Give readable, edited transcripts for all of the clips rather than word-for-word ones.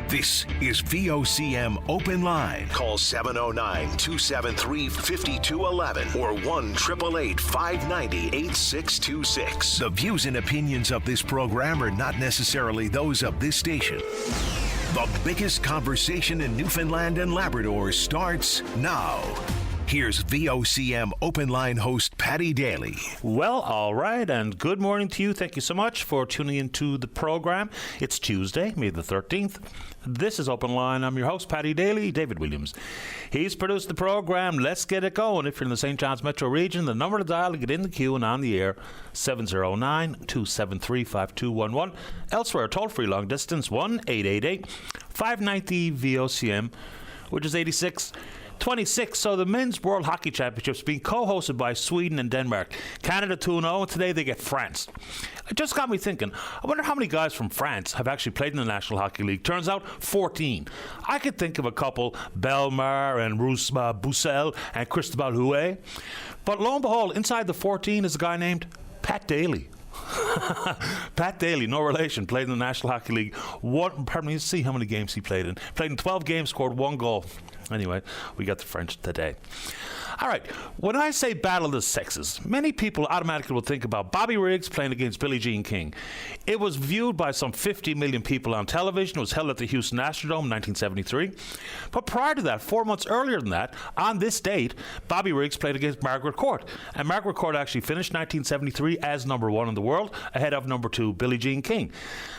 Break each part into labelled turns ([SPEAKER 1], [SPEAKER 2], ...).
[SPEAKER 1] This is VOCM Open Line. Call 709-273-5211 or 1-888-590-8626. The views and opinions of this program are not necessarily those of this station. The biggest conversation in Newfoundland and Labrador starts now. Here's VOCM Open Line host Paddy Daly.
[SPEAKER 2] Well, all right, and good morning to you. Thank you so much for tuning into the program. It's Tuesday, May the 13th. This is Open Line. I'm your host, Paddy Daly. David Williams. He's produced the program. Let's get it going. If you're in the St. John's Metro region, the number to dial to get in the queue and on the air, 709-273-5211. Elsewhere, toll-free long distance, 1-888-590-VOCM, which is 8626. So the Men's World Hockey Championships being co-hosted by Sweden and Denmark. Canada 2-0, and today they get France. It just got me thinking, I wonder how many guys from France have actually played in the National Hockey League. Turns out 14. I could think of a couple, Belmar and Roussel and Cristobal Huet. But lo and behold, inside the 14 is a guy named Pat Daly. Pat Daly, no relation, played in the National Hockey League. Let's see how many games he played in. Played in 12 games, scored 1 goal. Anyway, we got the French today. All right, when I say battle of the sexes, many people automatically will think about Bobby Riggs playing against Billie Jean King. It was viewed by some 50 million people on television. It was held at the Houston Astrodome in 1973. But prior to that, 4 months earlier than that, on this date, Bobby Riggs played against Margaret Court. And Margaret Court actually finished 1973 as number 1 in the world, ahead of number 2, Billie Jean King.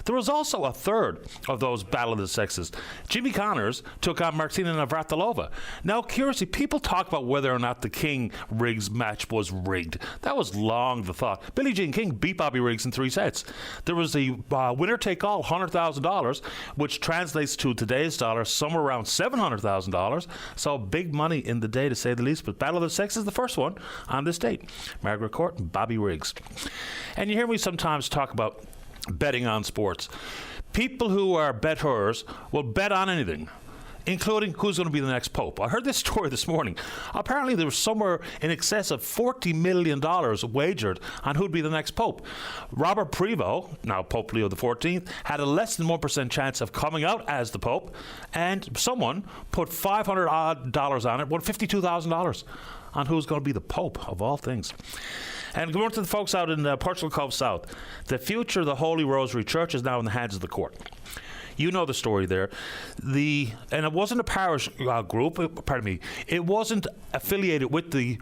[SPEAKER 2] There was also a third of those battle of the sexes. Jimmy Connors took on Martina Navratilova. Now, curiously, people talk about whether or not the King-Riggs match was rigged. That was long the thought. Billie Jean King beat Bobby Riggs in 3 sets. There was a winner-take-all $100,000, which translates to today's dollar somewhere around $700,000. So big money in the day, to say the least. But Battle of the Sexes is the first one on this date. Margaret Court and Bobby Riggs. And you hear me sometimes talk about betting on sports. People who are bettors will bet on anything, including who's going to be the next pope. I heard this story this morning. Apparently there was somewhere in excess of $40 million wagered on who'd be the next pope. Robert Prevost, now Pope Leo XIV, had a less than 1% chance of coming out as the pope, and someone put $500 odd on it, won $52,000 on who's going to be the pope, of all things. And good morning to the folks out in Portugal Cove South. The future of the Holy Rosary Church is now in the hands of the court. You know the story there. And it wasn't a parish group, it wasn't affiliated with the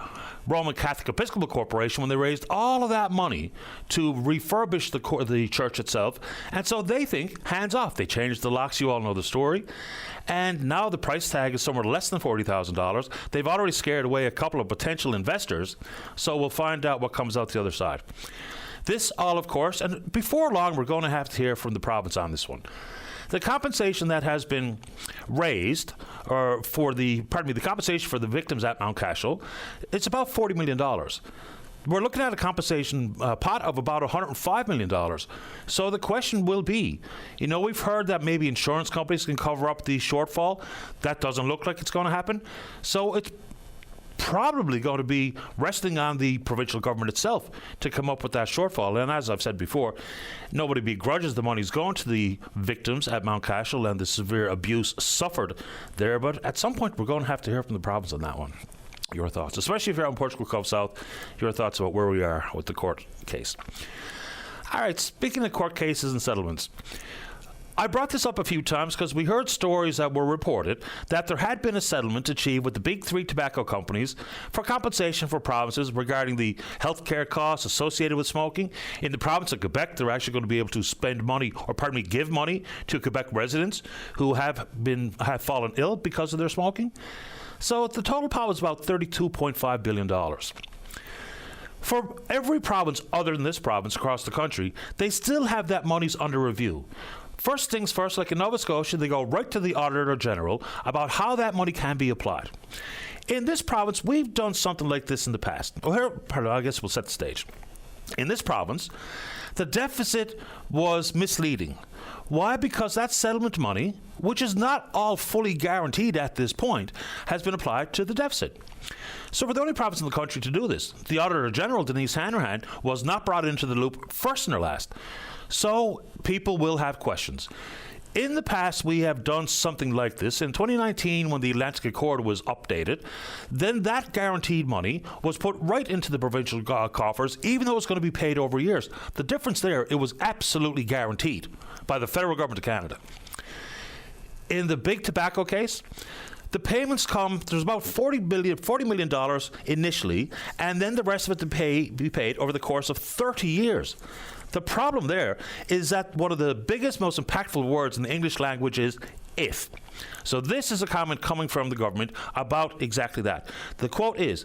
[SPEAKER 2] Roman Catholic Episcopal Corporation when they raised all of that money to refurbish the church itself. And so they think, hands off. They changed the locks. You all know the story. And now the price tag is somewhere less than $40,000. They've already scared away a couple of potential investors. So we'll find out what comes out the other side. This all, of course, and before long, we're going to have to hear from the province on this one. The compensation that has been raised, or the compensation for the victims at Mount Cashel, it's about $40 million. We're looking at a compensation pot of about $105 million. So the question will be, we've heard that maybe insurance companies can cover up the shortfall. That doesn't look like it's going to happen. So it's probably going to be resting on the provincial government itself to come up with that shortfall. And as I've said before, nobody begrudges the money's going to the victims at Mount Cashel and the severe abuse suffered there. But at some point, we're going to have to hear from the province on that one. Your thoughts, especially if you're out in Portugal Cove South, your thoughts about where we are with the court case. All right, speaking of court cases and settlements, I brought this up a few times because we heard stories that were reported that there had been a settlement achieved with the big 3 tobacco companies for compensation for provinces regarding the healthcare costs associated with smoking. In the province of Quebec, they're actually going to be able to give money to Quebec residents who have fallen ill because of their smoking. So the total pot was about $32.5 billion. For every province other than this province across the country, they still have that money's under review. First things first, like in Nova Scotia, they go right to the Auditor General about how that money can be applied. In this province, we've done something like this in the past. I guess we'll set the stage. In this province, the deficit was misleading. Why? Because that settlement money, which is not all fully guaranteed at this point, has been applied to the deficit. So we're the only province in the country to do this. The Auditor General, Denise Hanrahan, was not brought into the loop first nor last. So people will have questions. In the past, we have done something like this. In 2019, when the Atlantic Accord was updated, then that guaranteed money was put right into the provincial coffers, even though it was going to be paid over years. The difference there, it was absolutely guaranteed by the federal government of Canada. In the big tobacco case, the payments come, there's about $40 million initially, and then the rest of it to be paid over the course of 30 years. The problem there is that one of the biggest, most impactful words in the English language is if. So this is a comment coming from the government about exactly that. The quote is,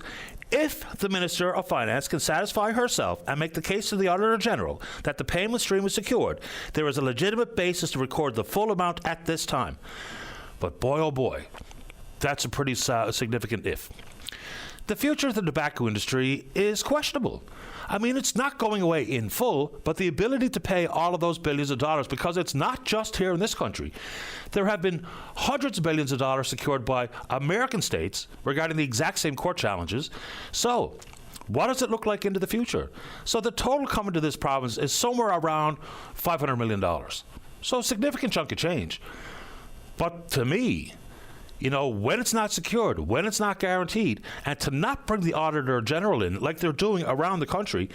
[SPEAKER 2] if the Minister of Finance can satisfy herself and make the case to the Auditor General that the payment stream is secured, there is a legitimate basis to record the full amount at this time. But boy, oh boy, that's a pretty significant if. The future of the tobacco industry is questionable. I mean, it's not going away in full, but the ability to pay all of those billions of dollars, because it's not just here in this country. There have been hundreds of billions of dollars secured by American states regarding the exact same court challenges. So, what does it look like into the future? So the total coming to this province is somewhere around $500 million. So a significant chunk of change. But to me, you know, when it's not secured, when it's not guaranteed, and to not bring the Auditor General in like they're doing around the country,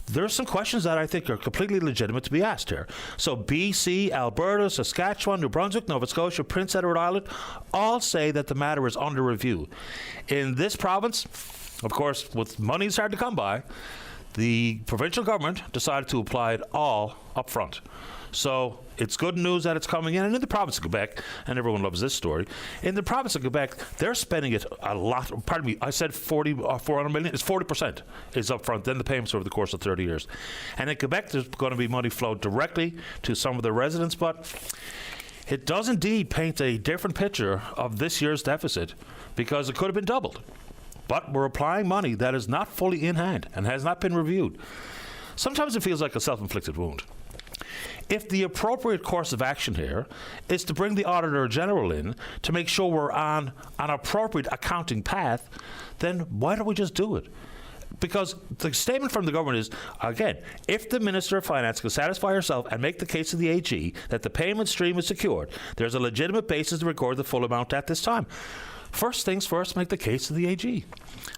[SPEAKER 2] there's some questions that I think are completely legitimate to be asked here. So BC, Alberta, Saskatchewan, New Brunswick, Nova Scotia, Prince Edward Island all say that the matter is under review. In this province, of course, with money it's hard to come by, the provincial government decided to apply it all up front. So it's good news that it's coming in. And in the province of Quebec, and everyone loves this story, in the province of Quebec, they're spending it a lot. Pardon me, I said 400 million. It's 40% is up front, then the payments over the course of 30 years. And in Quebec, there's going to be money flowed directly to some of the residents, but it does indeed paint a different picture of this year's deficit, because it could have been doubled. But we're applying money that is not fully in hand and has not been reviewed. Sometimes it feels like a self-inflicted wound. If the appropriate course of action here is to bring the Auditor General in to make sure we're on an appropriate accounting path, then why don't we just do it? Because the statement from the government is, again, if the Minister of Finance can satisfy herself and make the case to the AG that the payment stream is secured, there's a legitimate basis to record the full amount at this time. First things first, make the case to the AG.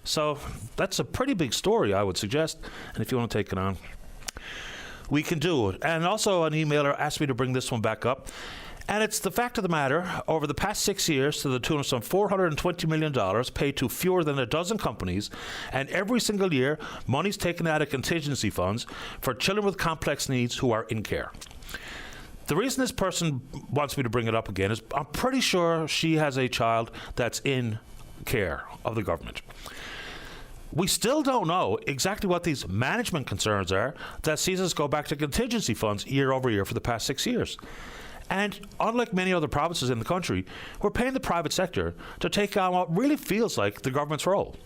[SPEAKER 2] So that's a pretty big story, I would suggest. And if you want to take it on, we can do it. And also an emailer asked me to bring this one back up. And it's the fact of the matter, over the past 6 years, to the tune of some $420 million paid to fewer than a dozen companies, and every single year, money's taken out of contingency funds for children with complex needs who are in care. The reason this person wants me to bring it up again is I'm pretty sure she has a child that's in care of the government. We still don't know exactly what these management concerns are that sees us go back to contingency funds year over year for the past 6 years. And unlike many other provinces in the country, we're paying the private sector to take on what really feels like the government's role.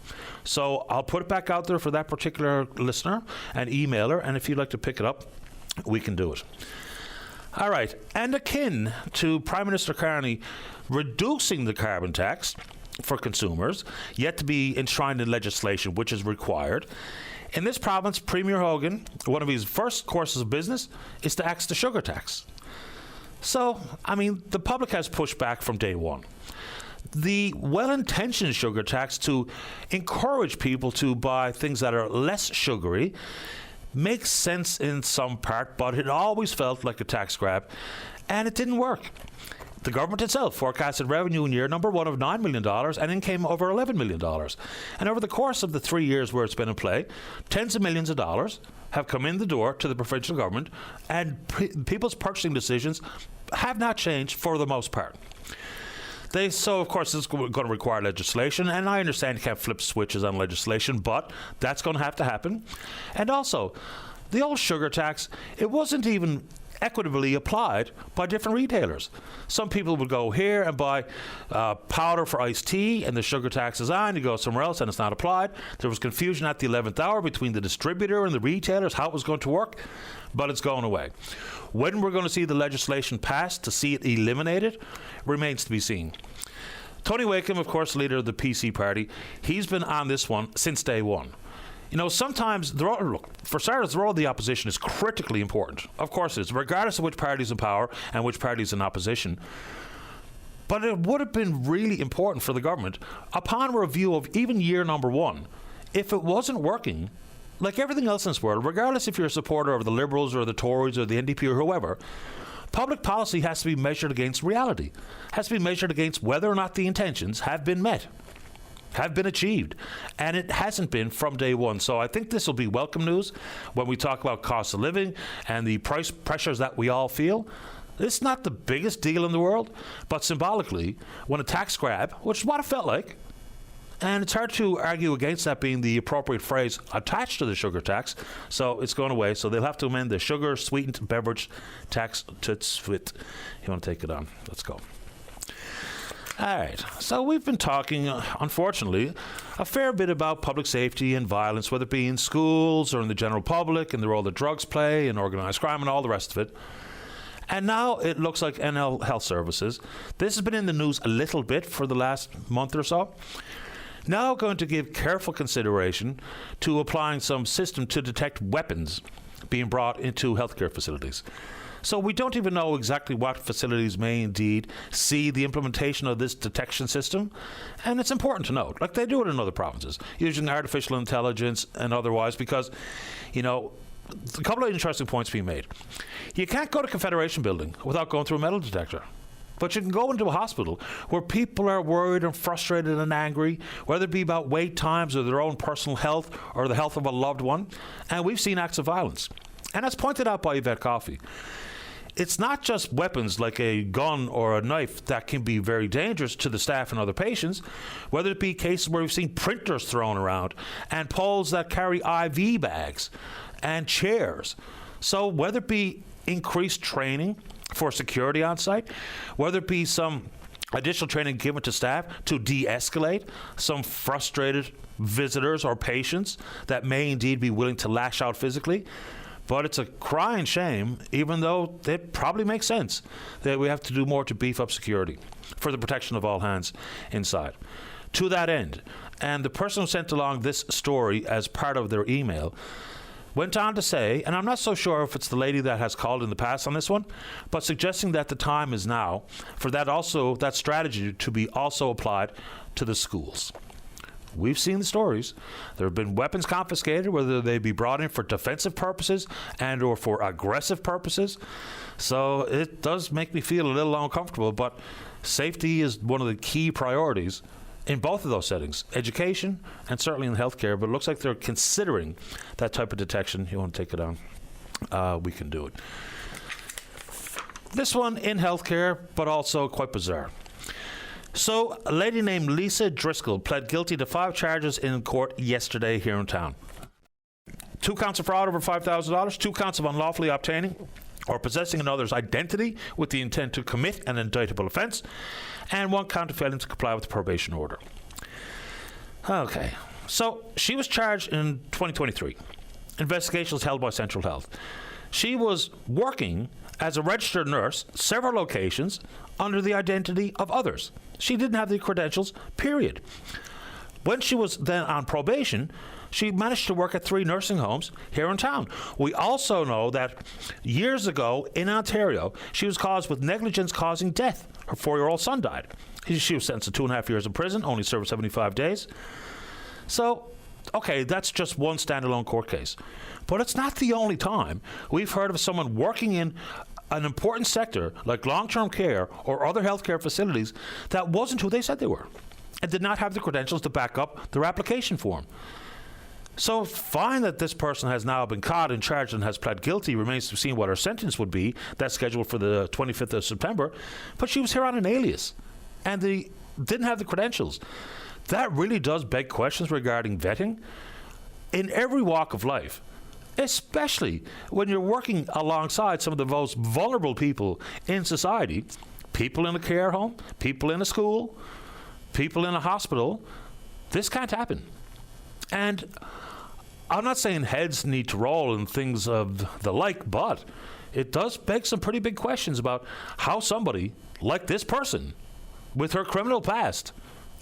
[SPEAKER 2] So I'll put it back out there for that particular listener and emailer, and if you'd like to pick it up, we can do it. All right, and akin to Prime Minister Carney reducing the carbon tax for consumers, yet to be enshrined in legislation, which is required. In this province, Premier Hogan, one of his first courses of business is to axe the sugar tax. So, I mean, the public has pushed back from day one. The well-intentioned sugar tax to encourage people to buy things that are less sugary makes sense in some part, but it always felt like a tax grab, and it didn't work. The government itself forecasted revenue in year number one of $9 million and income over $11 million. And over the course of the 3 years where it's been in play, tens of millions of dollars have come in the door to the provincial government, and people's purchasing decisions have not changed for the most part. So, of course, this is going to require legislation, and I understand you can't flip switches on legislation, but that's going to have to happen. And also, the old sugar tax, it wasn't even equitably applied by different retailers. Some people would go here and buy powder for iced tea, and the sugar tax is on. You go somewhere else and it's not applied. There was confusion at the 11th hour between the distributor and the retailers, how it was going to work, but it's going away. When we're going to see the legislation passed to see it eliminated remains to be seen. Tony Wakeham, of course, leader of the PC party, he's been on this one since day one. Sometimes, look, for starters, the role of the opposition is critically important. Of course it is, regardless of which party is in power and which party is in opposition. But it would have been really important for the government, upon review of even year number one, if it wasn't working, like everything else in this world, regardless if you're a supporter of the Liberals or the Tories or the NDP or whoever, public policy has to be measured against reality, has to be measured against whether or not the intentions have been met, have been achieved. And it hasn't been from day one. So I think this will be welcome news when we talk about cost of living and the price pressures that we all feel. It's not the biggest deal in the world, but symbolically, when a tax grab, which is what it felt like, and it's hard to argue against that being the appropriate phrase attached to the sugar tax, so it's going away. So they'll have to amend the sugar sweetened beverage tax to fit. You want to take it on? Let's go. All right, so we've been talking, unfortunately, a fair bit about public safety and violence, whether it be in schools or in the general public, and the role that drugs play in organised crime and all the rest of it. And now it looks like NL Health Services, this has been in the news a little bit for the last month or so, now going to give careful consideration to applying some system to detect weapons being brought into healthcare facilities. So we don't even know exactly what facilities may indeed see the implementation of this detection system. And it's important to note, like they do it in other provinces, using artificial intelligence and otherwise, because, a couple of interesting points being made. You can't go to Confederation Building without going through a metal detector. But you can go into a hospital where people are worried and frustrated and angry, whether it be about wait times or their own personal health or the health of a loved one. And we've seen acts of violence. And as pointed out by Yvette Coffey, it's not just weapons like a gun or a knife that can be very dangerous to the staff and other patients, whether it be cases where we've seen printers thrown around and poles that carry IV bags and chairs. So whether it be increased training for security on site, whether it be some additional training given to staff to de-escalate some frustrated visitors or patients that may indeed be willing to lash out physically. But it's a crying shame, even though it probably makes sense, that we have to do more to beef up security for the protection of all hands inside. To that end, and the person who sent along this story as part of their email went on to say, and I'm not so sure if it's the lady that has called in the past on this one, but suggesting that the time is now for that strategy to be also applied to the schools. We've seen the stories. There have been weapons confiscated, whether they be brought in for defensive purposes and or for aggressive purposes. So it does make me feel a little uncomfortable, but safety is one of the key priorities in both of those settings, education and certainly in healthcare. But it looks like they're considering that type of detection. You want to take it on? We can do it. This one in healthcare, but also quite bizarre. So, a lady named Lisa Driscoll pled guilty to 5 charges in court yesterday here in town. 2 counts of fraud over $5,000, 2 counts of unlawfully obtaining or possessing another's identity with the intent to commit an indictable offence, and 1 count of failing to comply with the probation order. Okay, so she was charged in 2023. Investigation was held by Central Health. She was working as a registered nurse, several locations, under the identity of others. She didn't have the credentials, period. When she was then on probation, she managed to work at 3 nursing homes here in town. We also know that years ago in Ontario, she was caused with negligence causing death. Her 4-year-old son died. She was sentenced to 2.5 years in prison, only served 75 days. So, okay, that's just one standalone court case. But it's not the only time we've heard of someone working in an important sector like long-term care or other healthcare facilities that wasn't who they said they were and did not have the credentials to back up their application form. So fine that this person has now been caught and charged and has pled guilty. Remains to be seen what her sentence would be. That's scheduled for the 25th of September. But she was here on an alias and they didn't have the credentials. That really does beg questions regarding vetting in every walk of life, especially when you're working alongside some of the most vulnerable people in society, people in a care home, people in a school, people in a hospital. This can't happen. And I'm not saying heads need to roll and things of the like, but it does beg some pretty big questions about how somebody like this person with her criminal past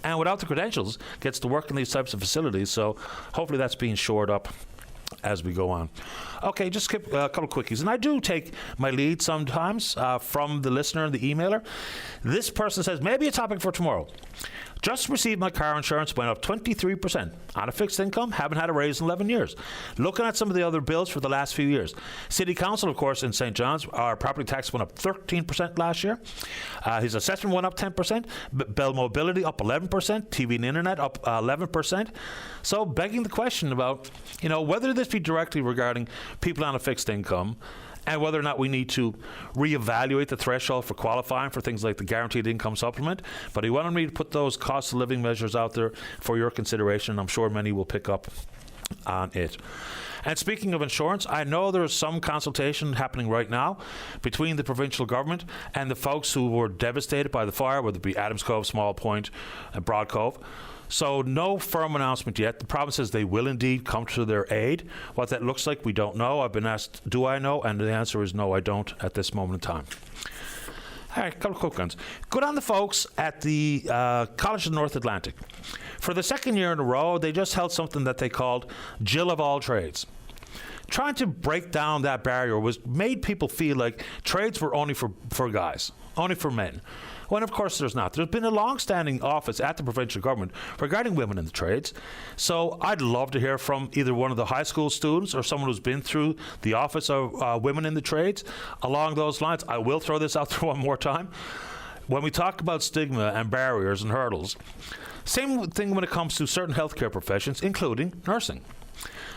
[SPEAKER 2] and without the credentials gets to work in these types of facilities. So hopefully that's being shored up as we go on. Okay, just skip a couple of quickies. And I do take my lead sometimes from the listener and the emailer. This person says, maybe a topic for tomorrow. Just received my car insurance, went up 23% on a fixed income, haven't had a raise in 11 years. Looking at some of the other bills for the last few years. City Council, of course, in St. John's, our property tax went up 13% last year. His assessment went up 10%. Bell Mobility up 11%. TV and Internet up 11%. So begging the question about, whether this be directly regarding people on a fixed income, and whether or not we need to reevaluate the threshold for qualifying for things like the guaranteed income supplement. But he wanted me to put those cost of living measures out there for your consideration. I'm sure many will pick up on it. And speaking of insurance, I know there's some consultation happening right now between the provincial government and the folks who were devastated by the fire, whether it be Adams Cove, Small Point, and Broad Cove. So no firm announcement yet. The province says they will indeed come to their aid. What that looks like, we don't know. I've been asked, do I know? And the answer is no, I don't at this moment in time. All right, a couple of quick ones. Good on the folks at the College of the North Atlantic. For the second year in a row, they just held something that they called Jill of All Trades. Trying to break down that barrier made people feel like trades were only for guys, only for men. When, of course, there's not. There's been a long-standing office at the provincial government regarding women in the trades. So I'd love to hear from either one of the high school students or someone who's been through the office of women in the trades. Along those lines, I will throw this out there one more time. When we talk about stigma and barriers and hurdles, same thing when it comes to certain healthcare professions, including nursing.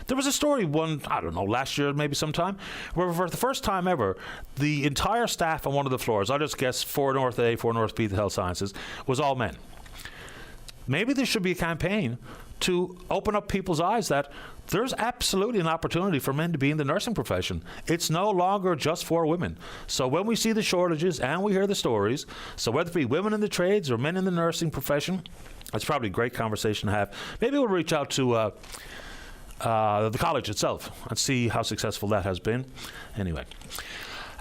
[SPEAKER 2] There was a story last year maybe sometime, where for the first time ever, the entire staff on one of the floors, I'll just guess 4 North A, 4 North B, the Health Sciences, was all men. Maybe there should be a campaign to open up people's eyes that there's absolutely an opportunity for men to be in the nursing profession. It's no longer just for women. So when we see the shortages and we hear the stories, so whether it be women in the trades or men in the nursing profession, it's probably a great conversation to have. Maybe we'll reach out to the college itself and see how successful that has been. Anyway.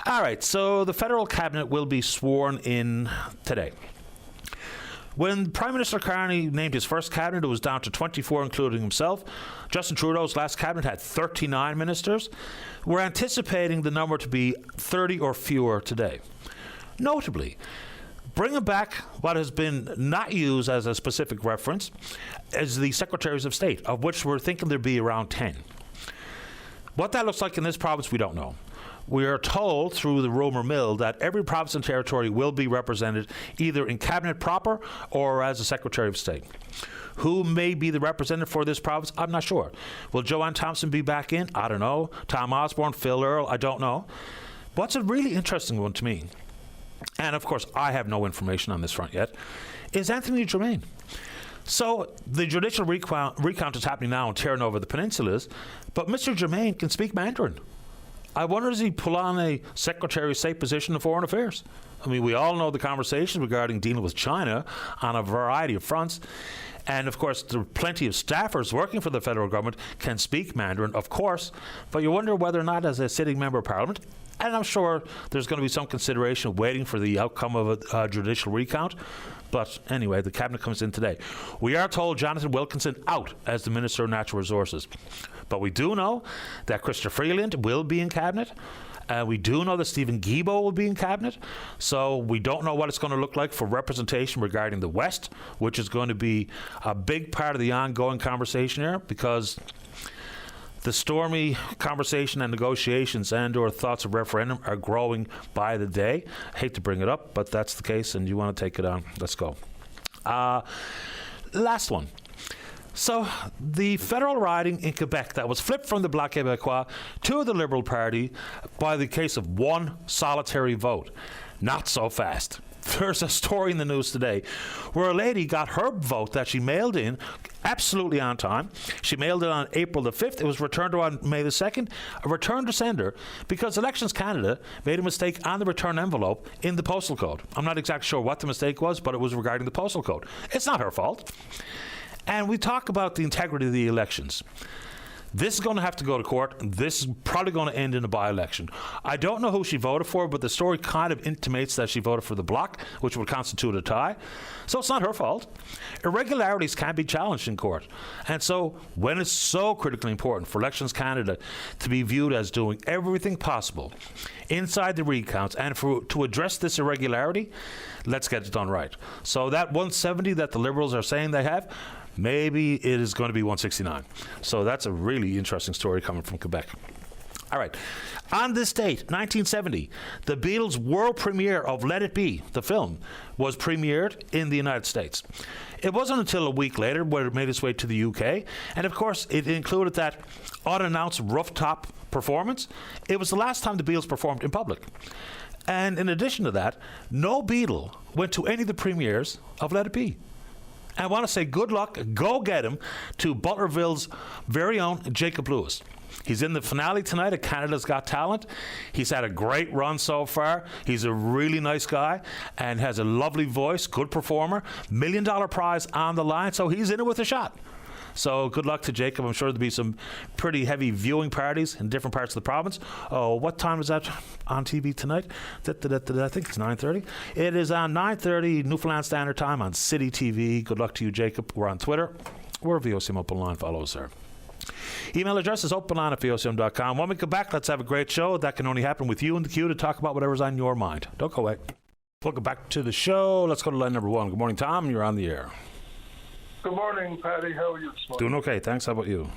[SPEAKER 2] All right, so the federal cabinet will be sworn in today. When Prime Minister Carney named his first cabinet, it was down to 24, including himself. Justin Trudeau's last cabinet had 39 ministers. We're anticipating the number to be 30 or fewer today. Notably, bringing back what has been not used as a specific reference as the Secretaries of State, of which we're thinking there'd be around 10. What that looks like in this province, we don't know. We are told through the rumour mill that every province and territory will be represented either in cabinet proper or as a Secretary of State. Who may be the representative for this province? I'm not sure. Will Joanne Thompson be back in? I don't know. Tom Osborne, Phil Earle? I don't know. What's a really interesting one to me, and of course I have no information on this front yet, is Anthony Germain. So the judicial recount is happening now in Terranova, the peninsulas, but Mr. Germain can speak Mandarin. I wonder, does he pull on a Secretary of State position in Foreign Affairs? I mean, we all know the conversations regarding dealing with China on a variety of fronts. And, of course, there are plenty of staffers working for the federal government can speak Mandarin, of course. But you wonder whether or not, as a sitting member of Parliament, and I'm sure there's going to be some consideration of waiting for the outcome of a judicial recount. But anyway, the cabinet comes in today. We are told Jonathan Wilkinson out as the Minister of Natural Resources. But we do know that Chrysler Freeland will be in cabinet. We do know that Stephen Guilbeault will be in cabinet. So we don't know what it's going to look like for representation regarding the West, which is going to be a big part of the ongoing conversation here, because the stormy conversation and negotiations and or thoughts of referendum are growing by the day. I hate to bring it up, but that's the case, and you want to take it on. Let's go. Last one. So the federal riding in Quebec that was flipped from the Bloc Québécois to the Liberal Party by the case of one solitary vote. Not so fast. There's a story in the news today where a lady got her vote that she mailed in absolutely on time. She mailed it on April the 5th. It was returned to her on May the 2nd. A return to sender because Elections Canada made a mistake on the return envelope in the postal code. I'm not exactly sure what the mistake was, but it was regarding the postal code. It's not her fault. And we talk about the integrity of the elections. This is going to have to go to court. This is probably going to end in a by-election. I don't know who she voted for, but the story kind of intimates that she voted for the bloc, which would constitute a tie. So it's not her fault. Irregularities can be challenged in court. And so when it's so critically important for Elections Canada to be viewed as doing everything possible inside the recounts and to address this irregularity, let's get it done right. So that 170 that the Liberals are saying they have, maybe it is going to be 169. So that's a really interesting story coming from Quebec. All right. On this date, 1970, the Beatles' world premiere of Let It Be, the film, was premiered in the United States. It wasn't until a week later where it made its way to the UK. And of course, it included that unannounced rooftop performance. It was the last time the Beatles performed in public. And in addition to that, no Beatle went to any of the premieres of Let It Be. I want to say good luck, go get him, to Butlerville's very own Jacob Lewis. He's in the finale tonight at Canada's Got Talent. He's had a great run so far. He's a really nice guy and has a lovely voice, good performer, $1 million prize on the line, so he's in it with a shot. So good luck to Jacob. I'm sure there'll be some pretty heavy viewing parties in different parts of the province. Oh, what time is that on TV tonight? I think it's 9:30. It is on 9:30 Newfoundland Standard Time on City TV. Good luck to you, Jacob. We're on Twitter. We're VOCM Open Line. Follow us there. Email address is openline@vocm.com. When we come back, let's have a great show. That can only happen with you in the queue to talk about whatever's on your mind. Don't go away. Welcome back to the show. Let's go to line number 1. Good morning, Tom. You're on the air.
[SPEAKER 3] Good morning, Paddy. How are you this morning?
[SPEAKER 2] Doing okay, thanks. How about you?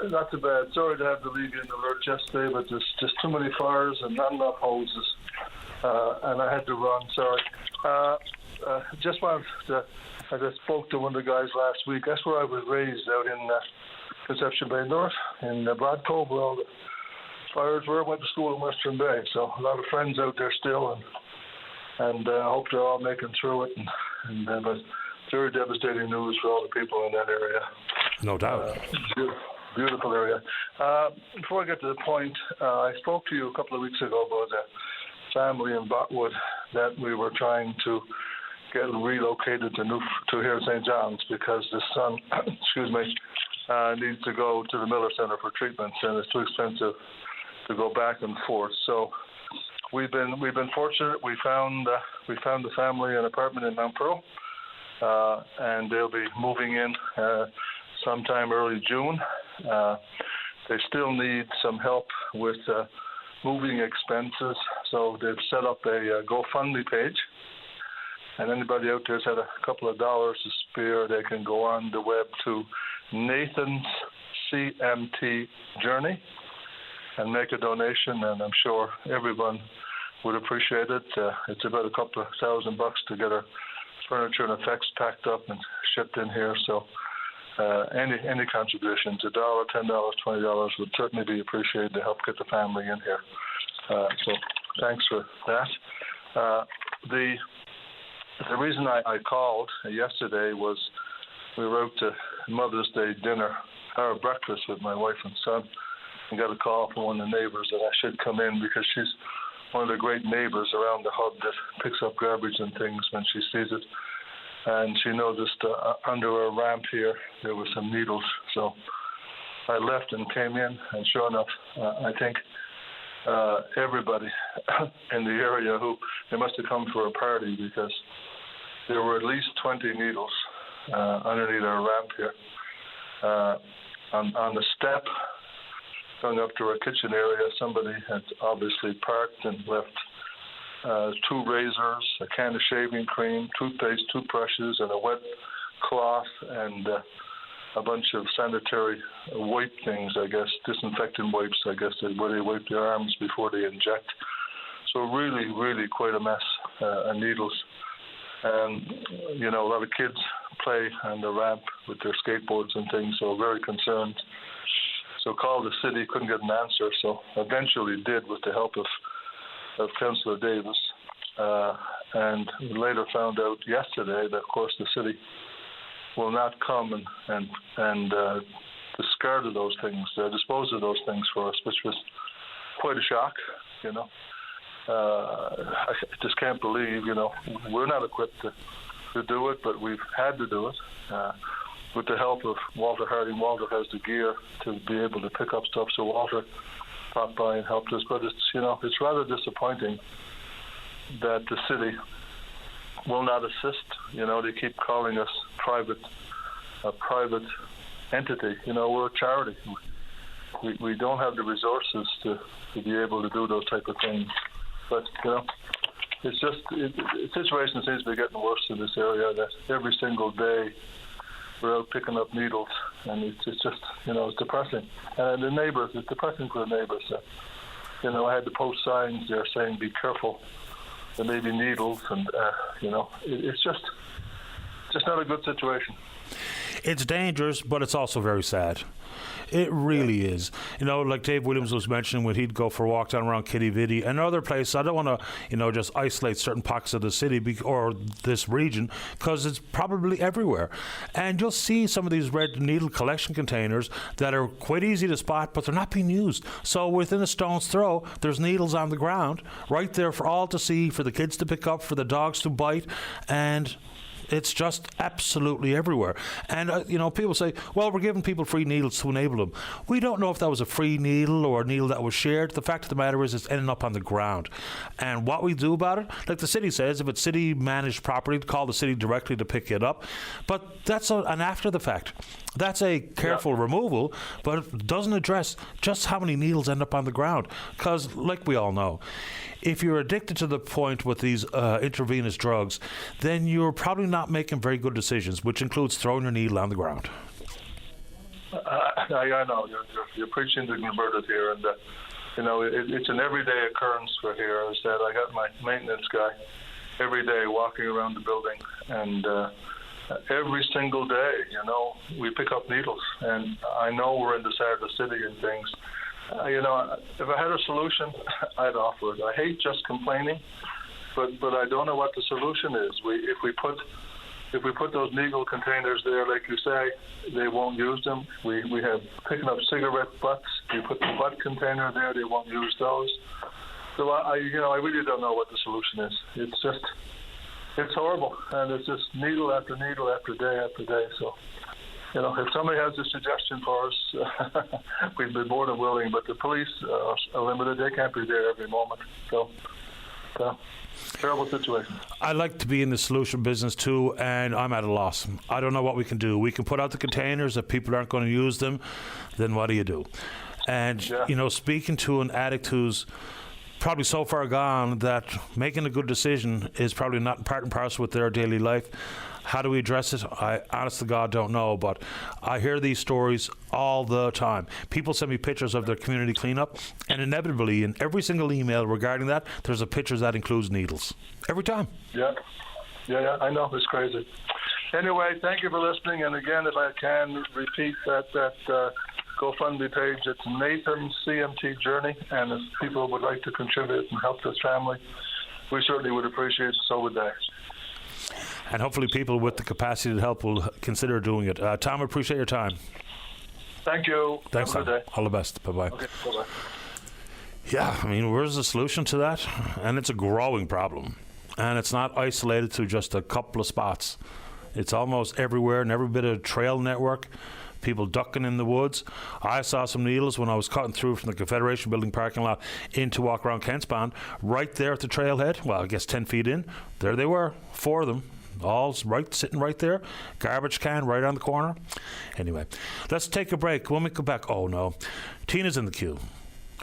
[SPEAKER 3] Not too bad. Sorry to have to leave you in the lurch yesterday, but there's just too many fires and not enough hoses. And I had to run, sorry. Just wanted to, as I spoke to one of the guys last week, that's where I was raised, out in Conception Bay North, in Broadcove, where all the fires were. I went to school in Western Bay, so a lot of friends out there still, and I hope they're all making through it. But very devastating news for all the people in that area.
[SPEAKER 2] No doubt.
[SPEAKER 3] Beautiful area. Before I get to the point, I spoke to you a couple of weeks ago about a family in Botwood that we were trying to get relocated to here in St. John's because the son, needs to go to the Miller Centre for treatments, and it's too expensive to go back and forth. So we've been fortunate. We found the family an apartment in Mount Pearl. And they'll be moving in sometime early June. They still need some help with moving expenses, so they've set up a GoFundMe page. And anybody out there's had a couple of dollars to spare, they can go on the web to Nathan's CMT Journey and make a donation, and I'm sure everyone would appreciate it. It's about a couple of $1,000 to get our furniture and effects packed up and shipped in here. So any contributions, $1, $10, $20 would certainly be appreciated to help get the family in here. So thanks for that. The reason I called yesterday was we were out to Mother's Day dinner or breakfast with my wife and son, and got a call from one of the neighbours that I should come in because she's one of the great neighbours around the hub that picks up garbage and things when she sees it. And she noticed under a ramp here there were some needles. So I left and came in, and sure enough, I think everybody in the area they must have come for a party because there were at least 20 needles underneath our ramp here. On the step going up to our kitchen area, somebody had obviously parked and left 2 razors, a can of shaving cream, toothpaste, toothbrushes, and a wet cloth, and a bunch of sanitary wipe things, I guess, disinfectant wipes, I guess, where they wipe their arms before they inject. So really, really quite a mess of needles. And, a lot of kids play on the ramp with their skateboards and things, so very concerned. So called the city, couldn't get an answer, so eventually did with the help of Councillor Davis, and later found out yesterday that, of course, the city will not come and discard of those things, dispose of those things for us, which was quite a shock, I just can't believe, we're not equipped to do it, but we've had to do it. with the help of Walter Harding. Walter has the gear to be able to pick up stuff, so Walter popped by and helped us. But it's rather disappointing that the city will not assist. They keep calling us a private entity. We're a charity. We don't have the resources to be able to do those type of things. But it's just the situation seems to be getting worse in this area. That every single day we're out picking up needles, and it's just it's depressing. And the neighbours, it's depressing for the neighbours. I had to post signs there saying be careful. There may be needles, and it's just not a good situation.
[SPEAKER 2] It's dangerous, but it's also very sad. It really is. Like Dave Williams was mentioning when he'd go for a walk down around Kitty Vitty and other places. I don't want to, just isolate certain pockets of the city or this region, because it's probably everywhere. And you'll see some of these red needle collection containers that are quite easy to spot, but they're not being used. So within a stone's throw, there's needles on the ground right there for all to see, for the kids to pick up, for the dogs to bite, and it's just absolutely everywhere. And, people say, well, we're giving people free needles to enable them. We don't know if that was a free needle or a needle that was shared. The fact of the matter is it's ending up on the ground. And what we do about it, like the city says, if it's city-managed property, call the city directly to pick it up. But that's an after the fact. That's a careful removal, but it doesn't address just how many needles end up on the ground. Because, like we all know, if you're addicted to the point with these intravenous drugs, then you're probably not making very good decisions, which includes throwing your needle on the ground.
[SPEAKER 3] I know you're preaching to the converted here, and it's an everyday occurrence for here. Is that I got my maintenance guy every day walking around the building, and every single day, we pick up needles, and I know we're in the center of the city and things. If I had a solution, I'd offer it. I hate just complaining, but I don't know what the solution is. If we put those needle containers there, like you say, they won't use them. We have picking up cigarette butts. We put the butt container there, they won't use those. So I really don't know what the solution is. It's horrible, and it's just needle after needle after day. So. If somebody has a suggestion for us, we'd be more than willing. But the police are limited; they can't be there every moment. So, terrible situation.
[SPEAKER 2] I like to be in the solution business too, and I'm at a loss. I don't know what we can do. We can put out the containers. If people aren't going to use them, then what do you do? And speaking to an addict who's probably so far gone that making a good decision is probably not part and parcel with their daily life. How do we address it? I honest to God don't know, but I hear these stories all the time. People send me pictures of their community cleanup, and inevitably in every single email regarding that, there's a picture that includes needles. Every time. Yeah,
[SPEAKER 3] I know. It's crazy. Anyway, thank you for listening, and again, if I can repeat that GoFundMe page, it's Nathan's CMT Journey, and if people would like to contribute and help this family, we certainly would appreciate it, so would they.
[SPEAKER 2] And hopefully people with the capacity to help will consider doing it. Tom, I appreciate your time.
[SPEAKER 3] Thank you.
[SPEAKER 2] Thanks, Tom. All the best. Bye-bye.
[SPEAKER 3] Okay, bye-bye.
[SPEAKER 2] Yeah, where's the solution to that? And it's a growing problem. And it's not isolated to just a couple of spots. It's almost everywhere, and every bit of trail network, people ducking in the woods. I saw some needles when I was cutting through from the Confederation Building parking lot in to walk around Kent's Pond, right there at the trailhead. Well, I guess 10 feet in. There they were, 4 of them. All sitting right there. Garbage can right on the corner. Anyway, let's take a break. When we come back, oh no, Tina's in the queue.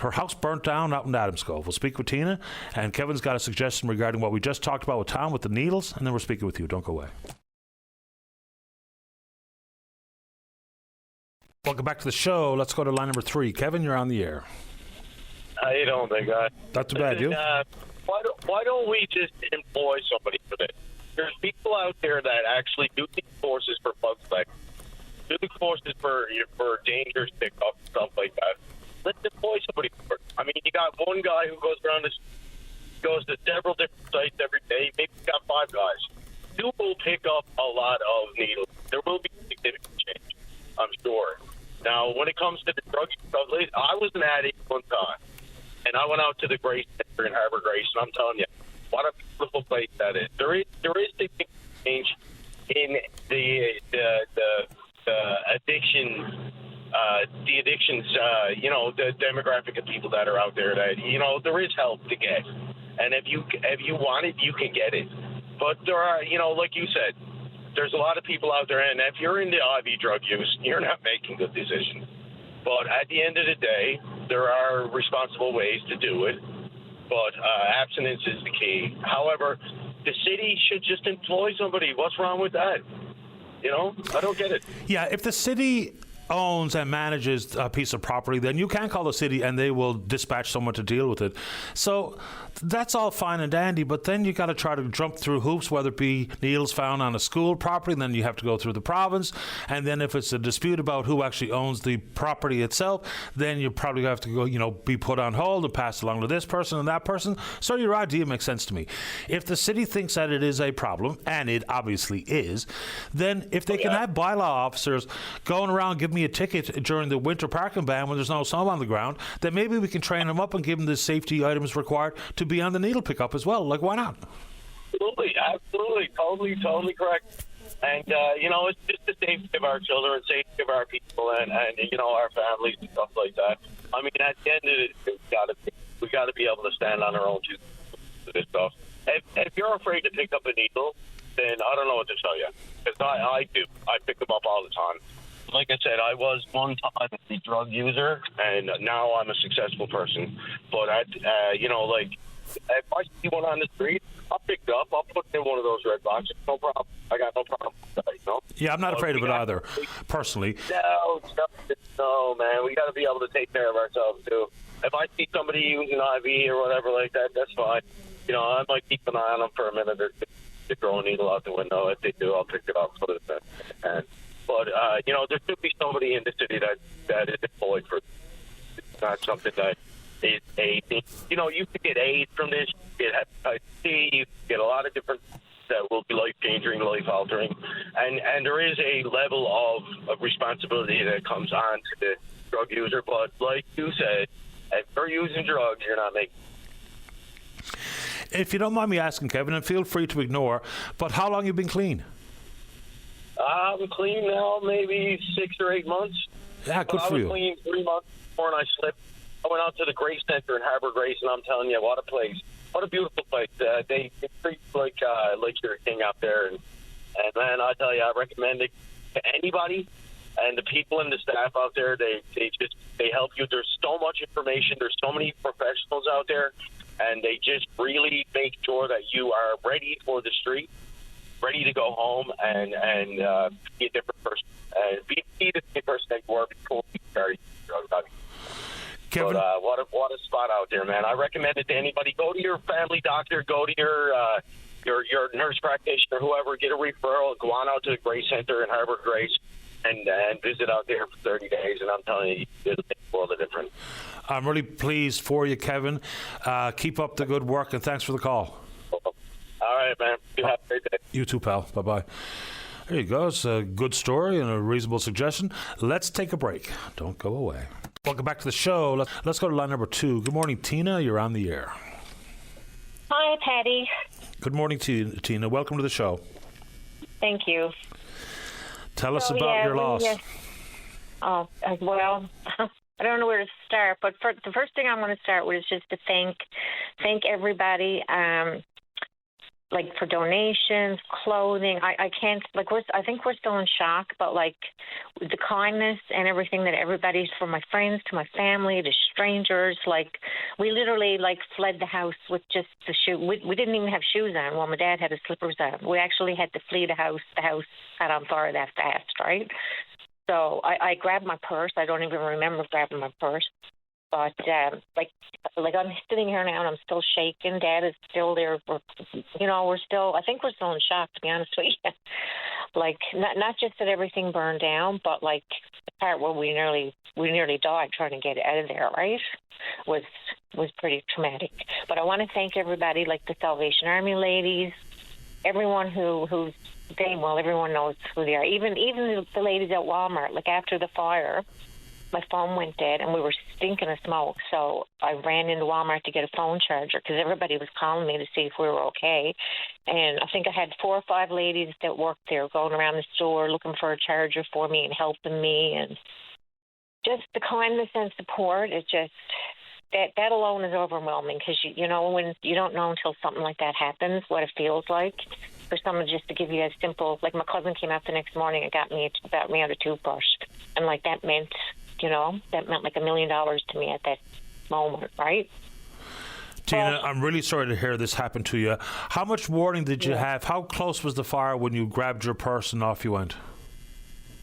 [SPEAKER 2] Her house burnt down out in Adams Cove. We'll speak with Tina, and Kevin's got a suggestion regarding what we just talked about with Tom with the needles, and then we're speaking with you. Don't go away. Welcome back to the show. Let's go to line number 3. Kevin, you're on the air.
[SPEAKER 4] How you doing, big guy?
[SPEAKER 2] Not too bad, you?
[SPEAKER 4] Why don't we just employ somebody for this? There's people out there that actually do these courses for bug spec, do the courses for dangerous pickup, stuff like that. Let's employ somebody for it. You got one guy who goes to several different sites every day. Maybe you got 5 guys. 2 will pick up a lot of needles. There will be significant change, I'm sure. Now, when it comes to the drug stuff, I was an addict one time, and I went out to the Grace Center in Harbor Grace, and I'm telling you, what a beautiful place that is. There is significant change in the jurisdictions, the demographic of people that are out there, that there is help to get, and if you want it, you can get it. But there are, like you said, there's a lot of people out there, and if you're into IV drug use, you're not making good decisions. But at the end of the day, there are responsible ways to do it. But abstinence is the key. However, the city should just employ somebody. What's wrong with that? I don't get it.
[SPEAKER 2] Yeah, if the city owns and manages a piece of property, then you can call the city and they will dispatch someone to deal with it. So that's all fine and dandy, but then you got to try to jump through hoops, whether it be needles found on a school property, and then you have to go through the province, and then if it's a dispute about who actually owns the property itself, then you probably have to go, be put on hold and pass along to this person and that person. So your idea makes sense to me. If the city thinks that it is a problem, and it obviously is, then if they can have bylaw officers going around giving me a ticket during the winter parking ban when there's no snow on the ground, then maybe we can train them up and give them the safety items required to be on the needle pickup as well. Like, why not?
[SPEAKER 4] Absolutely, totally correct. And it's just the safety of our children, safety of our people, and our families and stuff like that. I mean, at the end of it, we got to be able to stand on our own two for this stuff. If you're afraid to pick up a needle, then I don't know what to tell you. Because I do. I pick them up all the time. Like I said, I was one time a drug user, and now I'm a successful person. But if I see one on the street, I'll pick it up. I'll put it in one of those red boxes. No problem. I got no problem with that,
[SPEAKER 2] Yeah, I'm not afraid of it either, personally.
[SPEAKER 4] No, man. We got to be able to take care of ourselves, too. If I see somebody using IV or whatever like that, that's fine. I might keep an eye on them for a minute or to throw a needle out the window. If they do, I'll pick it up, put it in. But, there should be somebody in the city that is employed for it. It's not something that is a thing. You could get AIDS from this, you get hepatitis C, you get a lot of different that will be life-changing, life-altering. And there is a level of responsibility that comes on to the drug user. But like you said, if you're using drugs, you're not making.
[SPEAKER 2] If you don't mind me asking, Kevin, and feel free to ignore, but how long have you been clean?
[SPEAKER 4] I'm clean now, maybe 6 or 8 months.
[SPEAKER 2] Yeah, good for you.
[SPEAKER 4] I was clean 3 months before, and I slipped. I went out to the Grace Center in Harbour Grace, and I'm telling you, what a place. What a beautiful place. They treat you like you're a king out there. And man, I tell you, I recommend it to anybody. And the people and the staff out there, they help you. There's so much information. There's so many professionals out there. And they just really make sure that you are ready for the street, ready to go home and be a different person. Be the same person that you were before you started drugs.
[SPEAKER 2] Kevin,
[SPEAKER 4] but what a spot out there, man. I recommend it to anybody. Go to your family doctor. Go to your nurse practitioner, whoever. Get a referral. Go on out to the Grace Center in Harbour Grace and visit out there for 30 days. And I'm telling you, it'll make a world of difference.
[SPEAKER 2] I'm really pleased for you, Kevin. Keep up the good work, and thanks for the call.
[SPEAKER 4] All right, man. You have a great day.
[SPEAKER 2] You too, pal. Bye-bye. There you go. It's a good story and a reasonable suggestion. Let's take a break. Don't go away. Welcome back to the show. Let's go to line number 2. Good morning, Tina. You're on the air.
[SPEAKER 5] Hi, Patty.
[SPEAKER 2] Good morning to you, Tina. Welcome to the show.
[SPEAKER 5] Thank you.
[SPEAKER 2] Tell us about your loss.
[SPEAKER 5] Well, I don't know where to start, but the first thing I'm going to start with is just to thank everybody, for donations, clothing. I can't, I think we're still in shock, but the kindness and everything that everybody's, from my friends to my family to strangers, we literally fled the house with just the shoe. We didn't even have shoes on. Well, my dad had his slippers on. We actually had to flee the house. The house got on fire that fast, right? So I grabbed my purse. I don't even remember grabbing my purse. But, I'm sitting here now and I'm still shaking. Dad is still there. We're still, I think we're still in shock, to be honest with you. Not just that everything burned down, but, the part where we nearly died trying to get it out of there, right, was pretty traumatic. But I want to thank everybody, the Salvation Army ladies, everyone who's everyone knows who they are. Even the ladies at Walmart, after the fire, my phone went dead and we were stinking of smoke. So I ran into Walmart to get a phone charger because everybody was calling me to see if we were okay. And I think I had 4 or 5 ladies that worked there going around the store looking for a charger for me and helping me. And just the kindness and support is just that alone is overwhelming, because you know, when you don't know until something like that happens what it feels like for someone just to give you a simple, like my cousin came out the next morning and got me out a toothbrush, and like that meant like $1 million to me at that moment, right?
[SPEAKER 2] Tina, I'm really sorry to hear this happen to you. How much warning did you have? How close was the fire when you grabbed your purse and off you went?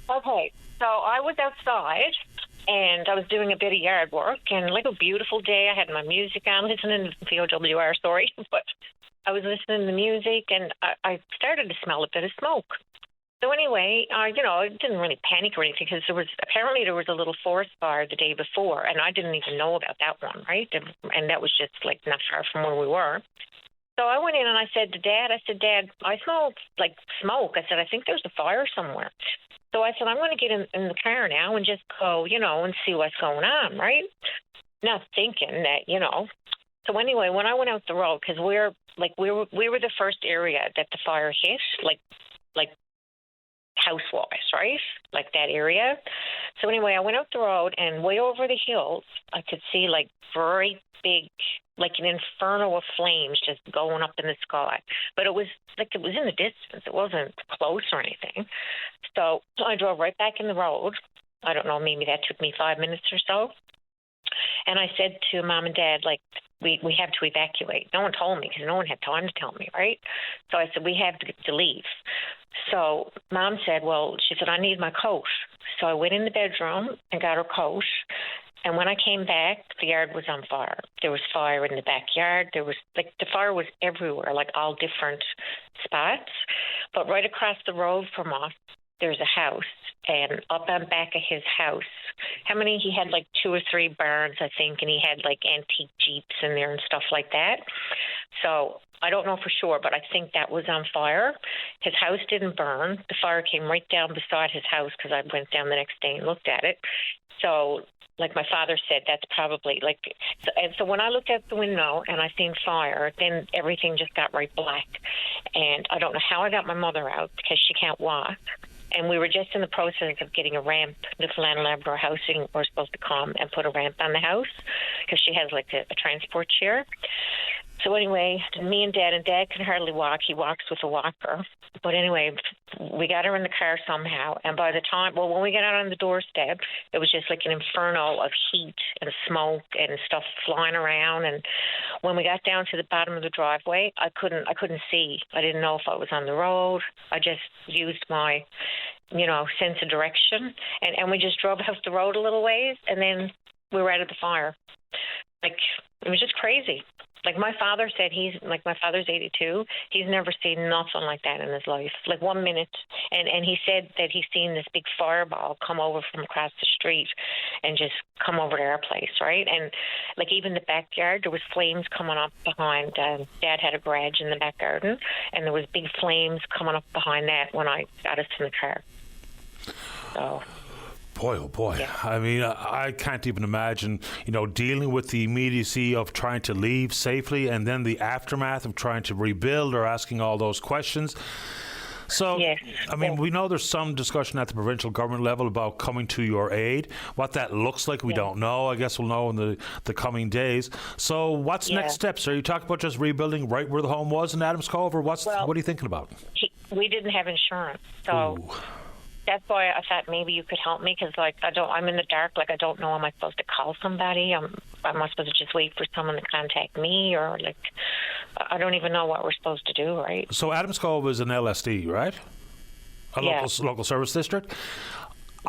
[SPEAKER 5] Okay, so I was outside and I was doing a bit of yard work, and like a beautiful day, I had my music on, listening to POWR, sorry, but I was listening to music, and I started to smell a bit of smoke. So anyway, I didn't really panic or anything, because there was a little forest fire the day before, and I didn't even know about that one, right? And that was just like not far from where we were. So I went in and I said to Dad, Dad, I smell like smoke. I said, I think there's a fire somewhere. So I said, I'm going to get in the car now and just go, and see what's going on, right? Not thinking that, So anyway, when I went out the road, because we were the first area that the fire hit, like house-wise, right? Like that area. So anyway, I went out the road, and way over the hills, I could see like very big, like an inferno of flames just going up in the sky. But it was in the distance. It wasn't close or anything. So I drove right back in the road. I don't know, maybe that took me 5 minutes or so. And I said to Mom and Dad, like, we have to evacuate. No one told me, because no one had time to tell me, right? So I said, we have to leave. So Mom said, she said, I need my coat. So I went in the bedroom and got her coat. And when I came back, the yard was on fire. There was fire in the backyard. There was, like, the fire was everywhere, like all different spots. But right across the road from us, there's a house. And up on back of his house, he had like 2 or 3 barns, I think, and he had like antique Jeeps in there and stuff like that. So I don't know for sure, but I think that was on fire. His house didn't burn. The fire came right down beside his house, because I went down the next day and looked at it. So like my father said, that's probably like, and so when I looked out the window and I seen fire, then everything just got right black. And I don't know how I got my mother out, because she can't walk. And we were just in the process of getting a ramp. Newfoundland and Labrador Housing were supposed to come and put a ramp on the house, because she has like a transport chair. So anyway, me and Dad can hardly walk. He walks with a walker. But anyway, we got her in the car somehow. And by the time, when we got out on the doorstep, it was just like an inferno of heat and smoke and stuff flying around. And when we got down to the bottom of the driveway, I couldn't see. I didn't know if I was on the road. I just used my, sense of direction. And we just drove off the road a little ways, and then we were out of the fire. Like, it was just crazy. Like my father said, my father's 82. He's never seen nothing like that in his life. Like 1 minute, and he said that he's seen this big fireball come over from across the street and just come over to our place, right? And like even the backyard, there was flames coming up behind. Dad had a garage in the back garden, and there was big flames coming up behind that when I got us in the car. So.
[SPEAKER 2] Boy, oh boy.
[SPEAKER 5] Yeah.
[SPEAKER 2] I mean, I can't even imagine, dealing with the immediacy of trying to leave safely, and then the aftermath of trying to rebuild or asking all those questions. So,
[SPEAKER 5] yes.
[SPEAKER 2] I mean, we know there's some discussion at the provincial government level about coming to your aid. What that looks like, we don't know. I guess we'll know in the coming days. So what's next steps? Are you talking about just rebuilding right where the home was in Adams Cove, or what are you thinking about?
[SPEAKER 5] We didn't have insurance, so... Ooh. That's why I thought maybe you could help me, because I'm in the dark. Like, I don't know, am I supposed to call somebody? Am I supposed to just wait for someone to contact me, or like, I don't even know what we're supposed to do, right?
[SPEAKER 2] So Adams Cove is an LSD, right? A local service district.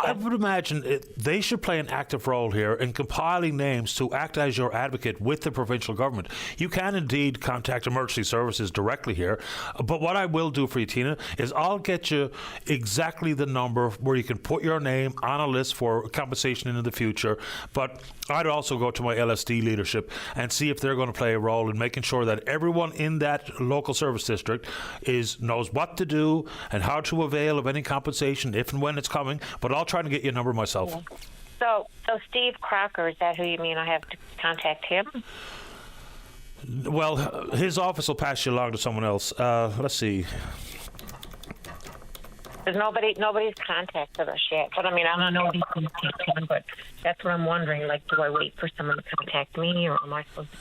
[SPEAKER 2] I would imagine they should play an active role here in compiling names to act as your advocate with the provincial government. You can indeed contact emergency services directly here, but what I will do for you, Tina, is I'll get you exactly the number where you can put your name on a list for compensation in the future. But I'd also go to my LSD leadership and see if they're going to play a role in making sure that everyone in that local service district knows what to do and how to avail of any compensation if and when it's coming. But I'll try to get you a number myself.
[SPEAKER 5] Yeah. So Steve Crocker, is that who you mean? I have to contact him?
[SPEAKER 2] Well, his office will pass you along to someone else. Let's see.
[SPEAKER 5] Because nobody's contacted us yet. But I mean, I don't know these things take time, but that's what I'm wondering. Like, do I wait for someone to contact me, or am I supposed to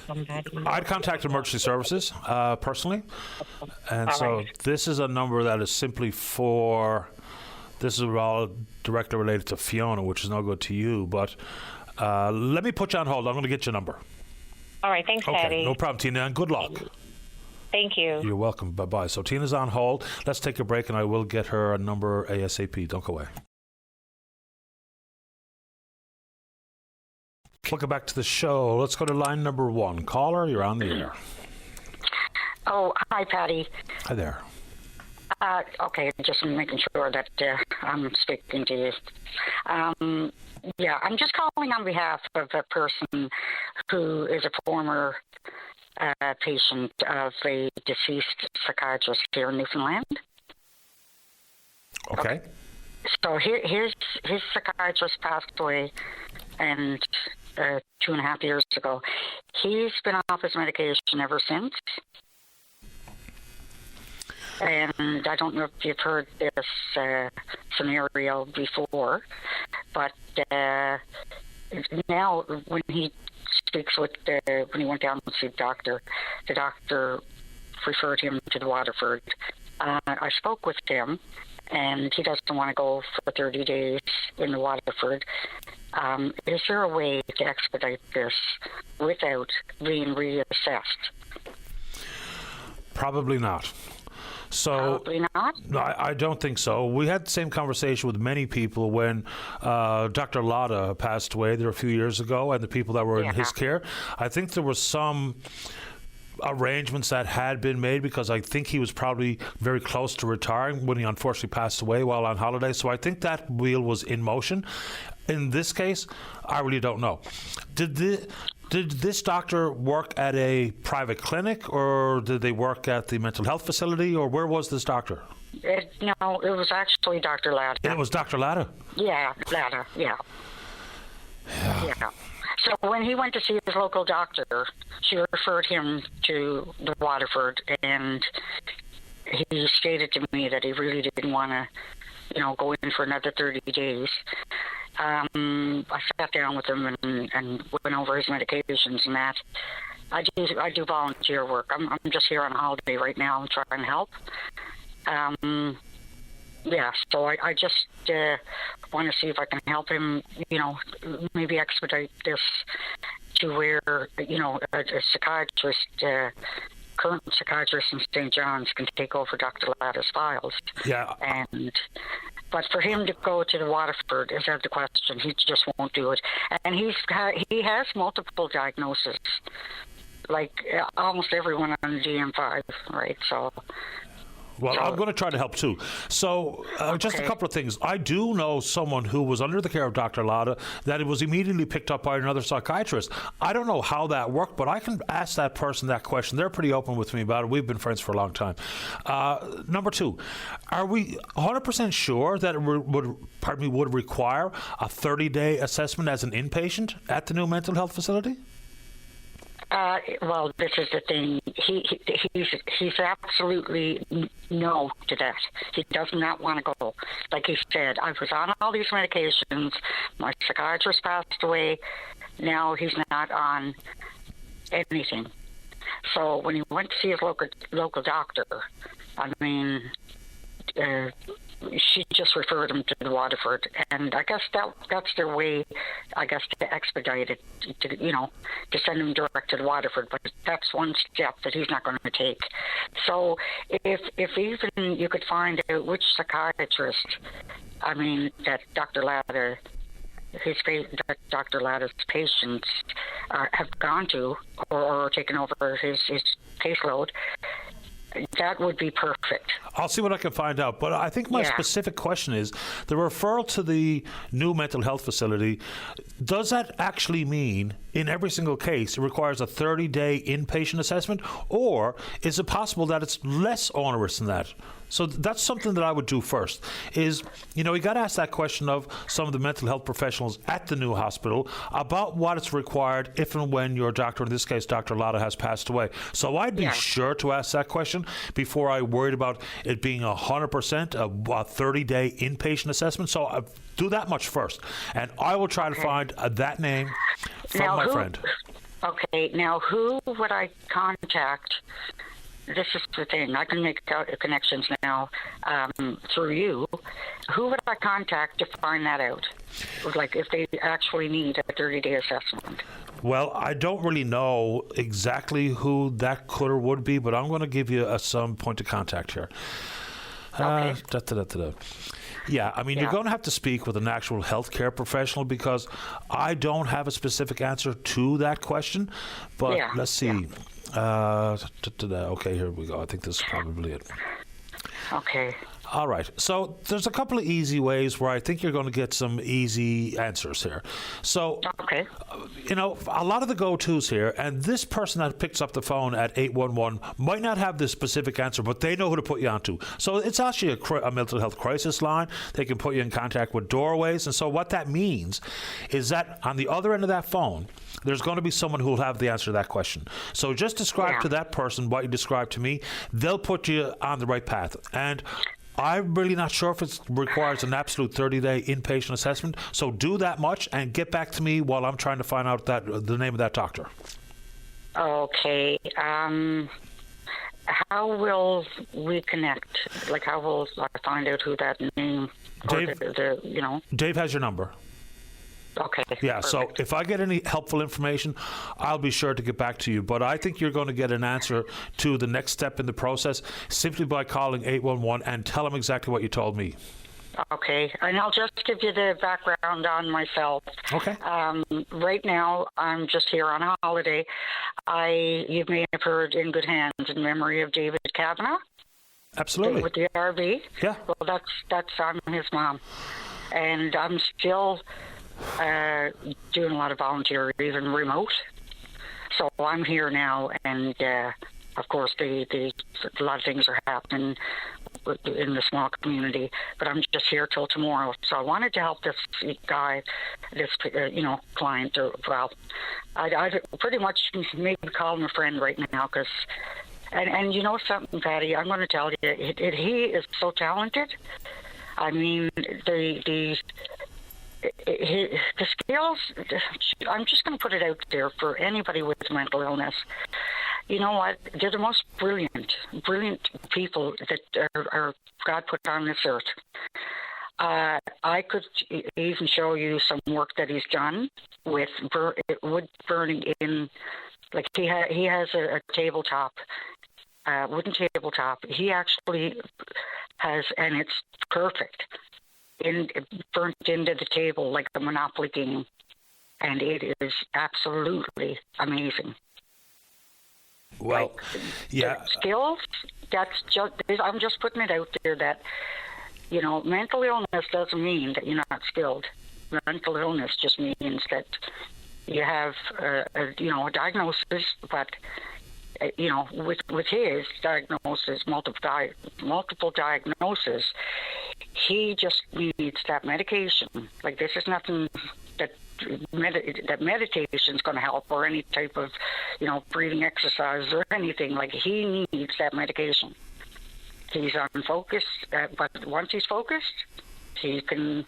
[SPEAKER 5] contact somebody?
[SPEAKER 2] I'd contact emergency services personally, and
[SPEAKER 5] All
[SPEAKER 2] so
[SPEAKER 5] right.
[SPEAKER 2] this is a number that is simply for. This is all directly related to Fiona, which is no good to you. But let me put you on hold. I'm going to get your number.
[SPEAKER 5] All right, thanks,
[SPEAKER 2] Okay,
[SPEAKER 5] Patty.
[SPEAKER 2] no problem, Tina, and good luck.
[SPEAKER 5] Thank you.
[SPEAKER 2] You're welcome. Bye-bye. So Tina's on hold. Let's take a break, and I will get her a number ASAP. Don't go away. Welcome back to the show. Let's go to line number 1. Caller, you're on the air.
[SPEAKER 6] Oh, hi, Patty.
[SPEAKER 2] Hi there.
[SPEAKER 6] Okay, just making sure that I'm speaking to you. Yeah, I'm just calling on behalf of a person who is a former patient of a deceased psychiatrist here in Newfoundland.
[SPEAKER 2] Okay.
[SPEAKER 6] So his psychiatrist passed away, and 2.5 years ago. He's been off his medication ever since. And I don't know if you've heard this scenario before, but now when he speaks with when he went down to see the doctor referred him to the Waterford. I spoke with him, and he doesn't want to go for 30 days in the Waterford. Is there a way to expedite this without being reassessed?
[SPEAKER 2] Probably not. So,
[SPEAKER 6] Probably not?
[SPEAKER 2] No, I don't think so. We had the same conversation with many people when Dr. Lotta passed away there a few years ago, and the people that were in his care. I think there was some arrangements that had been made because I think he was probably very close to retiring when he unfortunately passed away while on holiday. So I think that wheel was in motion. In this case, I really don't know. Did this doctor work at a private clinic, or did they work at the mental health facility, or where was this doctor?
[SPEAKER 6] No, it was actually Dr. Latta.
[SPEAKER 2] It was Dr. Latta?
[SPEAKER 6] Yeah, Latta, yeah. So when he went to see his local doctor, she referred him to the Waterford, and he stated to me that he really didn't want to, go in for another 30 days. I sat down with him and went over his medications and that. I do volunteer work. I'm just here on holiday right now. I'm trying to help. So I just want to see if I can help him, maybe expedite this to where, a psychiatrist, current psychiatrist in St. John's can take over Dr. Latta's files.
[SPEAKER 2] Yeah.
[SPEAKER 6] But for him to go to the Waterford is out of the question. He just won't do it. And he has multiple diagnoses, like almost everyone on the DM5, right? So...
[SPEAKER 2] Well, I'm going to try to help too. So, just a couple of things. I do know someone who was under the care of Dr. Latta that it was immediately picked up by another psychiatrist. I don't know how that worked, but I can ask that person that question. They're pretty open with me about it. We've been friends for a long time. Number 2, are we 100% sure that it would require a 30-day assessment as an inpatient at the new mental health facility?
[SPEAKER 6] Well, this is the thing. He's absolutely no to that. He does not want to go. Like he said, I was on all these medications. My psychiatrist passed away. Now he's not on anything. So when he went to see his local doctor, I mean, she just referred him to the Waterford, and I guess that's their way, to expedite it, to send him direct to the Waterford. But that's one step that he's not going to take. So if even you could find out which psychiatrist, that Dr. Latta, Dr. Latta's patients have gone to or taken over his caseload, that would be perfect.
[SPEAKER 2] I'll see what I can find out. But I think my specific question is, the referral to the new mental health facility, does that actually mean in every single case it requires a 30-day inpatient assessment? Or is it possible that it's less onerous than that? So that's something that I would do first is, you got to ask that question of some of the mental health professionals at the new hospital about what is required if and when your doctor, in this case, Dr. Lotta, has passed away. So I'd be sure to ask that question before I worried about it being 100% a 30-day inpatient assessment. So I do that much first. And I will try to find that name from my friend.
[SPEAKER 6] Okay, now who would I contact? This is the thing. I can make connections now through you. Who would I contact to find that out? Like if they actually need a 30-day assessment?
[SPEAKER 2] Well, I don't really know exactly who that could or would be, but I'm going to give you some point of contact here.
[SPEAKER 6] Okay.
[SPEAKER 2] Yeah, I mean, you're going to have to speak with an actual healthcare professional because I don't have a specific answer to that question. But let's see. Okay, here we go. I think this is probably it.
[SPEAKER 6] Okay.
[SPEAKER 2] All right. So there's a couple of easy ways where I think you're going to get some easy answers here. So, a lot of the go-tos here, and this person that picks up the phone at 811 might not have the specific answer, but they know who to put you onto. So it's actually a mental health crisis line. They can put you in contact with Doorways. And so what that means is that on the other end of that phone, there's going to be someone who will have the answer to that question. So just describe to that person what you described to me. They'll put you on the right path. And I'm really not sure if it requires an absolute 30-day inpatient assessment. So do that much and get back to me while I'm trying to find out the name of that doctor.
[SPEAKER 6] Okay. How will we connect? Like, how will I find out who that name?
[SPEAKER 2] Dave, Dave has your number.
[SPEAKER 6] Okay.
[SPEAKER 2] Yeah,
[SPEAKER 6] perfect.
[SPEAKER 2] so if I get any helpful information, I'll be sure to get back to you. But I think you're going to get an answer to the next step in the process simply by calling 811 and tell them exactly what you told me.
[SPEAKER 6] Okay, and I'll just give you the background on myself.
[SPEAKER 2] Okay.
[SPEAKER 6] Right now, I'm just here on a holiday. You may have heard In Good Hands in memory of David Kavanagh.
[SPEAKER 2] Absolutely.
[SPEAKER 6] With the RV.
[SPEAKER 2] Yeah.
[SPEAKER 6] Well, I'm his mom. And I'm still doing a lot of volunteer, even remote. So I'm here now, and of course, a lot of things are happening in the small community. But I'm just here till tomorrow. So I wanted to help this guy, this client. I pretty much maybe call him a friend right now because. And you know something, Patty? I'm going to tell you, he is so talented. I mean, the skills, I'm just going to put it out there for anybody with mental illness. You know what? They're the most brilliant people that are God put on this earth. I could even show you some work that he's done with wood burning in, like he has a tabletop, wooden tabletop. He actually has, and it's perfect. Burnt into the table like a Monopoly game, and it is absolutely amazing.
[SPEAKER 2] Well,
[SPEAKER 6] skills. I'm just putting it out there that mental illness doesn't mean that you're not skilled. Mental illness just means that you have a diagnosis, but with his diagnosis, multiple diagnosis, he just needs that medication. Like, this is nothing that meditation is going to help, or any type of breathing exercise or anything. Like, he needs that medication. He's unfocused, but once he's focused, he can,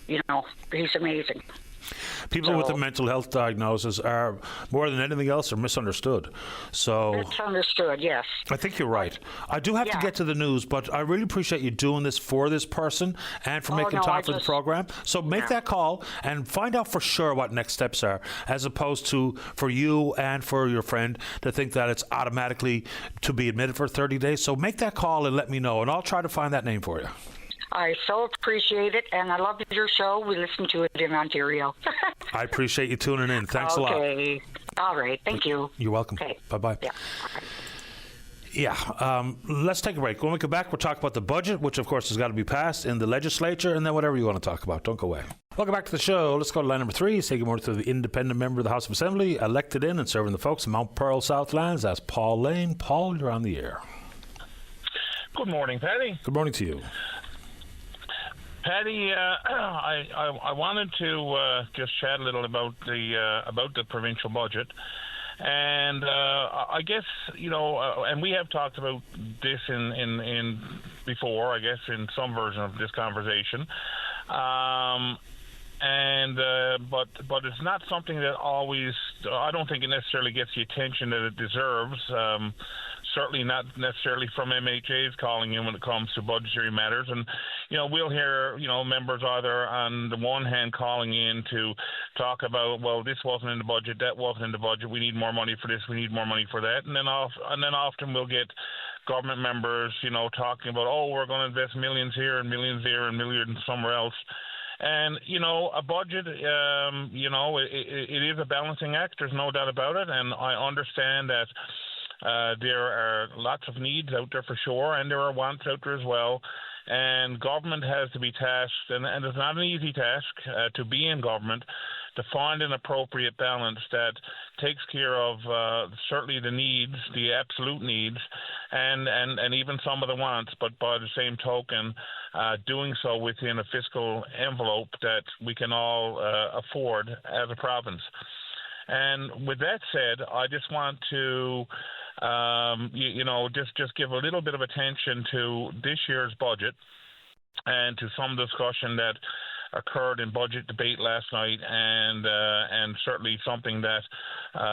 [SPEAKER 6] he's amazing.
[SPEAKER 2] People with a mental health diagnosis are, more than anything else, are misunderstood. So
[SPEAKER 6] misunderstood, yes.
[SPEAKER 2] I think you're right. I do have to get to the news, but I really appreciate you doing this for this person and for making time for the program. So make that call and find out for sure what next steps are, as opposed to for you and for your friend to think that it's automatically to be admitted for 30 days. So make that call and let me know, and I'll try to find that name for you.
[SPEAKER 6] I so appreciate it, and I love your show. We listen to it in Ontario.
[SPEAKER 2] I appreciate you tuning in. Thanks a lot.
[SPEAKER 6] Okay. All right. Thank you.
[SPEAKER 2] You're welcome.
[SPEAKER 6] Okay.
[SPEAKER 2] Bye-bye.
[SPEAKER 6] Yeah.
[SPEAKER 2] Yeah, let's take a break. When we come back, we'll talk about the budget, which, of course, has got to be passed in the legislature, and then whatever you want to talk about. Don't go away. Welcome back to the show. Let's go to line number 3. Say good morning to the independent member of the House of Assembly, elected in and serving the folks of Mount Pearl Southlands. That's Paul Lane. Paul, you're on the air.
[SPEAKER 7] Good morning, Paddy.
[SPEAKER 2] Good morning to you.
[SPEAKER 7] Paddy, I wanted to just chat a little about the provincial budget, and I guess and we have talked about this in before, I guess, in some version of this conversation, but it's not something that always. I don't think it necessarily gets the attention that it deserves. Certainly not necessarily from MHAs calling in when it comes to budgetary matters. And, we'll hear, members either on the one hand calling in to talk about, well, this wasn't in the budget, that wasn't in the budget, we need more money for this, we need more money for that. And then often we'll get government members, talking about, oh, we're going to invest millions here and millions there and millions somewhere else. And, a budget, it is a balancing act. There's no doubt about it. And I understand that there are lots of needs out there for sure, and there are wants out there as well. And government has to be tasked, and it's not an easy task to be in government, to find an appropriate balance that takes care of certainly the needs, the absolute needs, and even some of the wants, but by the same token, doing so within a fiscal envelope that we can all afford as a province. And with that said, I just want to just give a little bit of attention to this year's budget and to some discussion that occurred in budget debate last night, and certainly something that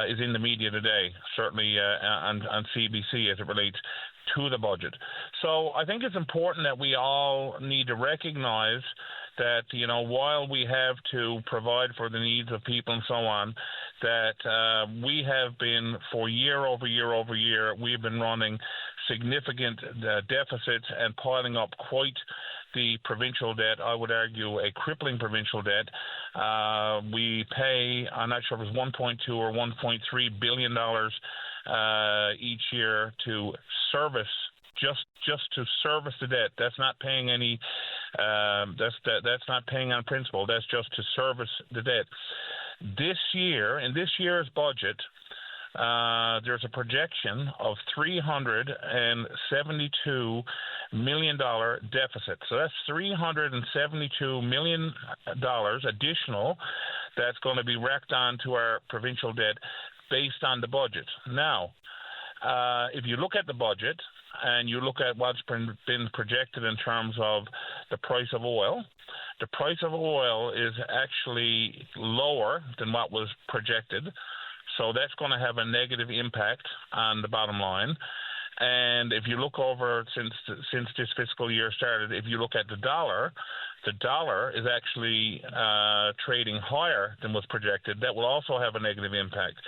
[SPEAKER 7] is in the media today, certainly on CBC as it relates to the budget. So I think it's important that we all need to recognize that, while we have to provide for the needs of people and so on, that we have been, for year over year, we've been running significant deficits and piling up quite the provincial debt. I would argue a crippling provincial debt. We pay, I'm not sure if it's $1.2 or $1.3 billion each year to service, just to service the debt. That's not paying any. That's not paying on principal. That's just to service the debt. This year, in this year's budget, there's a projection of $372 million deficit. So that's $372 million additional that's going to be racked onto our provincial debt based on the budget. Now, if you look at the budget and you look at what's been projected in terms of the price of oil, the price of oil is actually lower than what was projected. So that's going to have a negative impact on the bottom line. And if you look over since this fiscal year started, if you look at the dollar is actually trading higher than was projected. That will also have a negative impact.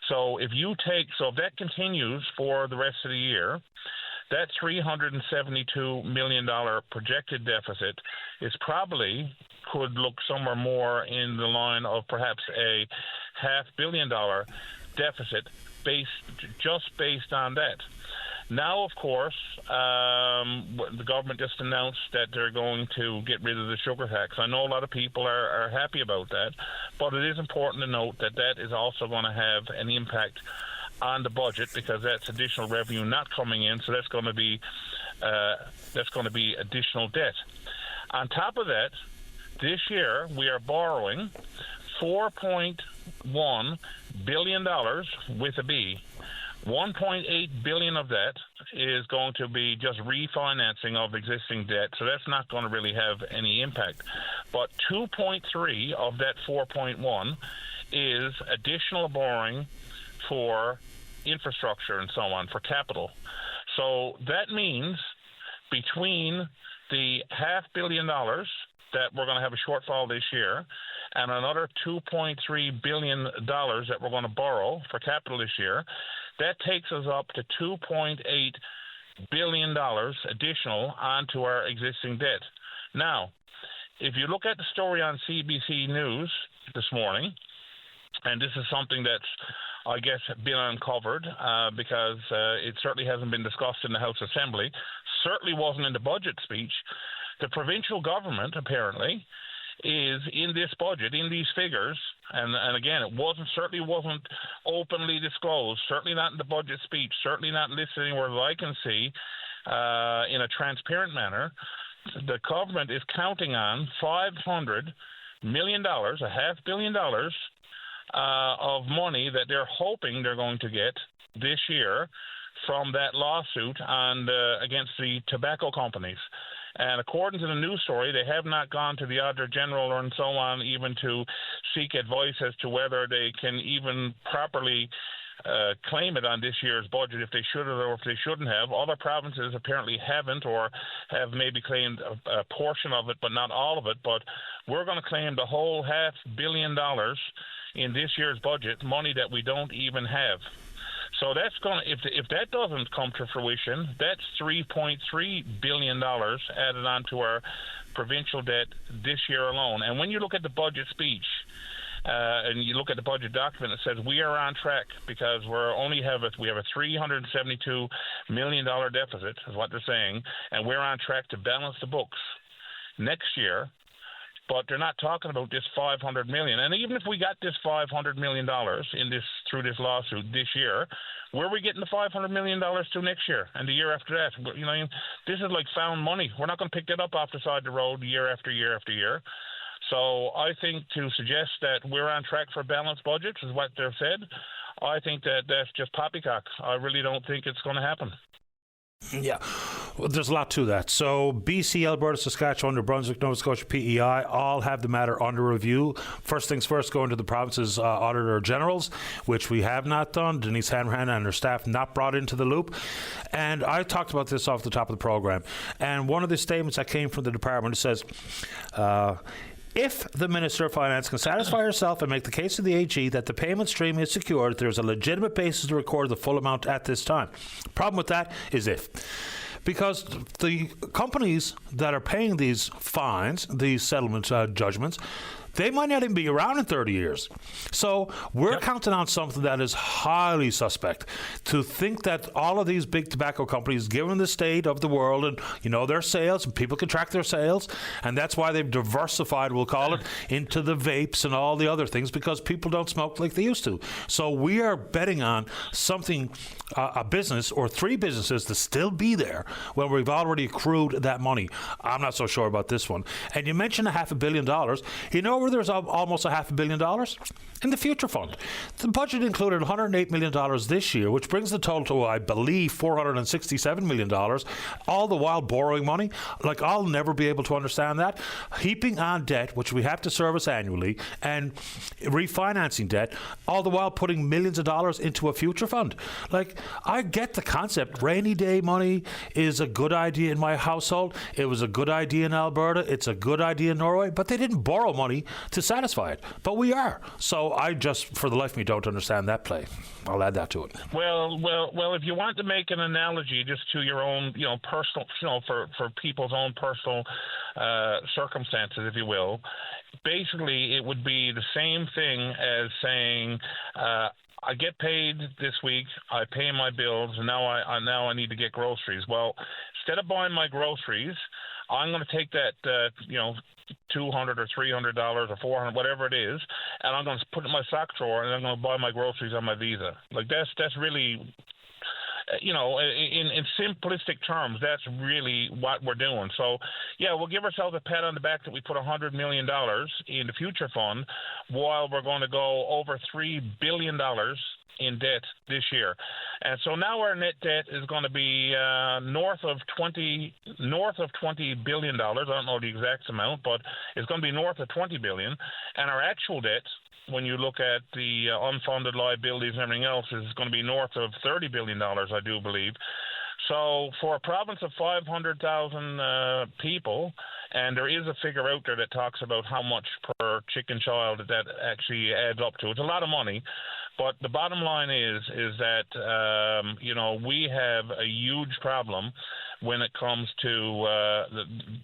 [SPEAKER 7] So if that continues for the rest of the year, that $372 million projected deficit is probably could look somewhere more in the line of perhaps a $500 million deficit based on that. Now, of course, the government just announced that they're going to get rid of the sugar tax. I know a lot of people are happy about that, but it is important to note that that is also going to have an impact on the budget because that's additional revenue not coming in, so that's going to be additional debt. On top of that, this year we are borrowing $4.1 billion with a B. 1.8 billion of that is going to be just refinancing of existing debt, so that's not going to really have any impact. But 2.3 of that 4.1 is additional borrowing for infrastructure and so on, for capital. So that means between the $500 million that we're going to have a shortfall this year and another $2.3 billion that we're going to borrow for capital this year, that takes us up to $2.8 billion additional onto our existing debt. Now, if you look at the story on CBC News this morning, and this is something that's, I guess, been uncovered because it certainly hasn't been discussed in the House Assembly, certainly wasn't in the budget speech. The provincial government, apparently, is in this budget, in these figures, and again, it certainly wasn't openly disclosed, certainly not in the budget speech, certainly not listed anywhere that I can see. in a transparent manner. The government is counting on $500 million, $500 million of money that they're hoping they're going to get this year from that lawsuit against the tobacco companies. And according to the news story, they have not gone to the Auditor General and so on even to seek advice as to whether they can even properly claim it on this year's budget, if they should or if they shouldn't have. Other provinces apparently haven't, or have maybe claimed a portion of it, but not all of it. But we're going to claim the whole $500 million in this year's budget, money that we don't even have. So that's going to, if that doesn't come to fruition, that's $3.3 billion added onto our provincial debt this year alone. And when you look at the budget speech, and you look at the budget document, it says we are on track because we have a $372 million deficit, is what they're saying, and we're on track to balance the books next year. But they're not talking about this $500 million. And even if we got this $500 million through this lawsuit this year, where are we getting the $500 million to next year and the year after that? You know, this is like found money. We're not going to pick that up off the side of the road year after year after year. So I think to suggest that we're on track for balanced budgets is what they've said. I think that that's just poppycock. I really don't think it's going to happen.
[SPEAKER 2] Yeah, well, there's a lot to that. So BC, Alberta, Saskatchewan, New Brunswick, Nova Scotia, PEI all have the matter under review. First things first, going to the province's Auditor Generals, which we have not done. Denise Hanrahan and her staff not brought into the loop. And I talked about this off the top of the program. And one of the statements that came from the department says, if the Minister of Finance can satisfy herself and make the case to the AG that the payment stream is secured, there's a legitimate basis to record the full amount at this time. Problem with that is if. Because the companies that are paying these fines, these settlement judgments, they might not even be around in 30 years. So we're counting on something that is highly suspect. To think that all of these big tobacco companies, given the state of the world and, you know, their sales, and people can track their sales, and that's why they've diversified, we'll call it, into the vapes and all the other things, because people don't smoke like they used to. So we are betting on something, a business or three businesses to still be there when we've already accrued that money. I'm not so sure about this one. And you mentioned $500 million. You know where there's almost $500 million? In the Future Fund. The budget included $108 million this year, which brings the total to, I believe, $467 million, all the while borrowing money. Like, I'll never be able to understand that. Heaping on debt, which we have to service annually, and refinancing debt, all the while putting millions of dollars into a future fund. Like, I get the concept. Rainy day money is a good idea in my household. It was a good idea in Alberta. It's a good idea in Norway. But they didn't borrow money to satisfy it. But we are. So I just, for the life of me, don't understand that play. I'll add that to it.
[SPEAKER 7] Well, if you want to make an analogy just to your own, personal, for people's own personal circumstances, if you will, basically it would be the same thing as saying, I get paid this week, I pay my bills, and now I need to get groceries. Well, instead of buying my groceries, I'm going to take that, $200 or $300 or $400, whatever it is, and I'm going to put it in my sock drawer, and I'm going to buy my groceries on my Visa. Like, that's really, in simplistic terms, that's really what we're doing. So, yeah, we'll give ourselves a pat on the back that we put $100 million in the Future Fund, while we're going to go over $3 billion in debt this year. And so now our net debt is going to be north of $20 billion. I don't know the exact amount, but it's going to be north of $20 billion. And our actual debt, when you look at the unfunded liabilities and everything else, is going to be north of $30 billion, I do believe. So for a province of 500,000 people, and there is a figure out there that talks about how much per chicken child that actually adds up to. It's a lot of money. But the bottom line is that, we have a huge problem when it comes to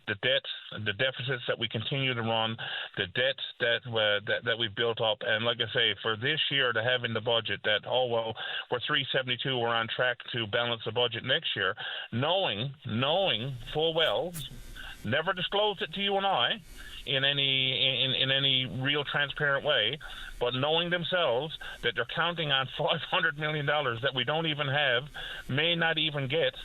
[SPEAKER 7] the debt, the deficits that we continue to run, the debt that we've built up. And like I say, for this year to have in the budget that, we're 372, we're on track to balance the budget next year, knowing full well, never disclosed it to you and I in any real transparent way, but knowing themselves that they're counting on $500 million that we don't even have, may not even get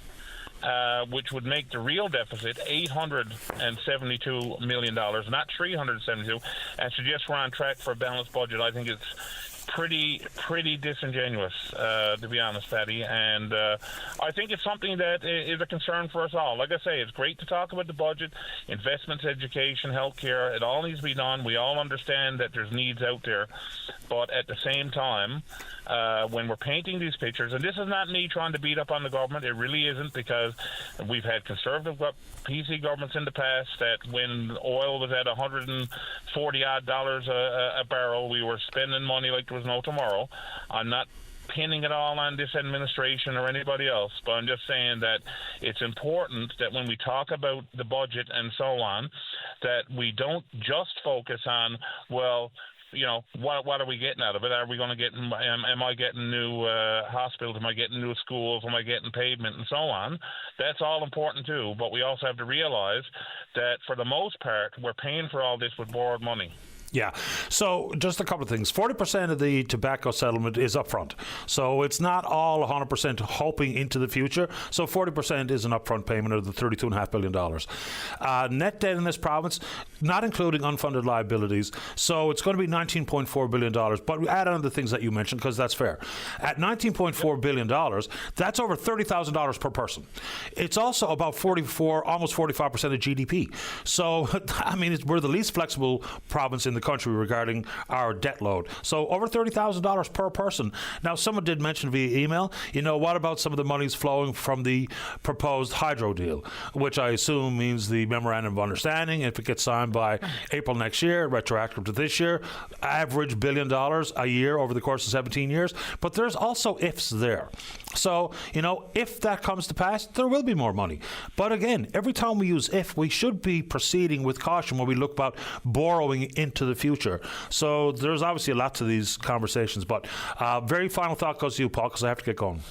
[SPEAKER 7] which would make the real deficit $872 million, not $372, and suggest we're on track for a balanced budget. I think it's pretty disingenuous, to be honest, Patty. And I think it's something that is a concern for us all. Like I say, it's great to talk about the budget, investments, education, healthcare. It all needs to be done. We all understand that there's needs out there. But at the same time, when we're painting these pictures, and this is not me trying to beat up on the government, it really isn't, because we've had conservative PC governments in the past that when oil was at $140-odd a barrel, we were spending money like there was no tomorrow. I'm not pinning it all on this administration or anybody else, but I'm just saying that it's important that when we talk about the budget and so on, that we don't just focus on, well, you know, what are we getting out of it? Are we going to get, am I getting new hospitals? Am I getting new schools? Am I getting pavement and so on? That's all important too, but we also have to realize that for the most part, we're paying for all this with borrowed money.
[SPEAKER 2] Yeah. So just a couple of things. 40% of the tobacco settlement is upfront. So it's not all 100% hoping into the future. So 40% is an upfront payment of the $32.5 billion. Net debt in this province, not including unfunded liabilities. So it's going to be $19.4 billion. But we add on the things that you mentioned because that's fair. At $19.4 billion, that's over $30,000 per person. It's also about 44, almost 45% of GDP. So, I mean, we're the least flexible province in the country regarding our debt load. So over $30,000 per person. Now, someone did mention via email, you know, what about some of the monies flowing from the proposed hydro deal, which I assume means the memorandum of understanding, if it gets signed by April next year, retroactive to this year, average $1 billion a year over the course of 17 years. But there's also ifs there. So, you know, if that comes to pass, there will be more money. But again, every time we use if, we should be proceeding with caution when we look about borrowing into the future. So there's obviously a lot to these conversations. But very final thought goes to you, Paul, because I have to get going.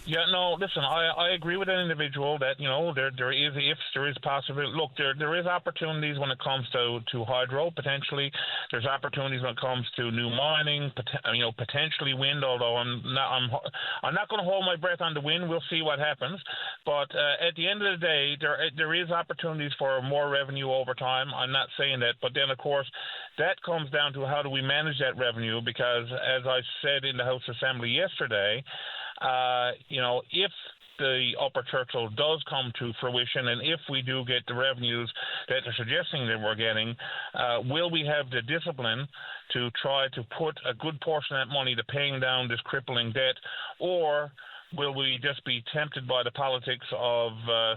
[SPEAKER 7] Yeah, no, listen, I agree with an individual that, you know, there is ifs, there is possibility. Look, there is opportunities when it comes to hydro, potentially. There's opportunities when it comes to new mining, you know, potentially wind, although I'm not going to hold my breath on the wind. We'll see what happens. But at the end of the day, there is opportunities for more revenue over time. I'm not saying that. But then, of course, that comes down to how do we manage that revenue, because as I said in the House Assembly yesterday, you know, if the Upper Churchill does come to fruition and if we do get the revenues that they're suggesting that we're getting, will we have the discipline to try to put a good portion of that money to paying down this crippling debt, or will we just be tempted by the politics of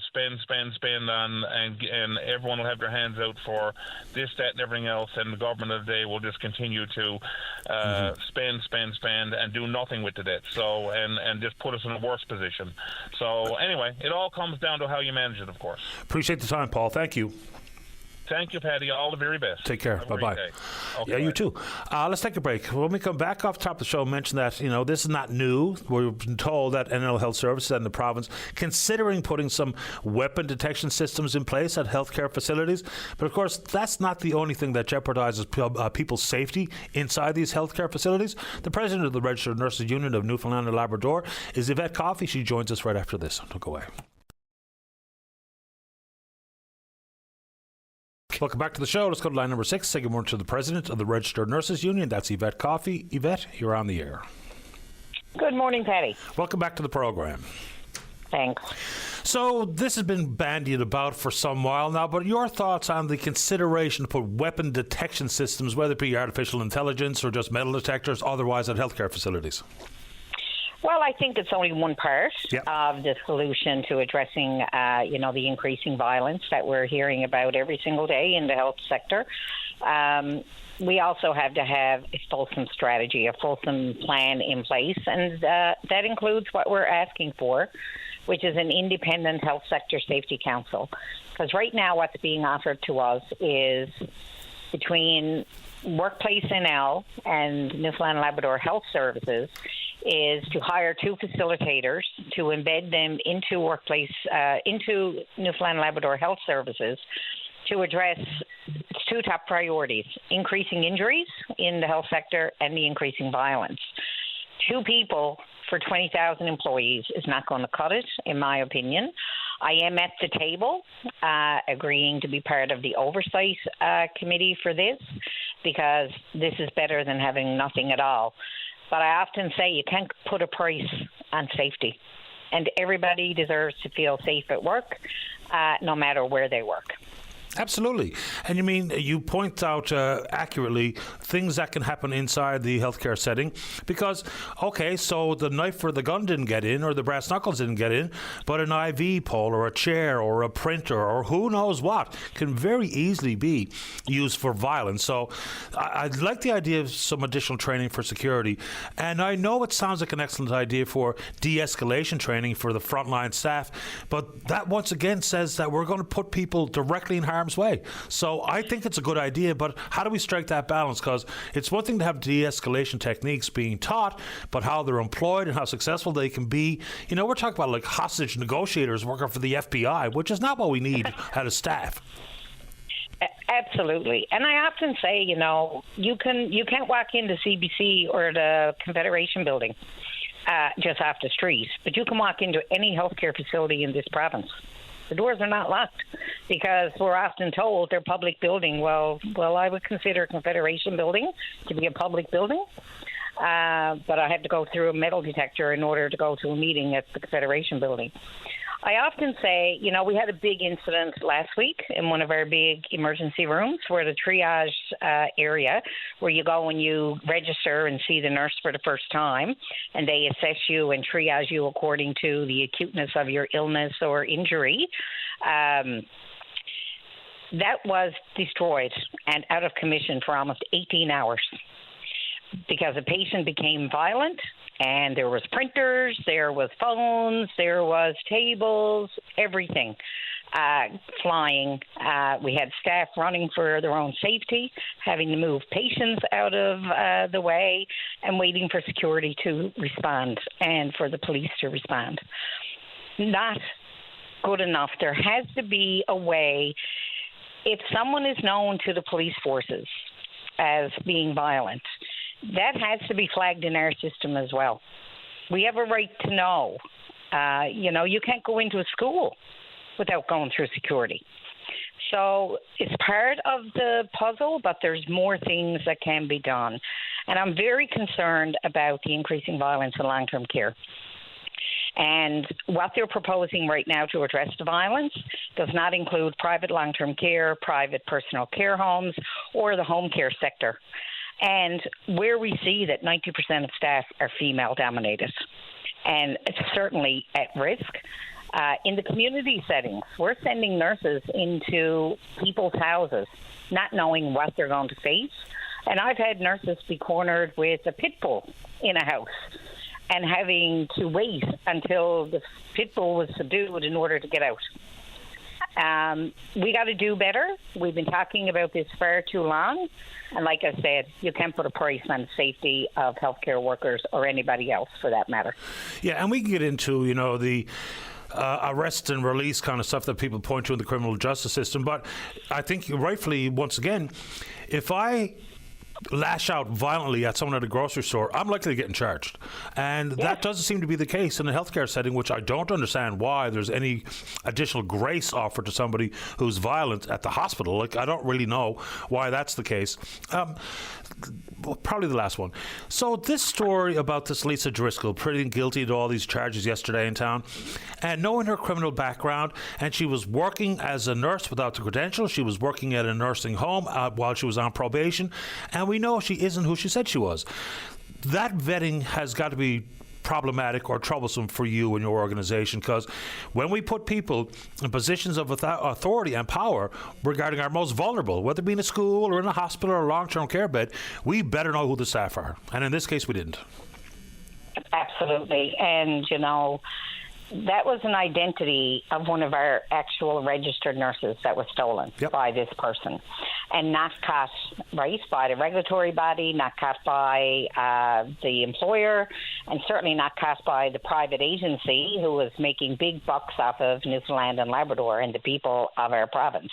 [SPEAKER 7] spend on, and everyone will have their hands out for this, that, and everything else, and the government of the day will just continue to spend and do nothing with the debt. So and just put us in a worse position. So anyway, it all comes down to how you manage it, of course.
[SPEAKER 2] Appreciate the time, Paul. Thank you.
[SPEAKER 7] Thank you, Patty. All the very best.
[SPEAKER 2] Take care. Bye-bye.
[SPEAKER 7] Okay,
[SPEAKER 2] yeah, you too. Let's take a break. When we come back off the top of the show, mention that, you know, this is not new. We've been told that NL Health Services and the province considering putting some weapon detection systems in place at healthcare facilities. But of course, that's not the only thing that jeopardizes people's safety inside these healthcare facilities. The president of the Registered Nurses Union of Newfoundland and Labrador is Yvette Coffey. She joins us right after this. Don't go away. Welcome back to the show. Let's go to line number 6. Say good morning to the president of the Registered Nurses Union. That's Yvette Coffey. Yvette, you're on the air.
[SPEAKER 8] Good morning, Patty.
[SPEAKER 2] Welcome back to the program.
[SPEAKER 8] Thanks.
[SPEAKER 2] So this has been bandied about for some while now, but your thoughts on the consideration to put weapon detection systems, whether it be artificial intelligence or just metal detectors, otherwise at healthcare facilities?
[SPEAKER 8] Well, I think it's only one part of the solution to addressing, you know, the increasing violence that we're hearing about every single day in the health sector. We also have to have a fulsome strategy, a fulsome plan in place, and that includes what we're asking for, which is an independent health sector safety council. Because right now what's being offered to us is between Workplace NL and Newfoundland and Labrador Health Services is to hire 2 facilitators to embed them into into Newfoundland and Labrador Health Services to address 2 top priorities: increasing injuries in the health sector and the increasing violence. 2 people for 20,000 employees is not going to cut it, in my opinion. I am at the table agreeing to be part of the oversight committee for this, because this is better than having nothing at all. But I often say you can't put a price on safety, and everybody deserves to feel safe at work, no matter where they work.
[SPEAKER 2] Absolutely. And you point out accurately things that can happen inside the healthcare setting because, okay, so the knife or the gun didn't get in or the brass knuckles didn't get in, but an IV pole or a chair or a printer or who knows what can very easily be used for violence. So I'd like the idea of some additional training for security. And I know it sounds like an excellent idea for de-escalation training for the frontline staff, but that once again says that we're going to put people directly in harm's way. So I think it's a good idea, but how do we strike that balance? Because it's one thing to have de-escalation techniques being taught, but how they're employed and how successful they can be. We're talking about like hostage negotiators working for the FBI, which is not what we need out of staff.
[SPEAKER 8] Absolutely. And I often say, you can't walk into CBC or the Confederation building just off the street, but you can walk into any healthcare facility in this province. The doors are not locked because we're often told they're public building. Well, I would consider Confederation building to be a public building, but I had to go through a metal detector in order to go to a meeting at the Confederation building. I often say, we had a big incident last week in one of our big emergency rooms where the triage area where you go and you register and see the nurse for the first time, and they assess you and triage you according to the acuteness of your illness or injury. That was destroyed and out of commission for almost 18 hours because a patient became violent. And there was printers, there was phones, there was tables, everything flying. We had staff running for their own safety, having to move patients out of the way and waiting for security to respond and for the police to respond. Not good enough. There has to be a way. If someone is known to the police forces as being violent, that has to be flagged in our system as well. We have a right to know. You can't go into a school without going through security. So it's part of the puzzle, but there's more things that can be done. And I'm very concerned about the increasing violence in long-term care. And what they're proposing right now to address the violence does not include private long-term care, private personal care homes, or the home care sector. And where we see that 90% of staff are female-dominated, and it's certainly at risk. In the community settings, we're sending nurses into people's houses, not knowing what they're going to face. And I've had nurses be cornered with a pit bull in a house and having to wait until the pit bull was subdued in order to get out. We got to do better. We've been talking about this far too long. And like I said, you can't put a price on the safety of healthcare workers or anybody else for that matter.
[SPEAKER 2] Yeah, and we can get into, the arrest and release kind of stuff that people point to in the criminal justice system. But I think rightfully, once again, if I lash out violently at someone at a grocery store, I'm likely to get charged. And that doesn't seem to be the case in a healthcare setting, which I don't understand why there's any additional grace offered to somebody who's violent at the hospital. Like, I don't really know why that's the case. Probably the last one. So this story about this Lisa Driscoll pleading guilty to all these charges yesterday in town, and knowing her criminal background, and she was working as a nurse without the credentials. She was working at a nursing home while she was on probation, and we know she isn't who she said she was. That vetting has got to be problematic or troublesome for you and your organization, because when we put people in positions of authority and power regarding our most vulnerable, whether it be in a school or in a hospital or a long-term care bed, we better know who the staff are. And in this case, we didn't.
[SPEAKER 8] Absolutely. And, that was an identity of one of our actual registered nurses that was stolen by this person, and not caught, right, by the regulatory body, not caught by the employer, and certainly not caught by the private agency who was making big bucks off of Newfoundland and Labrador and the people of our province.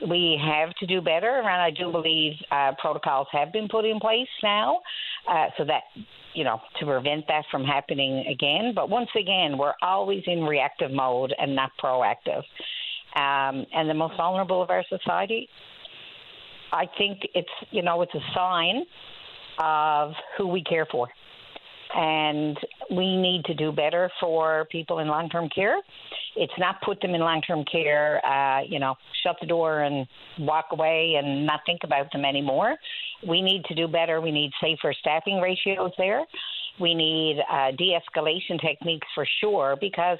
[SPEAKER 8] We have to do better, and I do believe protocols have been put in place now so that to prevent that from happening again. But once again, we're always in reactive mode and not proactive. And the most vulnerable of our society, I think it's a sign of who we care for. And we need to do better for people in long-term care. It's not put them in long-term care, shut the door and walk away and not think about them anymore. We need to do better. We need safer staffing ratios there. We need de-escalation techniques for sure, because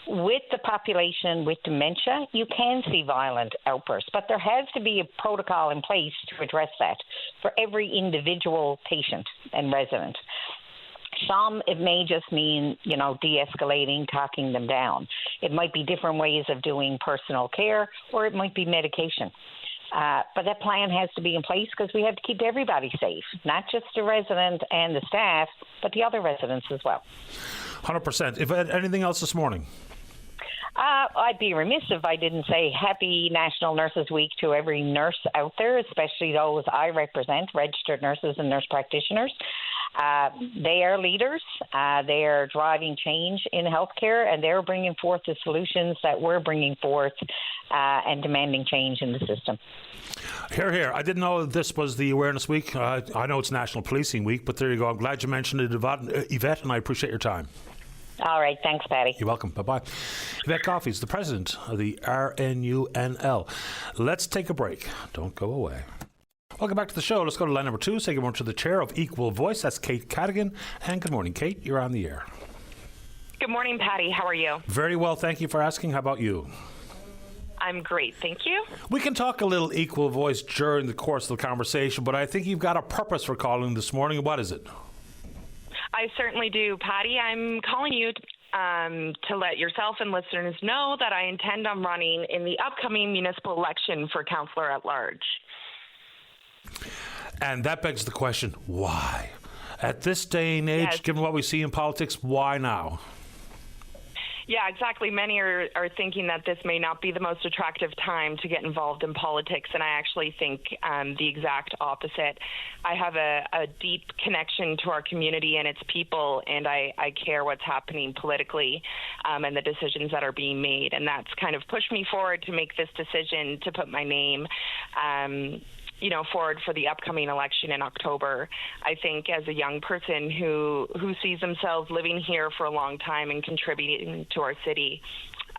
[SPEAKER 8] with the population with dementia, you can see violent outbursts, but there has to be a protocol in place to address that for every individual patient and resident. Some, it may just mean, de-escalating, talking them down. It might be different ways of doing personal care, or it might be medication. But that plan has to be in place because we have to keep everybody safe, not just the resident and the staff, but the other residents as well.
[SPEAKER 2] 100%. If I had anything else this morning?
[SPEAKER 8] I'd be remiss if I didn't say Happy National Nurses Week to every nurse out there, especially those I represent, registered nurses and nurse practitioners. They are leaders. They are driving change in healthcare, and they're bringing forth the solutions that we're bringing forth and demanding change in the system.
[SPEAKER 2] Hear, hear. I didn't know this was the Awareness Week. I know it's National Policing Week, but there you go. I'm glad you mentioned it, Yvette, and I appreciate your time.
[SPEAKER 8] All right. Thanks, Patty.
[SPEAKER 2] You're welcome. Bye-bye. Yvette Coffey is the president of the RNUNL. Let's take a break. Don't go away. Welcome back to the show. Let's go to line number 2. Say good morning to the chair of Equal Voice. That's Kate Cadigan. And good morning, Kate. You're on the air.
[SPEAKER 9] Good morning, Patty. How are you?
[SPEAKER 2] Very well. Thank you for asking. How about you?
[SPEAKER 9] I'm great. Thank you.
[SPEAKER 2] We can talk a little Equal Voice during the course of the conversation, but I think you've got a purpose for calling this morning. What is it?
[SPEAKER 9] I certainly do, Patty. I'm calling you to let yourself and listeners know that I intend on running in the upcoming municipal election for councillor at large.
[SPEAKER 2] And that begs the question, why? At this day and age,
[SPEAKER 9] yes.
[SPEAKER 2] Given what we see in politics, why now?
[SPEAKER 9] Yeah, exactly. Many are thinking that this may not be the most attractive time to get involved in politics, and I actually think the exact opposite. I have a deep connection to our community and its people, and I care what's happening politically and the decisions that are being made, and that's kind of pushed me forward to make this decision to put my name forward for the upcoming election in October. I think as a young person who sees themselves living here for a long time and contributing to our city,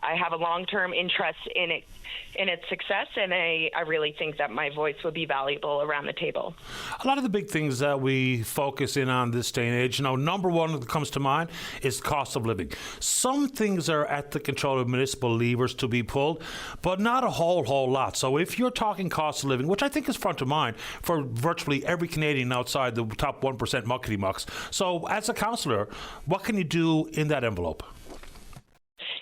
[SPEAKER 9] I have a long-term interest in its success, and I really think that my voice would be valuable around the table.
[SPEAKER 2] A lot of the big things that we focus in on this day and age, number one that comes to mind is cost of living. Some things are at the control of municipal levers to be pulled, but not a whole lot. So if you're talking cost of living, which I think is front of mind for virtually every Canadian outside the top 1% muckety-mucks. So as a councillor, what can you do in that envelope?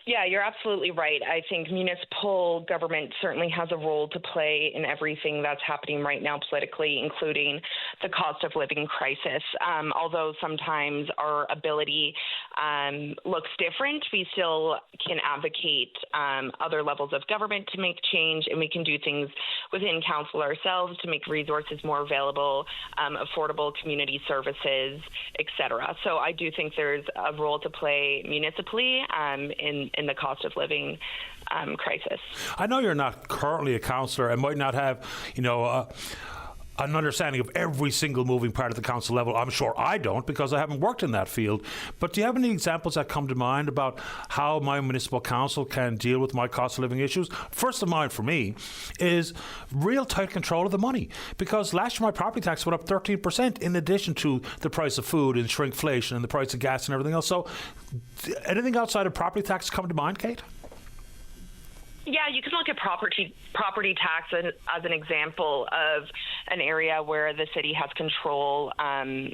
[SPEAKER 9] Yeah, you're absolutely right. I think municipal government certainly has a role to play in everything that's happening right now politically, including the cost of living crisis. Although sometimes our ability looks different, we still can advocate other levels of government to make change, and we can do things within council ourselves to make resources more available, affordable community services, etc. So I do think there's a role to play municipally in the cost of living crisis.
[SPEAKER 2] I know you're not currently a councillor and might not have, an understanding of every single moving part at the council level. I'm sure I don't, because I haven't worked in that field. But do you have any examples that come to mind about how my municipal council can deal with my cost of living issues? First of mind for me is real tight control of the money, because last year my property tax went up 13% in addition to the price of food and shrinkflation and the price of gas and everything else. So anything outside of property tax come to mind, Kate?
[SPEAKER 9] Yeah, you can look at property tax as an example of an area where the city has control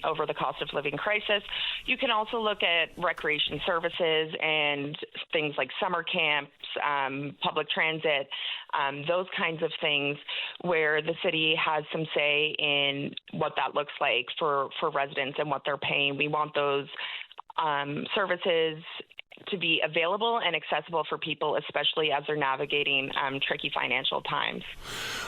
[SPEAKER 9] over the cost of living crisis. You can also look at recreation services and things like summer camps, public transit, those kinds of things where the city has some say in what that looks like for residents and what they're paying. We want those services to be available and accessible for people, especially as they're navigating tricky financial times.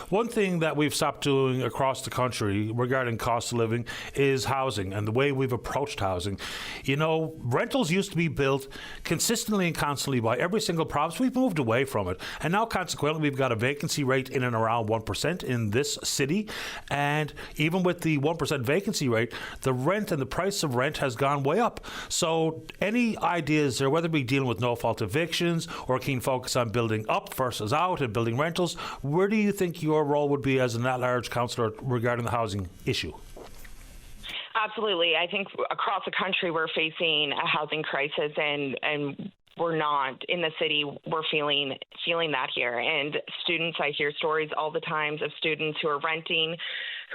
[SPEAKER 2] One thing that we've stopped doing across the country regarding cost of living is housing and the way we've approached housing. You know, rentals used to be built consistently and constantly by every single province. We've moved away from it. And now, consequently, we've got a vacancy rate in and around 1% in this city. And even with the 1% vacancy rate, the rent and the price of rent has gone way up. So any ideas there, whether it be dealing with no-fault evictions or a keen focus on building up versus out and building rentals, where do you think your role would be as an at-large councillor regarding the housing issue?
[SPEAKER 9] Absolutely. I think across the country we're facing a housing crisis, and we're not in the city. We're feeling that here. And students, I hear stories all the times of students who are renting,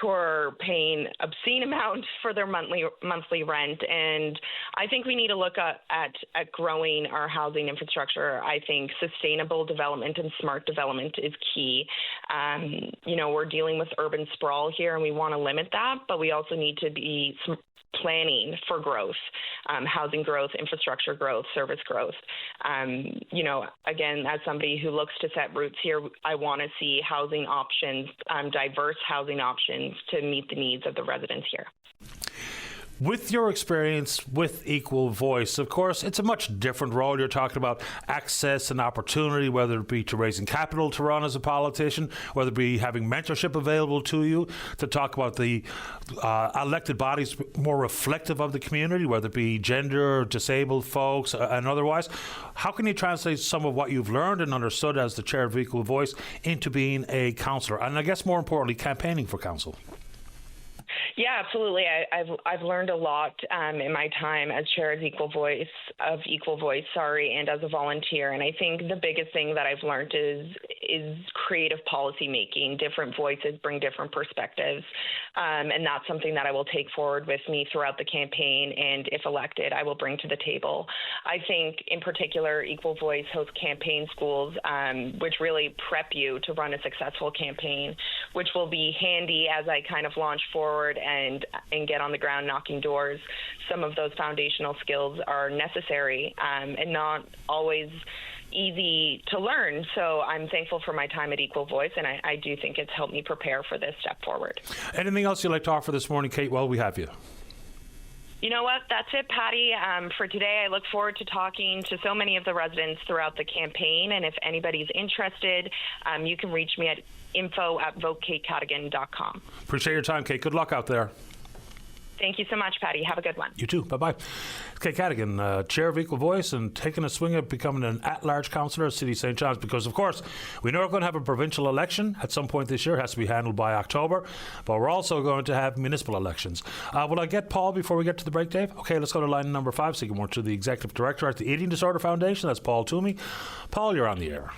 [SPEAKER 9] who are paying obscene amounts for their monthly rent. And I think we need to look at growing our housing infrastructure. I think sustainable development and smart development is key. We're dealing with urban sprawl here, and we want to limit that, but we also need to be planning for growth, housing growth, infrastructure growth, service growth. Again, as somebody who looks to set roots here, I want to see housing options, diverse housing options to meet the needs of the residents here.
[SPEAKER 2] With your experience with Equal Voice, of course, it's a much different role. You're talking about access and opportunity, whether it be to raising capital to run as a politician, whether it be having mentorship available to you, to talk about the elected bodies more reflective of the community, whether it be gender, disabled folks, and otherwise. How can you translate some of what you've learned and understood as the chair of Equal Voice into being a councillor, and I guess more importantly, campaigning for council?
[SPEAKER 9] Yeah, absolutely. I've learned a lot in my time as chair of Equal Voice, and as a volunteer. And I think the biggest thing that I've learned is creative policy making. Different voices bring different perspectives, and that's something that I will take forward with me throughout the campaign. And if elected, I will bring to the table. I think, in particular, Equal Voice hosts campaign schools, which really prep you to run a successful campaign, which will be handy as I kind of launch forward and get on the ground knocking doors. Some of those foundational skills are necessary and not always easy to learn. So I'm thankful for my time at Equal Voice, and I do think it's helped me prepare for this step forward. Anything else you'd like to offer this morning, Kate, while we have you? You know what? That's it, Patty. For today, I look forward to talking to so many of the residents throughout the campaign. And if anybody's interested, you can reach me at info@votekatecadogan.com. Appreciate your time, Kate. Good luck out there. Thank you so much, Patty. Have a good one. You too. Bye-bye. Kate Cadogan, chair of Equal Voice, and taking a swing at becoming an at-large councillor of City St. John's, because, of course, we know we're going to have a provincial election at some point this year. It has to be handled by October, but we're also going to have municipal elections. Will I get Paul before we get to the break, Dave? Okay, let's go to line number 5, so you can work to the Executive Director at the Eating Disorder Foundation. That's Paul Toomey. Paul, you're on the air.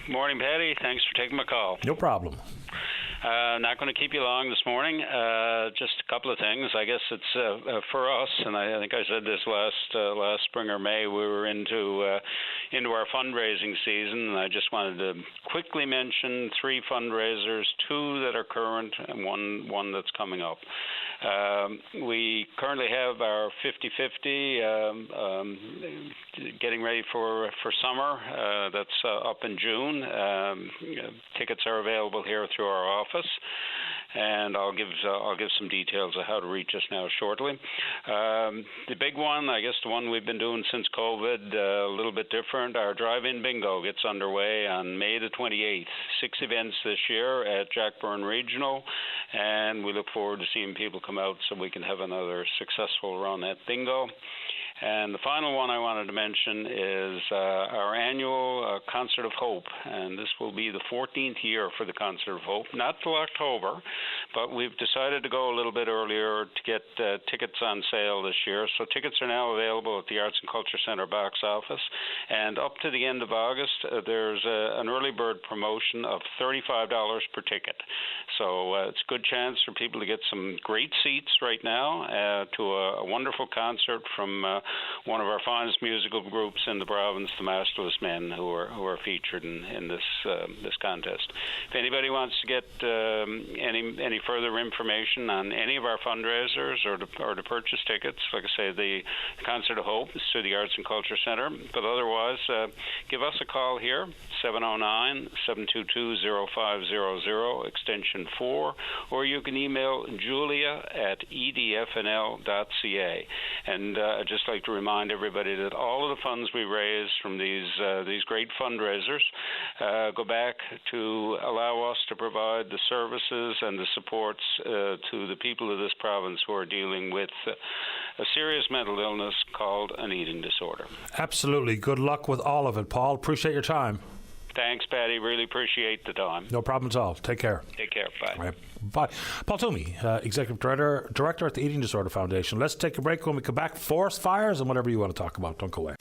[SPEAKER 10] Morning, Patty. Thanks for taking my call.
[SPEAKER 2] No problem.
[SPEAKER 10] Not going to keep you long this morning. Just a couple of things. I guess it's for us, and I think I said this last spring or May. We were into our fundraising season, and I just wanted to quickly mention 3 fundraisers, 2 that are current, and one that's coming up. We currently have our 50/50 getting ready for summer. That's up in June. Tickets are available here through our office, and I'll give some details of how to reach us now shortly. The big one, I guess the one we've been doing since COVID, a little bit different. Our drive-in bingo gets underway on May the 28th. 6 events this year at Jackburn Regional, and we look forward to seeing people come out so we can have another successful run at bingo. And the final one I wanted to mention is our annual Concert of Hope, and this will be the 14th year for the Concert of Hope, not till October, but we've decided to go a little bit earlier to get tickets on sale this year. So tickets are now available at the Arts and Culture Centre box office, and up to the end of August, there's an early bird promotion of $35 per ticket. So it's a good chance for people to get some great seats right now to a wonderful concert from one of our finest musical groups in the province, the Masterless Men, who are featured in this contest. If anybody wants to get any further information on any of our fundraisers or to purchase tickets, like I say, the Concert of Hope is through the Arts and Culture Centre. But otherwise, give us a call here, 709-722-0500, extension 4, or you can email julia@edfnl.ca. And I'd just like to remind everybody that all of the funds we raise from these great fundraisers go back to allow us to provide the services and the supports to the people of this province who are dealing with a serious mental illness called an eating disorder.
[SPEAKER 2] Absolutely. Good luck with all of it, Paul. Appreciate your time.
[SPEAKER 10] Thanks, Patty. Really appreciate the time.
[SPEAKER 2] No problem at all. Take care.
[SPEAKER 10] Take care. Bye.
[SPEAKER 2] Right. Bye. Paul Toomey, Executive Director at the Eating Disorder Foundation. Let's take a break. When we come back, forest fires and whatever you want to talk about. Don't go away.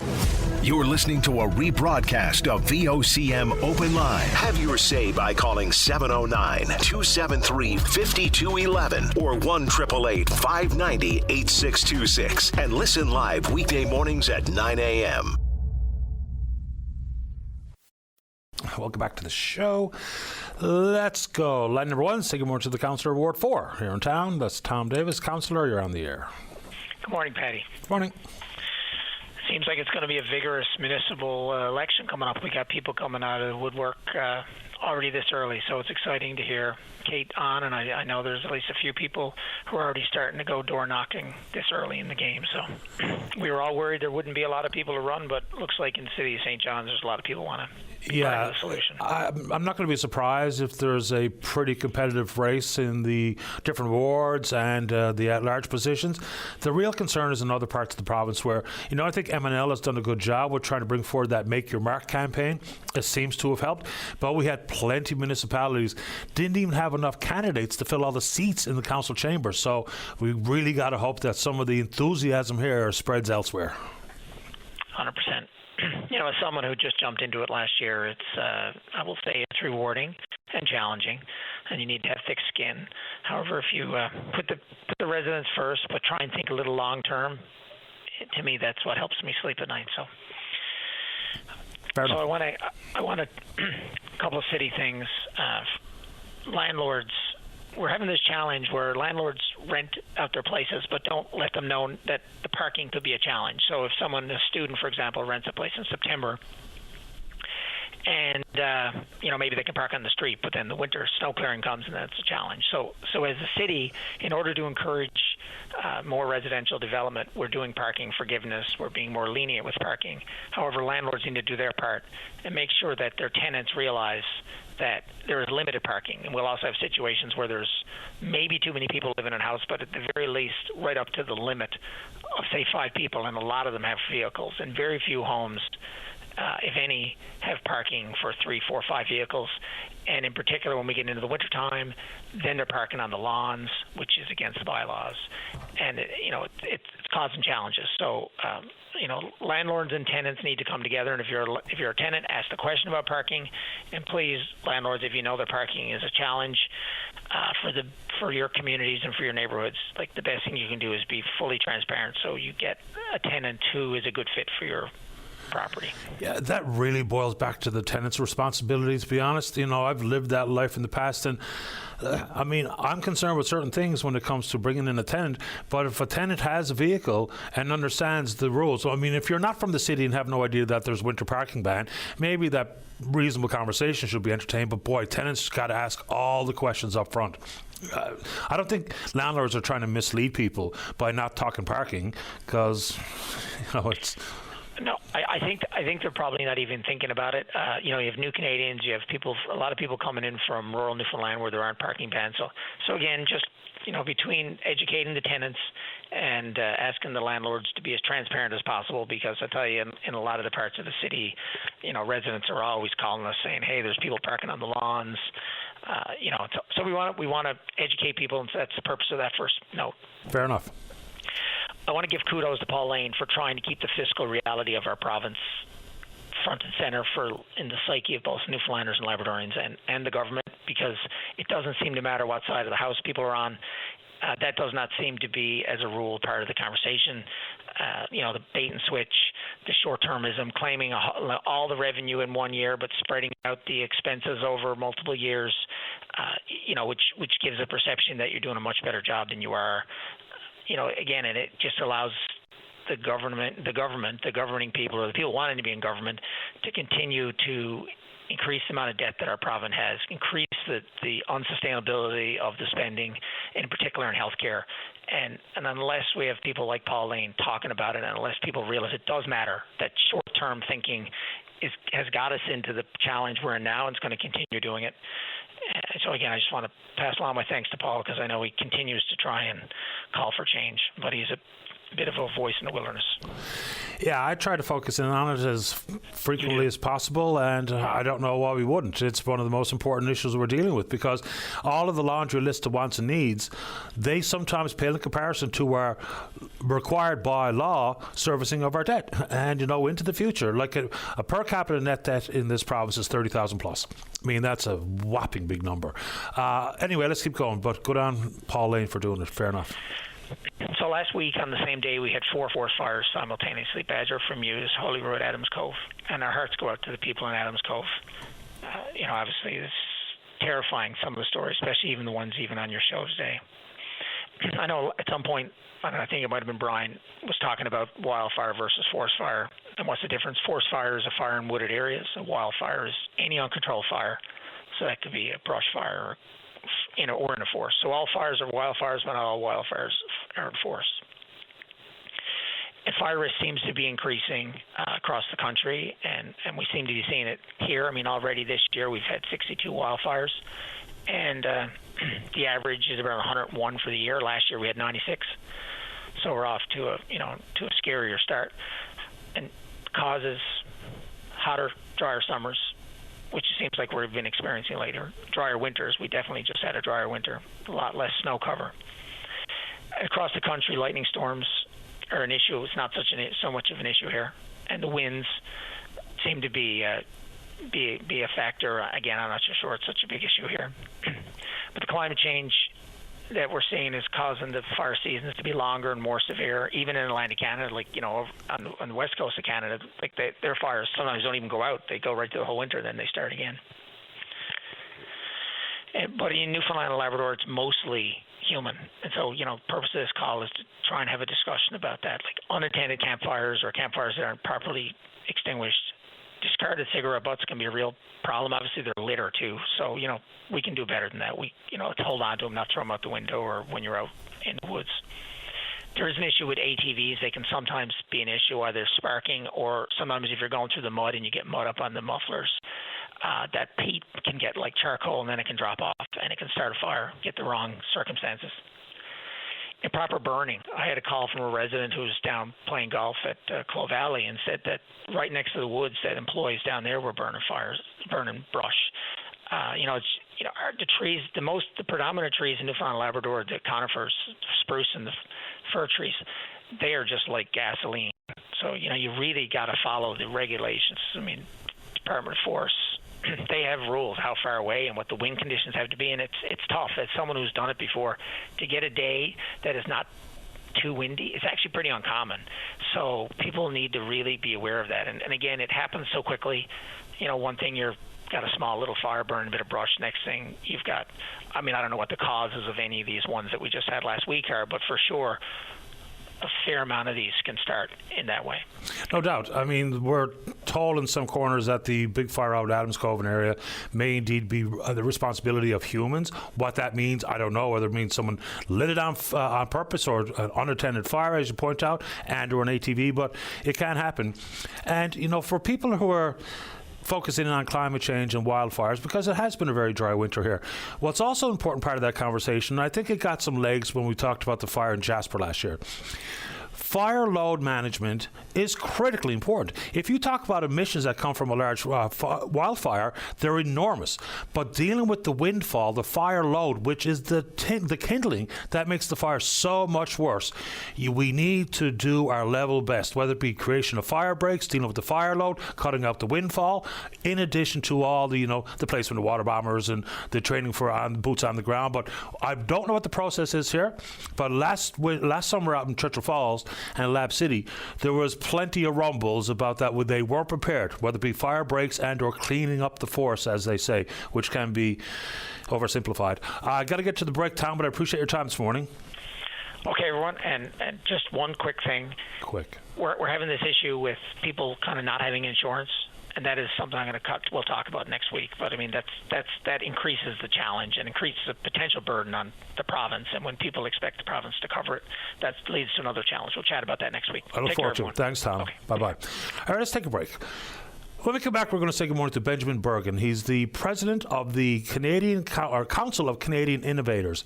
[SPEAKER 1] You're listening to a rebroadcast of VOCM Open Line. Have your say by calling 709-273-5211 or 1-888-590-8626 and listen live weekday mornings at 9 a.m.
[SPEAKER 2] Welcome back to the show. Let's go. Line number 1, say good morning to the Councillor Ward 4 here in town. That's Tom Davis. Councillor, you're on the air.
[SPEAKER 11] Good morning, Patty.
[SPEAKER 2] Good morning.
[SPEAKER 11] Seems like it's going to be a vigorous municipal election coming up. We got people coming out of the woodwork already this early, so it's exciting to hear Kate on, and I know there's at least a few people who are already starting to go door knocking this early in the game. So we were all worried there wouldn't be a lot of people to run, but looks like in the city of St. John's there's a lot of people want to be part of the solution.
[SPEAKER 2] I'm not going to be surprised if there's a pretty competitive race in the different wards and the at-large positions. The real concern is in other parts of the province where, I think MNL has done a good job with trying to bring forward that Make Your Mark campaign. It seems to have helped, but we had plenty of municipalities didn't even have enough candidates to fill all the seats in the council chamber. So we really got to hope that some of the enthusiasm here spreads elsewhere.
[SPEAKER 11] 100%. As someone who just jumped into it last year, it's I will say it's rewarding and challenging, and you need to have thick skin. However, if you put the residents first, but try and think a little long term, to me that's what helps me sleep at night. So I want a couple of city things. Landlords, we're having this challenge where landlords rent out their places but don't let them know that the parking could be a challenge. So if a student, for example, rents a place in September and, maybe they can park on the street, but then the winter snow clearing comes and that's a challenge. So as a city, in order to encourage more residential development, we're doing parking forgiveness. We're being more lenient with parking. However, landlords need to do their part and make sure that their tenants realize that there is limited parking. And we'll also have situations where there's maybe too many people living in a house, but at the very least, right up to the limit of, say, 5 people, and a lot of them have vehicles, and very few homes, if any, have parking for 3, 4, 5 vehicles. And in particular, when we get into the wintertime, then they're parking on the lawns, which is against the bylaws. And, it's causing challenges. So, landlords and tenants need to come together. And if you're a tenant, ask the question about parking. And please, landlords, if you know that parking is a challenge for your communities and for your neighborhoods, like the best thing you can do is be fully transparent so you get a tenant who is a good fit for your property.
[SPEAKER 2] Yeah, that really boils back to the tenant's responsibility, to be honest. I've lived that life in the past, and I'm concerned with certain things when it comes to bringing in a tenant, but if a tenant has a vehicle and understands the rules, if you're not from the city and have no idea that there's winter parking ban, maybe that reasonable conversation should be entertained, but boy, tenants got to ask all the questions up front. I don't think landlords are trying to mislead people by not talking parking, because, it's...
[SPEAKER 11] No, I think they're probably not even thinking about it. You have new Canadians, you have a lot of people coming in from rural Newfoundland where there aren't parking bans. So again, just between educating the tenants and asking the landlords to be as transparent as possible, because I tell you, in a lot of the parts of the city, residents are always calling us saying, "Hey, there's people parking on the lawns." So we want to educate people, and that's the purpose of that first note.
[SPEAKER 2] Fair enough.
[SPEAKER 11] I want to give kudos to Paul Lane for trying to keep the fiscal reality of our province front and center in the psyche of both Newfoundlanders and Labradorians and the government, because it doesn't seem to matter what side of the house people are on. That does not seem to be, as a rule, part of the conversation. the bait and switch, the short-termism, claiming all the revenue in one year but spreading out the expenses over multiple years, which gives a perception that you're doing a much better job than you are. Again, and it just allows the governing people, or the people wanting to be in government, to continue to increase the amount of debt that our province has, increase the unsustainability of the spending, in particular in healthcare. And unless we have people like Pauline talking about it, and unless people realize it does matter, that short-term thinking has got us into the challenge we're in now, and it's going to continue doing it. So again, I just want to pass along my thanks to Paul, because I know he continues to try and call for change, but he's a bit of a voice in the wilderness.
[SPEAKER 2] Yeah, I try to focus in on it as frequently as possible, and I don't know why we wouldn't. It's one of the most important issues we're dealing with, because all of the laundry list of wants and needs, they sometimes pale in comparison to our required by law servicing of our debt. And, into the future, like a per capita net debt in this province is 30,000 plus. I mean, that's a whopping big number. Anyway, let's keep going, but good on Pauline for doing it. Fair enough.
[SPEAKER 11] So last week, on the same day, we had 4 forest fires simultaneously: Badger, Muse, Holyrood, Adams Cove, and our hearts go out to the people in Adams Cove. Obviously, it's terrifying, some of the stories, especially even the ones even on your show today. I know at some point, I think it might have been Brian, was talking about wildfire versus forest fire, and what's the difference. Forest fire is a fire in wooded areas. A wildfire is any uncontrolled fire, so that could be a brush fire or in a forest. So all fires are wildfires, but not all wildfires are in forests. And fire risk seems to be increasing across the country, and we seem to be seeing it here. I mean, already this year we've had 62 wildfires, and the average is around 101 for the year. Last year we had 96, so we're off to a scarier start. And causes hotter, drier summers, which it seems like we've been experiencing later. Drier winters. We definitely just had a drier winter, a lot less snow cover. Across the country, lightning storms are an issue. It's not so much of an issue here, and the winds seem to be a factor. Again, I'm not so sure it's such a big issue here. But the climate change that we're seeing is causing the fire seasons to be longer and more severe, even in Atlantic Canada, like, on the west coast of Canada, like their fires sometimes don't even go out. They go right through the whole winter, then they start again. But in Newfoundland and Labrador, it's mostly human. And so, purpose of this call is to try and have a discussion about that, like unattended campfires or campfires that aren't properly extinguished. Discarded cigarette butts can be a real problem. Obviously, they're litter too. So, we can do better than that. Let's hold on to them, not throw them out the window or when you're out in the woods. There is an issue with ATVs. They can sometimes be an issue, either sparking or sometimes if you're going through the mud and you get mud up on the mufflers, that peat can get like charcoal and then it can drop off and it can start a fire, get the wrong circumstances. Improper burning. I had a call from a resident who was down playing golf at Clough Valley and said that right next to the woods that employees down there were burning brush. The trees, the predominant trees in Newfoundland and Labrador, the conifers, spruce and the fir trees, they are just like gasoline. So, you really got to follow the regulations. I mean, Department of Forests, they have rules how far away and what the wind conditions have to be, and it's tough. As someone who's done it before, to get a day that is not too windy, it's actually pretty uncommon. So people need to really be aware of that. And again, it happens so quickly. One thing, you've got a small little fire burning a bit of brush. Next thing you've got, I don't know what the causes of any of these ones that we just had last week are, but for sure, a fair amount of these can start in that way.
[SPEAKER 2] No doubt. We're told in some corners that the big fire out at Adams Cove area may indeed be the responsibility of humans. What that means, I don't know. Whether it means someone lit it on purpose or an unattended fire, as you point out, and or an ATV, but it can happen. And, for people who are focusing on climate change and wildfires, because it has been a very dry winter here. What's also an important part of that conversation, and I think it got some legs when we talked about the fire in Jasper last year. Fire load management is critically important. If you talk about emissions that come from a large wildfire, they're enormous. But dealing with the windfall, the fire load, which is the kindling that makes the fire so much worse, we need to do our level best, whether it be creation of fire breaks, dealing with the fire load, cutting out the windfall, in addition to all the, the placement of water bombers and the training for boots on the ground. But I don't know what the process is here. But last summer out in Churchill Falls, Coast and Lab City, there was plenty of rumbles about that they weren't prepared, whether it be fire breaks and or cleaning up the force, as they say, which can be oversimplified. I got to get to the break, Tom, but I appreciate your time this morning.
[SPEAKER 11] Okay, everyone, and just one quick thing.
[SPEAKER 2] Quick.
[SPEAKER 11] We're having this issue with people kind of not having insurance, and that is something we'll talk about next week. But I mean, that increases the challenge and increases the potential burden on the province. And when people expect the province to cover it, that leads to another challenge. We'll chat about that next week.
[SPEAKER 2] I look forward to it. Thanks, Tom. Okay. Bye-bye. All right, let's take a break. When we come back, we're going to say good morning to Benjamin Bergen. He's the president of the Council of Canadian Innovators.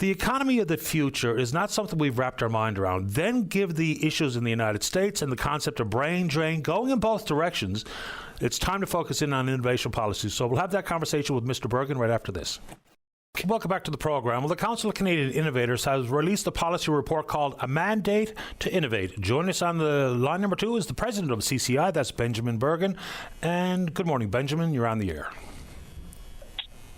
[SPEAKER 2] The economy of the future is not something we've wrapped our mind around. Then give the issues in the United States and the concept of brain drain going in both directions. It's time to focus in on innovation policies. So we'll have that conversation with Mr. Bergen right after this. Welcome back to the program. Well, the Council of Canadian Innovators has released a policy report called A Mandate to Innovate. Joining us on the line number 2 is the president of CCI, that's Benjamin Bergen. And good morning, Benjamin. You're on the air.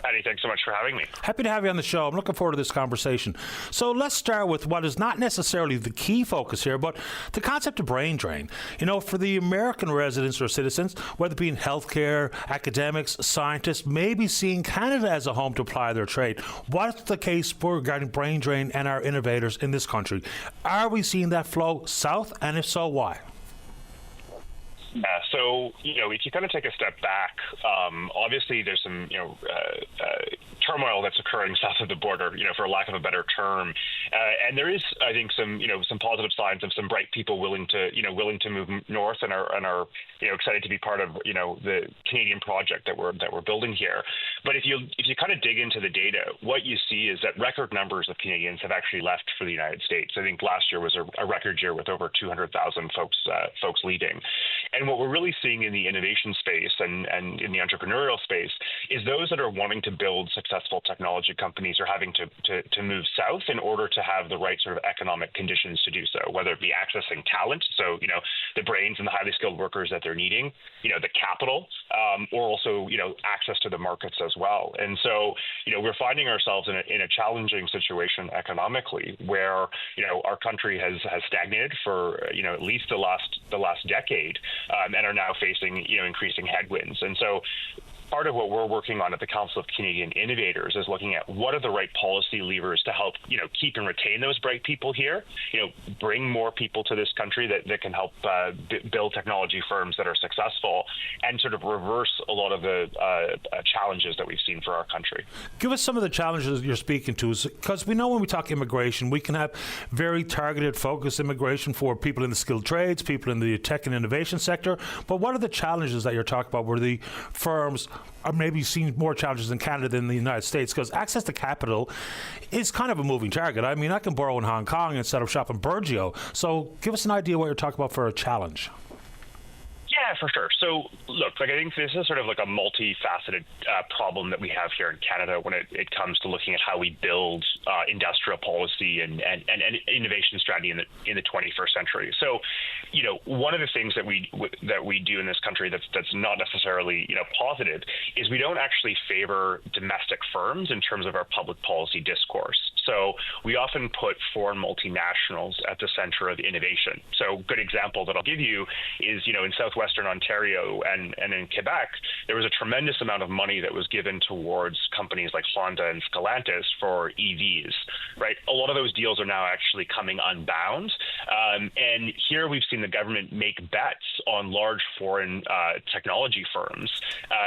[SPEAKER 12] Patty, thanks so much for having me.
[SPEAKER 2] Happy to have you on the show. I'm looking forward to this conversation. So let's start with what is not necessarily the key focus here, but the concept of brain drain. You know, for the American residents or citizens, whether it be in healthcare, academics, scientists, maybe seeing Canada as a home to apply their trade. What's the case regarding brain drain and our innovators in this country? Are we seeing that flow south, and if so, why?
[SPEAKER 12] Yeah, so, if you kind of take a step back, obviously there's some, turmoil that's occurring south of the border, for lack of a better term. And there is, I think, some positive signs of some bright people willing to move north and are excited to be part of, the Canadian project that we're building here. But if you kind of dig into the data, what you see is that record numbers of Canadians have actually left for the United States. I think last year was a record year with over 200,000 folks leaving. And what we're really seeing in the innovation space and in the entrepreneurial space is those that are wanting to build successful technology companies are having to move south in order to have the right sort of economic conditions to do so, whether it be accessing talent, so, the brains and the highly skilled workers that they're needing, the capital, or also, access to the markets as well. And so, we're finding ourselves in a challenging situation economically where, our country has stagnated for, at least the last decade, and are now facing, increasing headwinds. And so part of what we're working on at the Council of Canadian Innovators is looking at what are the right policy levers to help, keep and retain those bright people here, bring more people to this country that can help build technology firms that are successful and sort of reverse a lot of the challenges that we've seen for our country.
[SPEAKER 2] Give us some of the challenges you're speaking to, because we know when we talk immigration, we can have very targeted, focused immigration for people in the skilled trades, people in the tech and innovation sector. But what are the challenges that you're talking about where the firms are maybe seeing more challenges in Canada than the United States? Because access to capital is kind of a moving target. I mean, I can borrow in Hong Kong and set up shop in Burgeo. So give us an idea what you're talking about for a challenge.
[SPEAKER 12] Yeah, for sure. So, look, I think this is sort of like a multifaceted problem that we have here in Canada when it comes to looking at how we build industrial policy and innovation strategy in the 21st century. So, one of the things that we do in this country that's not necessarily positive is we don't actually favor domestic firms in terms of our public policy discourse. So we often put foreign multinationals at the center of innovation. So a good example that I'll give you is, in Southwestern Ontario and in Quebec, there was a tremendous amount of money that was given towards companies like Honda and Stellantis for EVs, right? A lot of those deals are now actually coming unbound. And here we've seen the government make bets on large foreign technology firms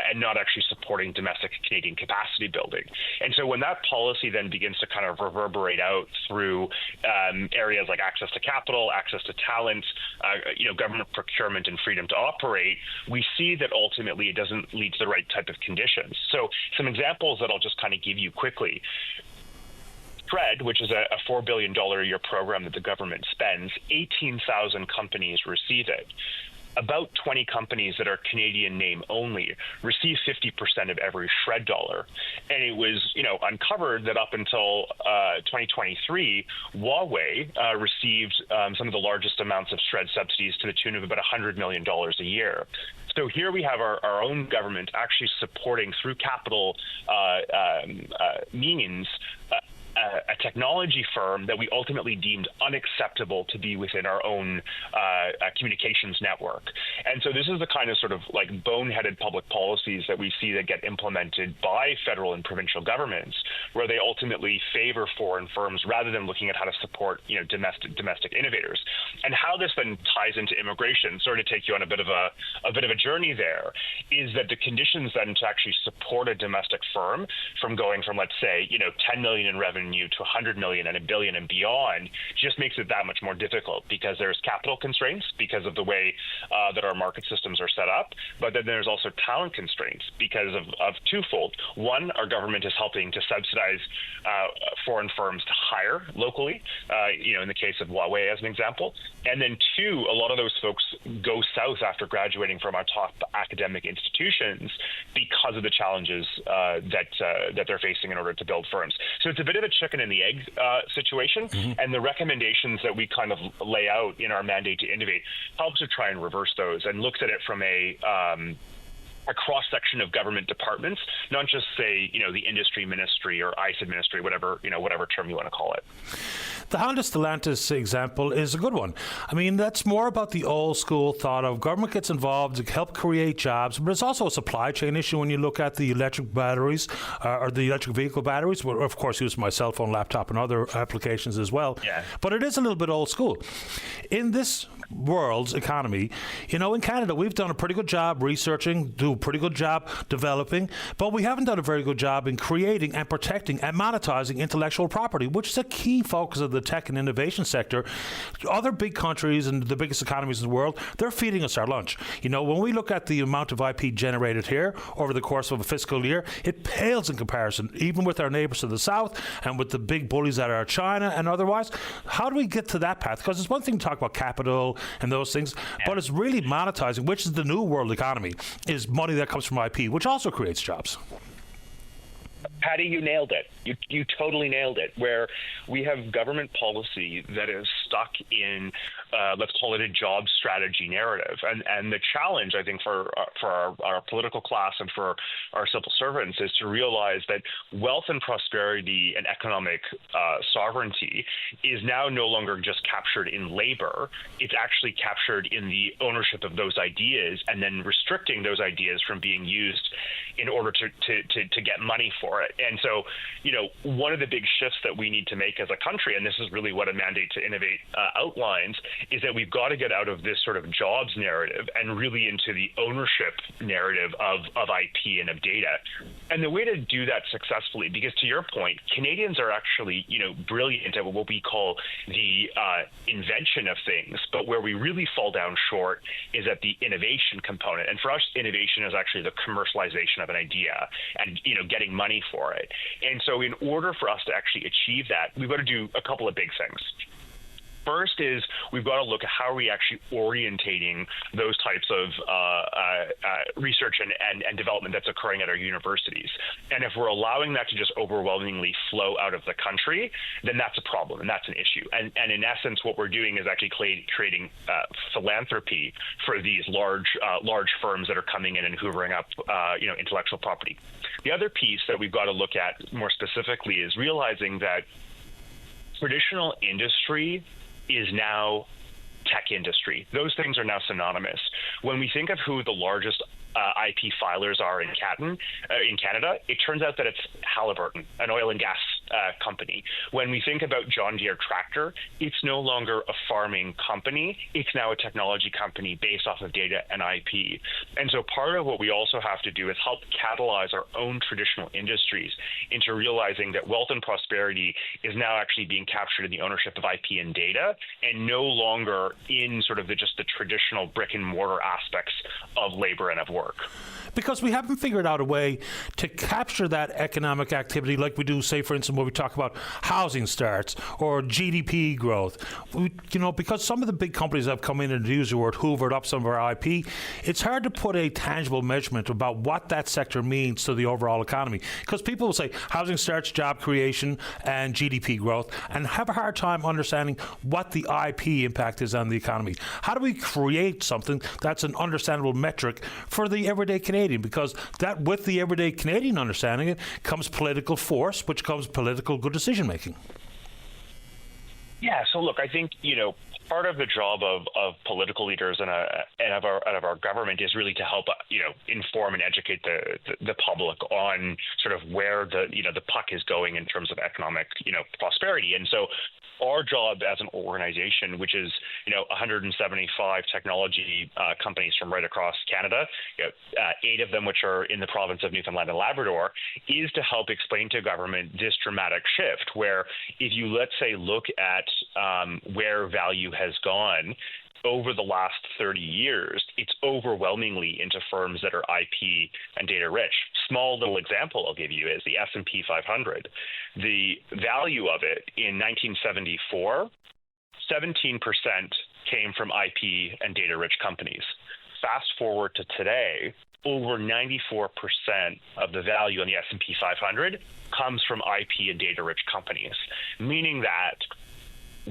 [SPEAKER 12] and not actually supporting domestic Canadian capacity building. And so when that policy then begins to kind of reverberate out through areas like access to capital, access to talent, government procurement and freedom to operate, we see that ultimately it doesn't lead to the right type of conditions. So some examples that I'll just kind of give you quickly. TRED, which is a $4 billion a year program that the government spends, 18,000 companies receive it. About 20 companies that are Canadian name only receive 50% of every SHRED dollar. And it was, uncovered that up until 2023, Huawei received some of the largest amounts of SHRED subsidies to the tune of about $100 million a year. So here we have our own government actually supporting through capital means a technology firm that we ultimately deemed unacceptable to be within our own communications network. And so this is the kind of sort of like boneheaded public policies that we see that get implemented by federal and provincial governments, where they ultimately favor foreign firms rather than looking at how to support, domestic innovators. And how this then ties into immigration, sorry to take you on a bit of a journey there, is that the conditions then to actually support a domestic firm from going from, let's say, 10 million in revenue to 100 million and $1 billion and beyond just makes it that much more difficult, because there's capital constraints because of the way that our market systems are set up, but then there's also talent constraints because of twofold. One, our government is helping to subsidize foreign firms to hire locally, in the case of Huawei as an example. And then two, a lot of those folks go south after graduating from our top academic institutions because of the challenges that they're facing in order to build firms. So it's a bit of a chicken and the egg situation, and the recommendations that we kind of lay out in our mandate to innovate helps to try and reverse those and looks at it from a cross-section of government departments, not just say, the industry ministry or ICE ministry, whatever term you want to call it.
[SPEAKER 2] The Honda Stellantis example is a good one. I mean, that's more about the old school thought of government gets involved to help create jobs, but it's also a supply chain issue when you look at the electric batteries or the electric vehicle batteries. Well, of course, use my cell phone, laptop, and other applications as well. Yeah. But it is a little bit old school. In this world's economy, in Canada, we've done a pretty good job researching, do a pretty good job developing, but we haven't done a very good job in creating and protecting and monetizing intellectual property, which is a key focus of the tech and innovation sector. Other big countries and the biggest economies in the world, they're feeding us our lunch. When we look at the amount of IP generated here over the course of a fiscal year, it pales in comparison, even with our neighbors to the south and with the big bullies that are China and otherwise. How do we get to that path? Because it's one thing to talk about capital and those things, but it's really monetizing, which is the new world economy, is money that comes from IP, which also creates jobs.
[SPEAKER 12] Patty, you nailed it. You totally nailed it, where we have government policy that is stuck in, let's call it a job strategy narrative. And the challenge, I think, for our political class and for our civil servants is to realize that wealth and prosperity and economic sovereignty is now no longer just captured in labor. It's actually captured in the ownership of those ideas and then restricting those ideas from being used in order to get money for it. And so, one of the big shifts that we need to make as a country, and this is really what a mandate to innovate outlines, is that we've got to get out of this sort of jobs narrative and really into the ownership narrative of IP and of data. And the way to do that successfully, because to your point, Canadians are actually, brilliant at what we call the invention of things, but where we really fall down short is at the innovation component. And for us, innovation is actually the commercialization of an idea and, getting money for it. And so in order for us to actually achieve that, we've got to do a couple of big things. First is we've got to look at how are we actually orientating those types of research and development that's occurring at our universities. And if we're allowing that to just overwhelmingly flow out of the country, then that's a problem and that's an issue. And in essence, what we're doing is actually creating philanthropy for these large firms that are coming in and hoovering up intellectual property. The other piece that we've got to look at more specifically is realizing that traditional industry is now tech industry. Those things are now synonymous. When we think of who the largest IP filers are in Canada, it turns out that it's Halliburton, an oil and gas company. When we think about John Deere Tractor, it's no longer a farming company. It's now a technology company based off of data and IP. And so part of what we also have to do is help catalyze our own traditional industries into realizing that wealth and prosperity is now actually being captured in the ownership of IP and data and no longer in sort of just the traditional brick and mortar aspects of labor and of work.
[SPEAKER 2] Because we haven't figured out a way to capture that economic activity like we do, say, for instance, when we talk about housing starts or GDP growth. Because some of the big companies have come in and used the word hoovered up some of our IP, it's hard to put a tangible measurement about what that sector means to the overall economy. Because people will say housing starts, job creation, and GDP growth, and have a hard time understanding what the IP impact is on the economy. How do we create something that's an understandable metric for the everyday Canadian? Because that, with the everyday Canadian understanding it, comes political force, which comes political political good decision making?
[SPEAKER 12] Yeah, so look, I think, part of the job of political leaders and of our government is really to help, inform and educate the public on sort of where the puck is going in terms of economic, prosperity. And so our job as an organization, which is 175 technology companies from right across Canada, 8 of them which are in the province of Newfoundland and Labrador, is to help explain to government this dramatic shift where if you, let's say, look at where value has gone over the last 30 years, it's overwhelmingly into firms that are IP and data rich. Small little example I'll give you is the S&P 500. The value of it in 1974, 17% came from IP and data rich companies. Fast forward to today, over 94% of the value on the S&P 500 comes from IP and data rich companies, meaning that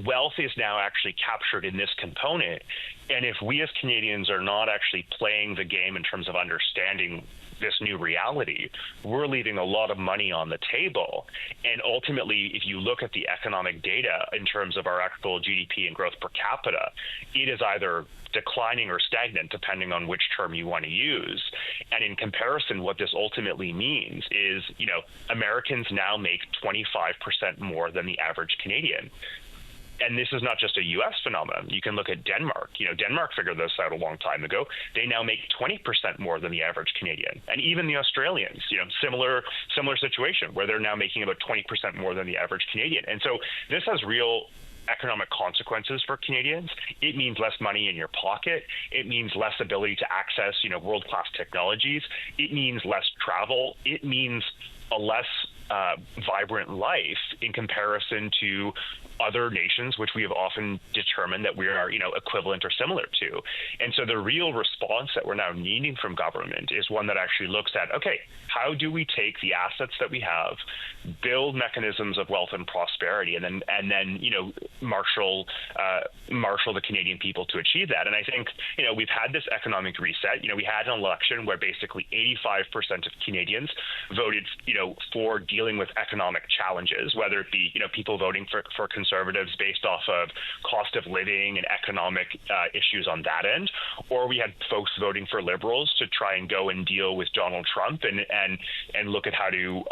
[SPEAKER 12] wealth is now actually captured in this component. And if we as Canadians are not actually playing the game in terms of understanding this new reality, we're leaving a lot of money on the table. And ultimately, if you look at the economic data in terms of our actual GDP and growth per capita, it is either declining or stagnant, depending on which term you want to use. And in comparison, what this ultimately means is, Americans now make 25% more than the average Canadian. And this is not just a U.S. phenomenon. You can look at Denmark. Denmark figured this out a long time ago. They now make 20% more than the average Canadian. And even the Australians, similar situation where they're now making about 20% more than the average Canadian. And so this has real economic consequences for Canadians. It means less money in your pocket. It means less ability to access, world-class technologies. It means less travel. It means a less vibrant life in comparison to other nations, which we have often determined that we are, equivalent or similar to. And so the real response that we're now needing from government is one that actually looks at, okay, how do we take the assets that we have, build mechanisms of wealth and prosperity, and then marshal the Canadian people to achieve that. And I think, we've had this economic reset. We had an election where basically 85% of Canadians voted, for dealing with economic challenges, whether it be, people voting for Conservatives based off of cost of living and economic issues on that end, or we had folks voting for Liberals to try and go and deal with Donald Trump and look at how to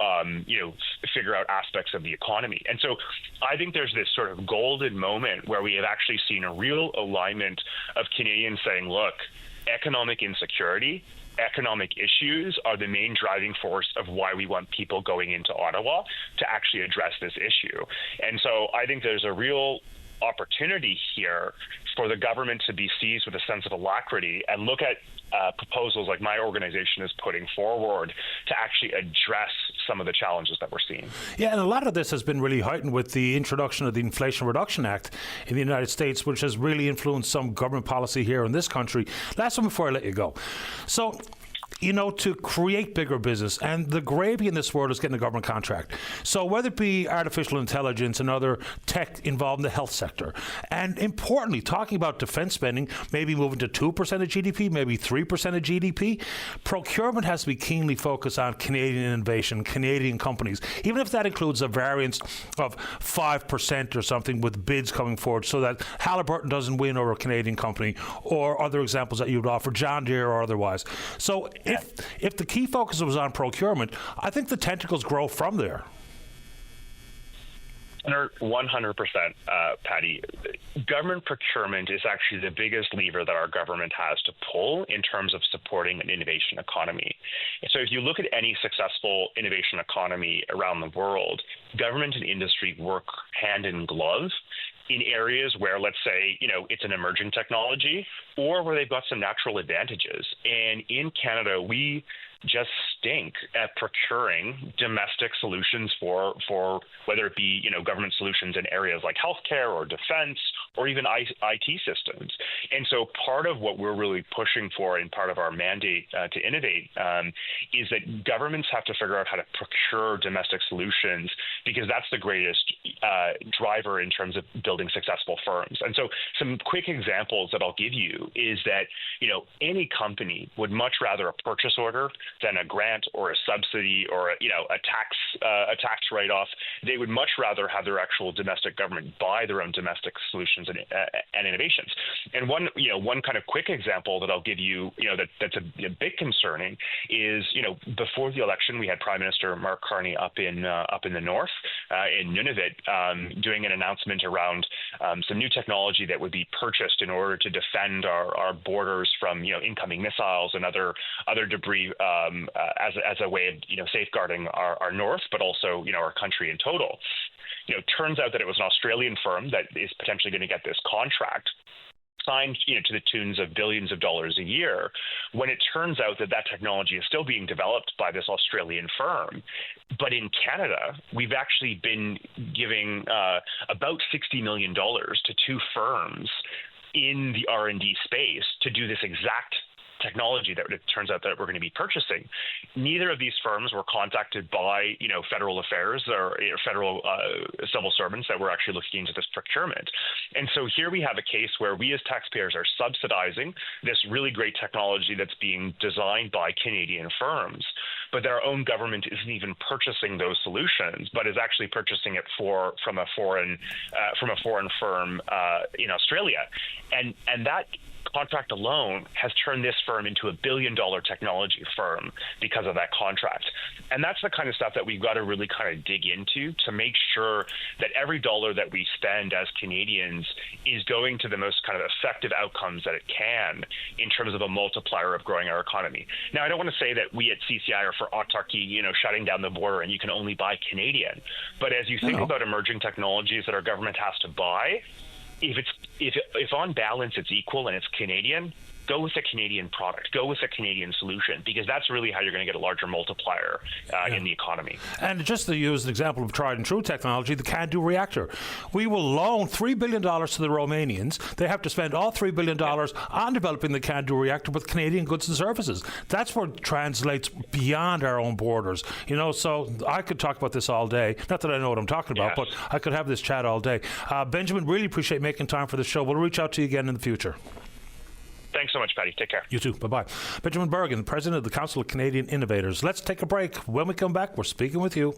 [SPEAKER 12] figure out aspects of the economy. And so I think there's this sort of golden moment where we have actually seen a real alignment of Canadians saying, look, economic insecurity, economic issues are the main driving force of why we want people going into Ottawa to actually address this issue. And so I think there's a real opportunity here for the government to be seized with a sense of alacrity and look at proposals like my organization is putting forward to actually address some of the challenges that we're seeing.
[SPEAKER 2] Yeah, and a lot of this has been really heightened with the introduction of the Inflation Reduction Act in the United States, which has really influenced some government policy here in this country. Last one before I let you go. So, to create bigger business, and the gravy in this world is getting a government contract. So whether it be artificial intelligence and other tech involved in the health sector, and importantly, talking about defense spending, maybe moving to 2% of GDP, maybe 3% of GDP, procurement has to be keenly focused on Canadian innovation, Canadian companies, even if that includes a variance of 5% or something with bids coming forward so that Halliburton doesn't win over a Canadian company, or other examples that you would offer, John Deere or otherwise. So if the key focus was on procurement, I think the tentacles grow from there.
[SPEAKER 12] 100%, Patty. Government procurement is actually the biggest lever that our government has to pull in terms of supporting an innovation economy. So if you look at any successful innovation economy around the world, government and industry work hand in glove in areas where, let's say, it's an emerging technology or where they've got some natural advantages. And in Canada, we just stink at procuring domestic solutions for whether it be, government solutions in areas like healthcare or defense or even IT systems. And so part of what we're really pushing for and part of our mandate to innovate is that governments have to figure out how to procure domestic solutions, because that's the greatest driver in terms of building successful firms. And so some quick examples that I'll give you is that, any company would much rather a purchase order than a grant or a subsidy or a tax write-off. They would much rather have their actual domestic government buy their own domestic solutions and innovations. And one kind of quick example that I'll give you, that's a bit concerning is, before the election, we had Prime Minister Mark Carney up in the north, in Nunavut, doing an announcement around some new technology that would be purchased in order to defend our borders from incoming missiles and other debris as a way of safeguarding our north, but also our country in total. Turns out that it was an Australian firm that is potentially going to get this contract signed, to the tunes of billions of dollars a year, when it turns out that technology is still being developed by this Australian firm. But in Canada, we've actually been giving about $60 million to two firms in the R&D space to do this exact technology that it turns out that we're going to be purchasing. Neither of these firms were contacted by federal affairs or federal civil servants that were actually looking into this procurement. And so here we have a case where we as taxpayers are subsidizing this really great technology that's being designed by Canadian firms, but our own government isn't even purchasing those solutions, but is actually purchasing it from a foreign firm in Australia, and that contract alone has turned this firm into $1 billion technology firm because of that contract. And that's the kind of stuff that we've got to really kind of dig into to make sure that every dollar that we spend as Canadians is going to the most kind of effective outcomes that it can in terms of a multiplier of growing our economy. Now, I don't want to say that we at CCI are for autarky, shutting down the border and you can only buy Canadian. But as you think about emerging technologies that our government has to buy, if on balance it's equal and it's Canadian, go with a Canadian product, go with a Canadian solution, because that's really how you're going to get a larger multiplier in the economy.
[SPEAKER 2] And just to use an example of tried and true technology, the CANDU reactor. We will loan $3 billion to the Romanians. They have to spend all $3 billion on developing the CANDU reactor with Canadian goods and services. That's what translates beyond our own borders. So I could talk about this all day. Not that I know what I'm talking about, but I could have this chat all day. Benjamin, really appreciate making time for the show. We'll reach out to you again in the future.
[SPEAKER 12] Thanks so much, Patty. Take care.
[SPEAKER 2] You too. Bye-bye. Benjamin Bergen, President of the Council of Canadian Innovators. Let's take a break. When we come back, we're speaking with you.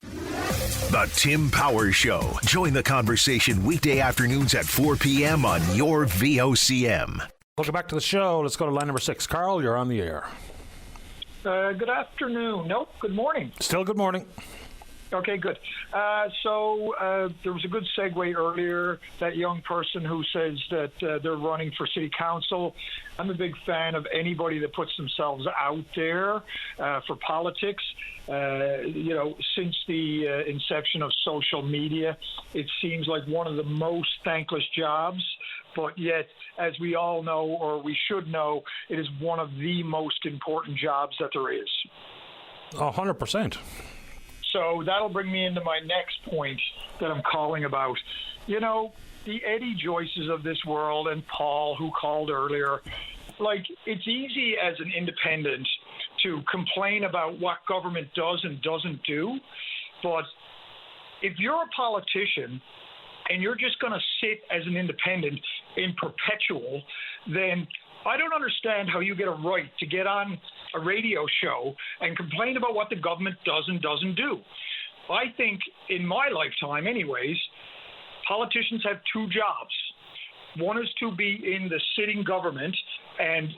[SPEAKER 1] The Tim Powers Show. Join the conversation weekday afternoons at 4 p.m. on your VOCM.
[SPEAKER 2] Welcome back to the show. Let's go to line number 6. Carl, you're on the air.
[SPEAKER 13] Good afternoon. Nope, good morning.
[SPEAKER 2] Still good morning.
[SPEAKER 13] Okay, good. So there was a good segue earlier, that young person who says that they're running for city council. I'm a big fan of anybody that puts themselves out there for politics. Since the inception of social media, it seems like one of the most thankless jobs. But yet, as we all know, or we should know, it is one of the most important jobs that there is.
[SPEAKER 2] 100%.
[SPEAKER 13] So that'll bring me into my next point that I'm calling about. The Eddie Joyces of this world and Paul, who called earlier, it's easy as an independent to complain about what government does and doesn't do. But if you're a politician and you're just going to sit as an independent in perpetual, then I don't understand how you get a right to get on a radio show and complain about what the government does and doesn't do. I think in my lifetime anyways, politicians have two jobs. One is to be in the sitting government and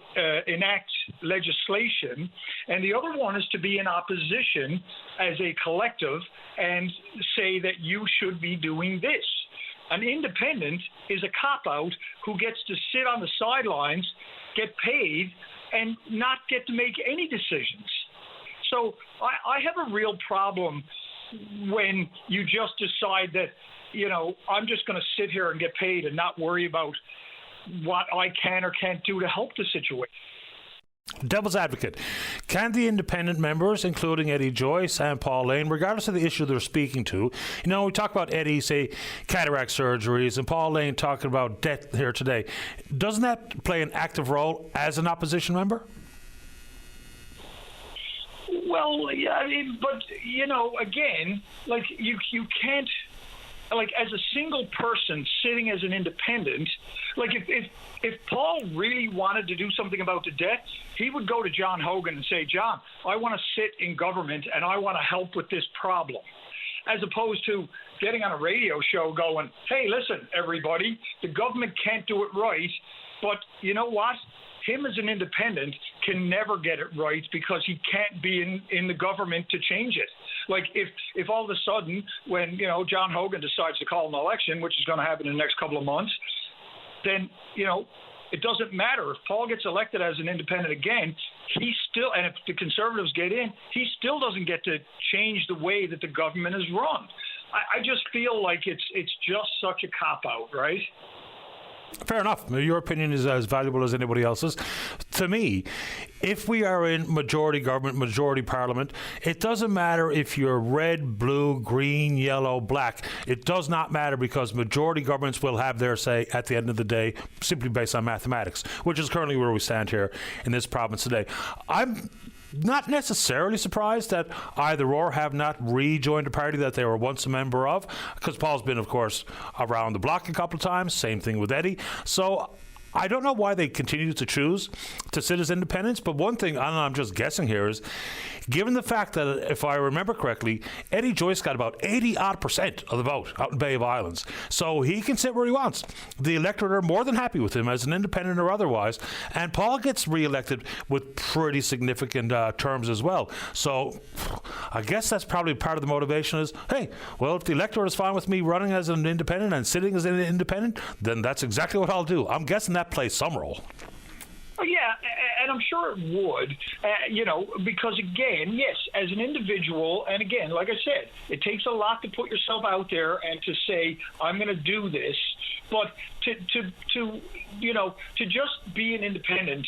[SPEAKER 13] enact legislation, and the other one is to be in opposition as a collective and say that you should be doing this. An independent is a cop-out who gets to sit on the sidelines, get paid, and not get to make any decisions. So I have a real problem when you just decide that, I'm just going to sit here and get paid and not worry about what I can or can't do to help the situation.
[SPEAKER 2] Devil's advocate. Can the independent members, including Eddie Joyce and Paul Lane, regardless of the issue they're speaking to, we talk about Eddie, say, cataract surgeries, and Paul Lane talking about debt here today. Doesn't that play an active role as an opposition member?
[SPEAKER 13] Well, yeah, but, again, you can't like as a single person sitting as an independent, like if Paul really wanted to do something about the debt, he would go to John Hogan and say, John, I want to sit in government and I want to help with this problem. As opposed to getting on a radio show going, hey, listen, everybody, the government can't do it right, but you know what? Him as an independent can never get it right because he can't be in the government to change it. Like if all of a sudden when, you know, John Hogan decides to call an election, which is going to happen in the next couple of months, then, you know, it doesn't matter. If Paul gets elected as an independent again, he still, and if the Conservatives get in, he still doesn't get to change the way that the government is run. I just feel like it's just such a cop-out, right?
[SPEAKER 2] Fair enough. Your opinion is as valuable as anybody else's. To me, if we are in majority government, majority parliament, it doesn't matter if you're red, blue, green, yellow, black. It does not matter because majority governments will have their say at the end of the day, simply based on mathematics, which is currently where we stand here in this province today. I'm not necessarily surprised that either or have not rejoined a party that they were once a member of, because Paul's been, of course, around the block a couple of times. Same thing with Eddie. So I don't know why they continue to choose to sit as independents, but one thing, and I'm just guessing here, is given the fact that, if I remember correctly, Eddie Joyce got about 80% of the vote out in Bay of Islands. So he can sit where he wants. The electorate are more than happy with him as an independent or otherwise. And Paul gets re-elected with pretty significant terms as well. So I guess that's probably part of the motivation is, hey, well, if the electorate is fine with me running as an independent and sitting as an independent, then that's exactly what I'll do. I'm guessing that plays some role.
[SPEAKER 13] Well, yeah, and I'm sure it would, you know, because again, yes, as an individual, and again, like I said, it takes a lot to put yourself out there and to say, I'm going to do this, but to you know, to just be an independent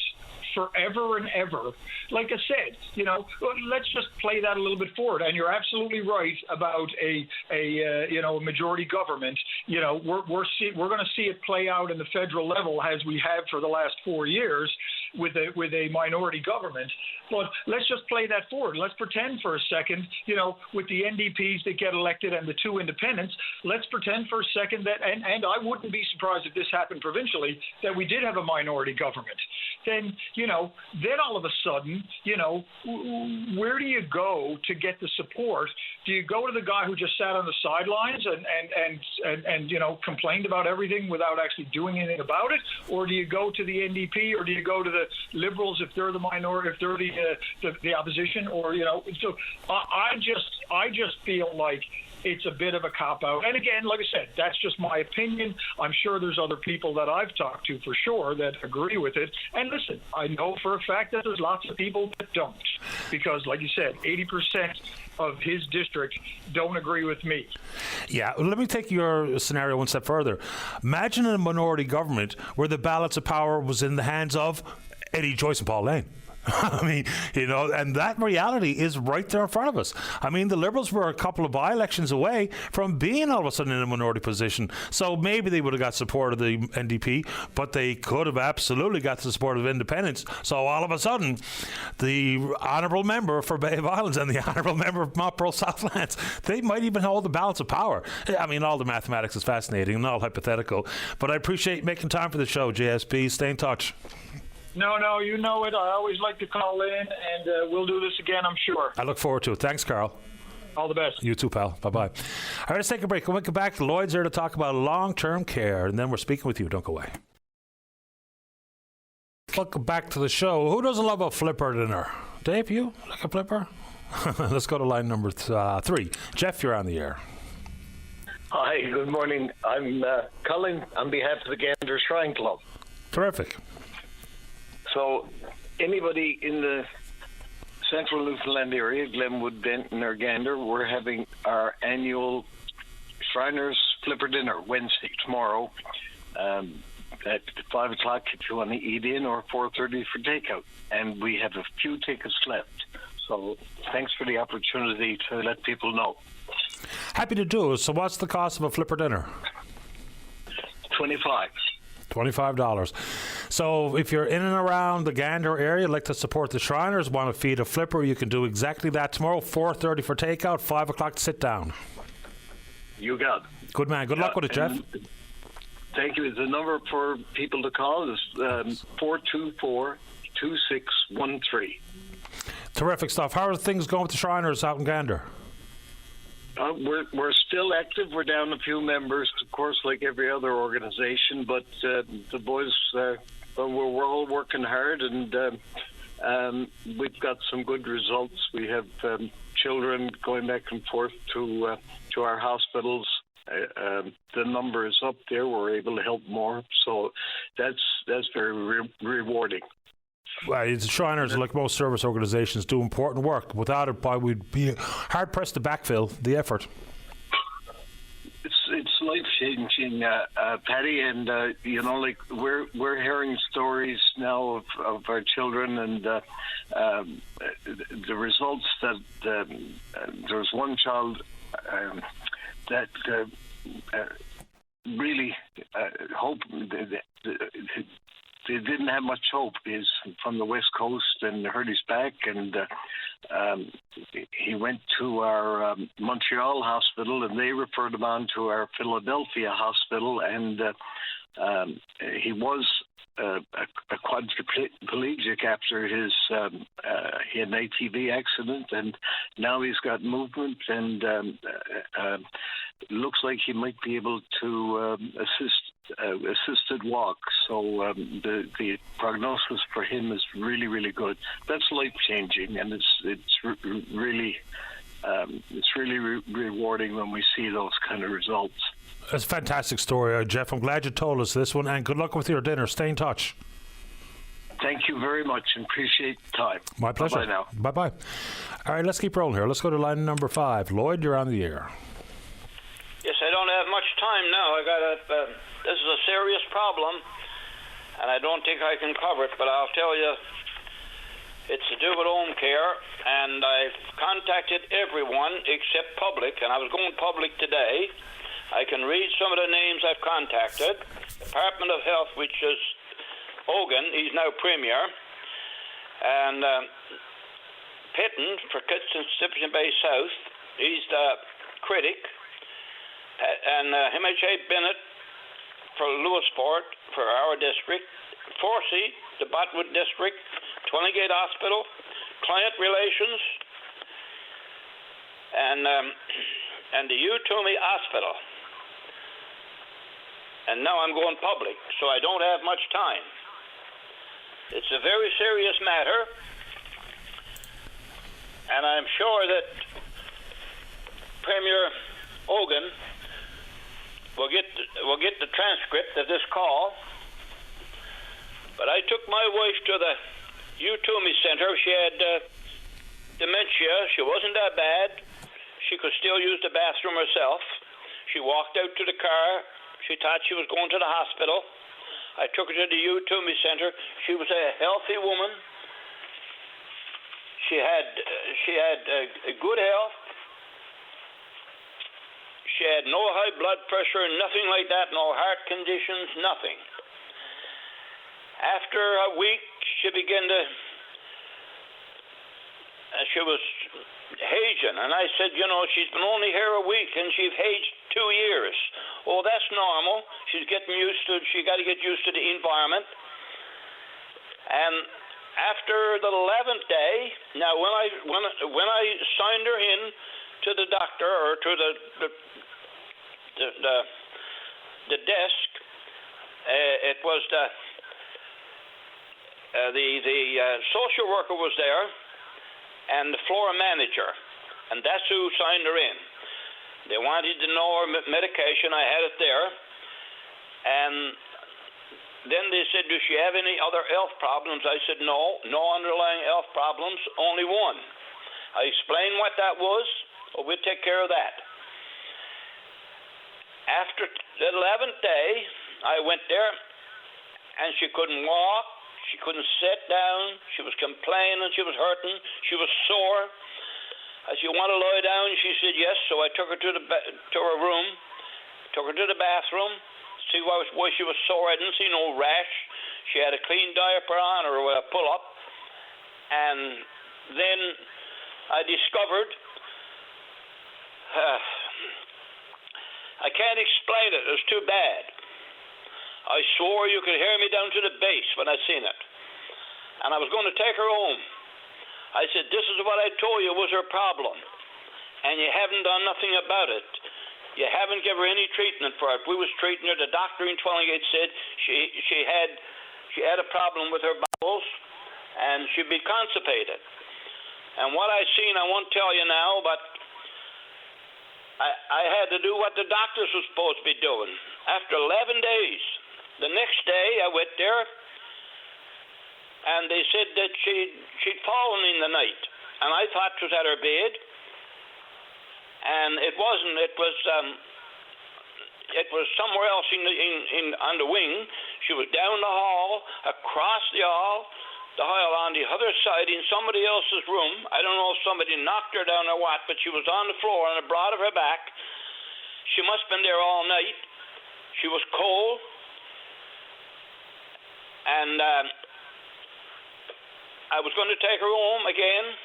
[SPEAKER 13] forever and ever. Like I said, you know, let's just play that a little bit forward. And you're absolutely right about a you know, majority government. You know, we're going to see it play out in the federal level as we have for the last 4 years with a minority government. But let's just play that forward. Let's pretend for a second, you know, with the NDPs that get elected and the two independents, let's pretend for a second that, and I wouldn't be surprised if this happened provincially, that we did have a minority government. Then, you know, then all of a sudden, you know, where do you go to get the support? Do you go to the guy who just sat on the sidelines and you know, complained about everything without actually doing anything about it? Or do you go to the NDP, or do you go to the Liberals if they're the minority, if they're the opposition? Or, you know, so I just feel like it's a bit of a cop-out. And again, like I said, that's just my opinion. I'm sure there's other people that I've talked to for sure that agree with it. And listen, I know for a fact that there's lots of people that don't. Because, like you said, 80% of his district don't agree with me.
[SPEAKER 2] Yeah, let me take your scenario one step further. Imagine a minority government where the balance of power was in the hands of Eddie Joyce and Paul Lane. I mean, you know, and that reality is right there in front of us. I mean, the Liberals were a couple of by-elections away from being all of a sudden in a minority position. So maybe they would have got support of the NDP, but they could have absolutely got the support of independents. So all of a sudden, the honourable member for Bay of Islands and the honourable member of Montborough Southlands, they might even hold the balance of power. I mean, all the mathematics is fascinating and all hypothetical. But I appreciate making time for the show, JSP. Stay in touch.
[SPEAKER 13] No, you know it. I always like to call in, and we'll do this again, I'm sure.
[SPEAKER 2] I look forward to it. Thanks, Carl.
[SPEAKER 13] All the best.
[SPEAKER 2] You too, pal. Bye-bye. All right, let's take a break. When we come back, Lloyd's here to talk about long-term care, and then we're speaking with you. Don't go away. Welcome back to the show. Who doesn't love a flipper dinner? Dave, you like a flipper? Let's go to line number 3. Jeff, you're on the air.
[SPEAKER 14] Hi, good morning. I'm calling on behalf of the Gander Shrine Club.
[SPEAKER 2] Terrific.
[SPEAKER 14] So anybody in the central Newfoundland area, Glenwood, Benton, or Gander, we're having our annual Shriners Flipper Dinner Wednesday, tomorrow, at 5 o'clock if you want to eat in, or 4:30 for takeout. And we have a few tickets left. So thanks for the opportunity to let people know.
[SPEAKER 2] Happy to do it. So what's the cost of a flipper dinner? $25. So if you're in and around the Gander area, like to support the Shriners, want to feed a flipper, you can do exactly that tomorrow. 4:30 for takeout, 5 o'clock to sit down.
[SPEAKER 14] You got it.
[SPEAKER 2] Good man. Good luck with it, Jeff.
[SPEAKER 14] Thank you. The number for people to call is 424-2613.
[SPEAKER 2] Terrific stuff. How are things going with the Shriners out in Gander?
[SPEAKER 14] We're still active. We're down a few members, of course, like every other organization. But the boys, we're all working hard, and we've got some good results. We have children going back and forth to our hospitals. The number is up there. We're able to help more, so that's very rewarding.
[SPEAKER 2] Well, the Shriners, like most service organisations, do important work. Without it, we'd be hard pressed to backfill the effort.
[SPEAKER 14] It's life changing, Paddy, and like we're hearing stories now of our children, and the results that there was one child that really hope. They didn't have much hope. He's from the West Coast and hurt his back, and he went to our Montreal hospital, and they referred him on to our Philadelphia hospital, and he was a quadriplegic after he had an ATV accident, and now he's got movement, and looks like he might be able to assisted walk. So the prognosis for him is really, really good. That's life changing, and it's really rewarding when we see those kind of results.
[SPEAKER 2] It's a fantastic story, Jeff. I'm glad you told us this one, and good luck with your dinner. Stay in touch.
[SPEAKER 14] Thank you very much, and appreciate the time.
[SPEAKER 2] My pleasure.
[SPEAKER 14] Bye now.
[SPEAKER 2] Bye-bye. All right, let's keep rolling here. Let's go to line number 5. Lloyd, you're on the air.
[SPEAKER 15] Yes, I don't have much time now. This is a serious problem, and I don't think I can cover it, but I'll tell you, it's to do with home care, and I've contacted everyone except public, and I was going public today. I can read some of the names I've contacted. Department of Health, which is Hogan, he's now Premier, and Pitton for Kitson Bay South, he's the critic, and MHA Bennett for Lewisport for our district, Forsey, the Botwood district, Twillingate Hospital, Client Relations, and the Utumi Hospital. And now I'm going public, so I don't have much time. It's a very serious matter, and I'm sure that Premier Hogan will get the transcript of this call. But I took my wife to the Utumi Center. She had dementia. She wasn't that bad. She could still use the bathroom herself. She walked out to the car. She thought she was going to the hospital. I took her to the Utumi Center. She was a healthy woman. She had a good health. She had no high blood pressure, nothing like that, no heart conditions, nothing. After a week, she began to, she was aging, and I said, she's been only here a week, and she's aged 2 years. Oh, that's normal. She's getting used to it. She got to get used to the environment. And after the 11th day, now when I signed her in to the doctor or to the desk, it was the social worker was there, and the floor manager, and that's who signed her in. They wanted to know her medication. I had it there, and then they said, "Does she have any other health problems?" I said, "No underlying health problems, only one." I explained what that was. Well, we'll take care of that. After the 11th day, I went there, and she couldn't walk. She couldn't sit down. She was complaining. She was hurting. She was sore. I said, "You want to lie down?" She said, "Yes." So I took her to her room, took her to the bathroom, see why she was sore. I didn't see no rash. She had a clean diaper on or a pull-up. And then I discovered I can't explain it. It was too bad. I swore you could hear me down to the base when I seen it. And I was going to take her home. I said, this is what I told you was her problem. And you haven't done nothing about it. You haven't given her any treatment for it. We was treating her. The doctor in 28 said she had a problem with her bowels and she'd be constipated. And what I seen, I won't tell you now, but I had to do what the doctors were supposed to be doing. After 11 days, the next day I went there, and they said that she'd fallen in the night. And I thought it was at her bed, and it wasn't. It was somewhere else on the wing. She was down the hall, across the hall on the other side in somebody else's room. I don't know if somebody knocked her down or what, but she was on the floor on the broad of her back. She must have been there all night. She was cold. And I was going to take her home again,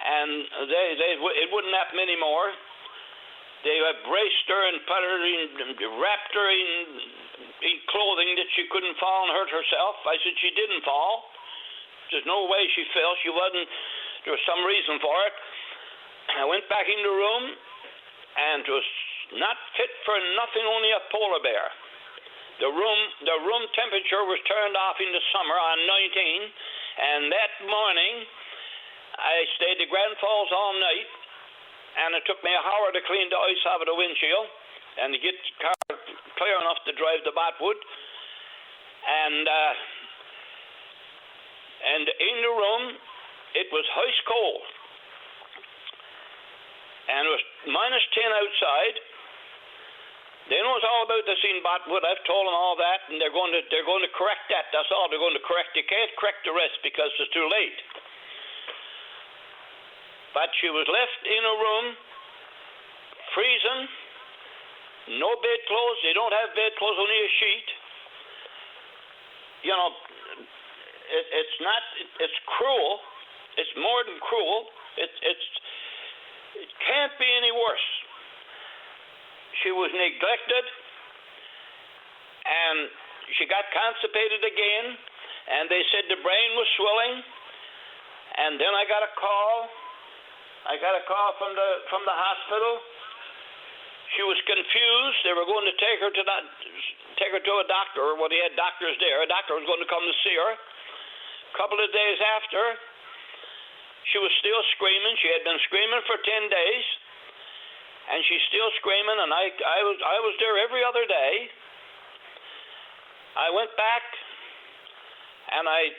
[SPEAKER 15] and it wouldn't happen anymore. They braced her and put her wrapped her in clothing that she couldn't fall and hurt herself. I said she didn't fall. There's no way she fell. She wasn't. There was some reason for it. I went back in the room, and it was not fit for nothing, only a polar bear. The room temperature was turned off in the summer on 19, and that morning I stayed at Grand Falls all night, and it took me an hour to clean the ice out of the windshield and to get the car clear enough to drive to Botwood. And in the room, it was ice cold, and it was minus 10 outside. They know it's all about this in Botwood. I've told them all that, and they're going to correct that. That's all they're going to correct. They can't correct the rest because it's too late. But she was left in a room, freezing, no bedclothes. They don't have bedclothes, only a sheet. You know, it's cruel. It's more than cruel. It can't be any worse. She was neglected, and she got constipated again, and they said the brain was swelling. And then I got a call. From the hospital. She was confused. They were going to take her to a doctor. Well, they had doctors there. A doctor was going to come to see her. A couple of days after, she was still screaming. She had been screaming for 10 days. And she's still screaming, and I was there every other day. I went back, and they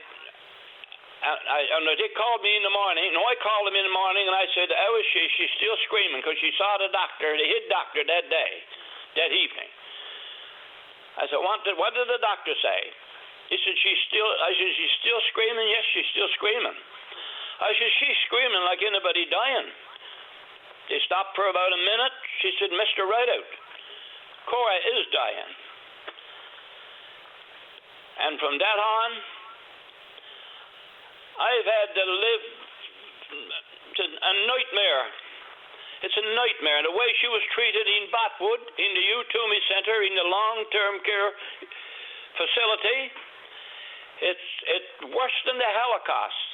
[SPEAKER 15] called me in the morning. No, I called them in the morning, and I said, how is she? She's still screaming because she saw the doctor, the head doctor, that day, that evening. I said, what did the doctor say? He said, she's still screaming? Yes, she's still screaming. I said, she's screaming like anybody dying. They stopped for about a minute. She said, Mr. Rideout, Cora is dying. And from that on, I've had to live a nightmare. It's a nightmare. The way she was treated in Botwood, in the Toomey Center, in the long-term care facility, it's worse than the Holocaust.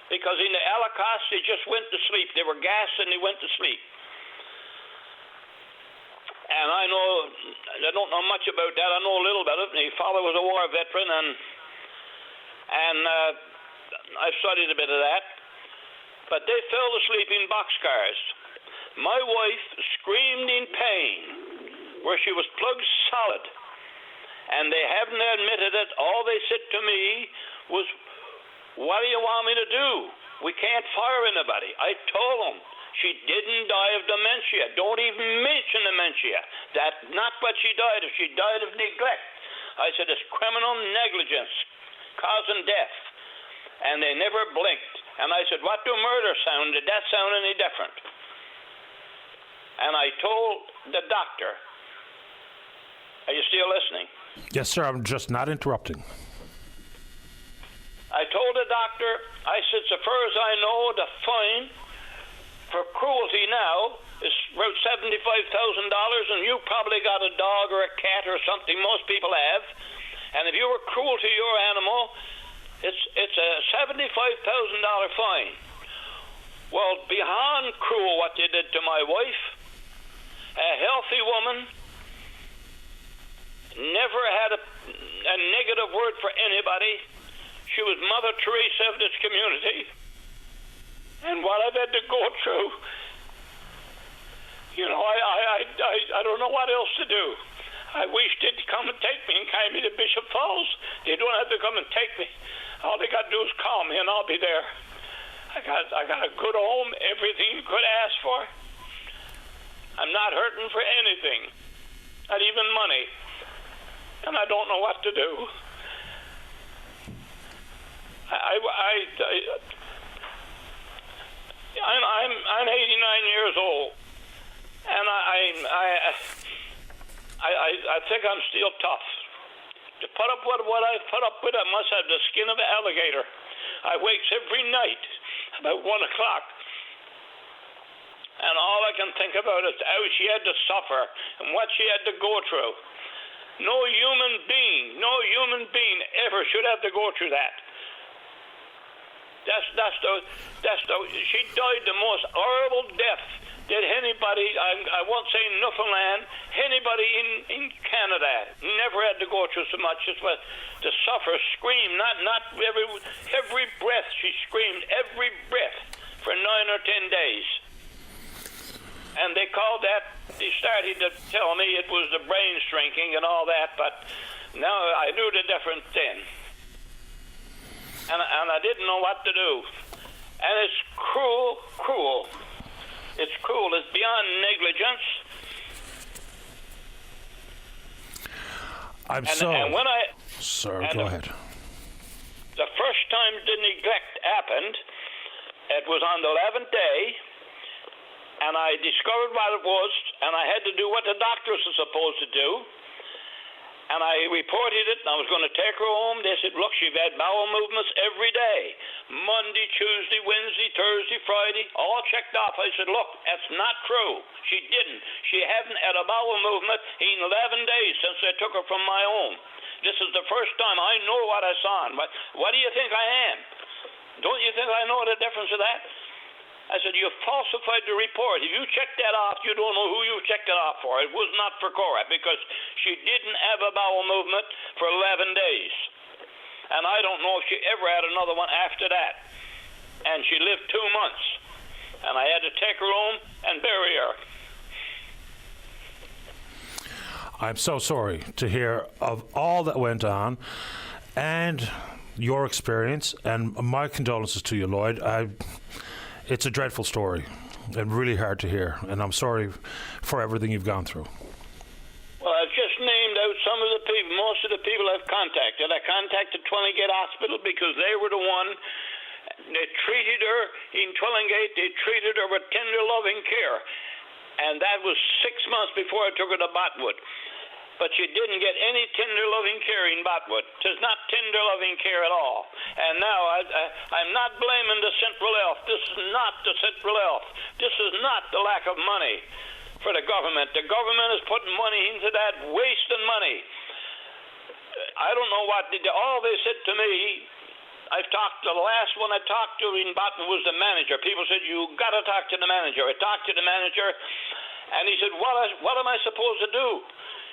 [SPEAKER 15] Because in the Holocaust, they just went to sleep. They were gassed and they went to sleep. And I don't know much about that. I know a little about it. My father was a war veteran, and I've studied a bit of that. But they fell asleep in boxcars. My wife screamed in pain where she was plugged solid. And they haven't admitted it. All they said to me was, what do you want me to do? We can't fire anybody. I told them she didn't die of dementia. Don't even mention dementia. That's not what she died of. She died of neglect. I said it's criminal negligence causing death. And they never blinked. And I said, what do murder sound? Did that sound any different? And I told the doctor, are you still listening?
[SPEAKER 2] Yes, sir. I'm just not interrupting.
[SPEAKER 15] I told the doctor, I said, so far as I know, the fine for cruelty now is about $7,000. and you probably got a dog or a cat or something most people have, and if you were cruel to your animal, it's a $75,000 fine. Well, beyond cruel what they did to my wife, a healthy woman, never had a negative word for anybody. She was Mother Teresa of this community. And what I've had to go through, you know, I don't know what else to do. I wish they'd come and take me and carry me to Bishop Falls. They don't have to come and take me. All they got to do is call me and I'll be there. I got a good home, everything you could ask for. I'm not hurting for anything, not even money. And I don't know what to do. I'm 89 years old, and I think I'm still tough. To put up with what I put up with, I must have the skin of an alligator. I wakes every night about 1 o'clock, and all I can think about is how she had to suffer and what she had to go through. No human being ever should have to go through that. She died the most horrible death that anybody, I won't say Newfoundland, anybody in Canada never had to go through so much as to suffer, scream, not every breath she screamed, every breath for 9 or 10 days. And they called that, they started to tell me it was the brain shrinking and all that, but now I knew the difference then. And I didn't know what to do. And it's cruel. It's cruel. It's beyond negligence.
[SPEAKER 2] Go ahead.
[SPEAKER 15] The first time the neglect happened, it was on the 11th day, and I discovered what it was, and I had to do what the doctors are supposed to do. And I reported it, and I was going to take her home. They said, look, she've had bowel movements every day. Monday, Tuesday, Wednesday, Thursday, Friday, all checked off. I said, look, that's not true. She didn't. She hadn't had a bowel movement in 11 days since I took her from my home. This is the first time I know what I saw. What do you think I am? Don't you think I know the difference of that? I said, you falsified the report. If you checked that off, you don't know who you checked it off for. It was not for Cora because she didn't have a bowel movement for 11 days. And I don't know if she ever had another one after that. And she lived 2 months. And I had to take her home and bury her.
[SPEAKER 2] I'm so sorry to hear of all that went on and your experience, and my condolences to you, Lloyd. It's a dreadful story and really hard to hear, and I'm sorry for everything you've gone through.
[SPEAKER 15] Well, I've just named out some of the people, most of the people I've contacted. I contacted Twillingate Hospital because they were the one, they treated her in Twillingate, they treated her with tender, loving care. And that was 6 months before I took her to Botwood. But she didn't get any tender, loving care in Botwood. It was not tender, loving care at all. And now I'm not blaming the Central Health. This is not the Central Health. This is not the lack of money for the government. The government is putting money into that, wasting money. I don't know what all they said to me. The last one I talked to in Botwood was the manager. People said, you got to talk to the manager. I talked to the manager, and he said, what am I supposed to do?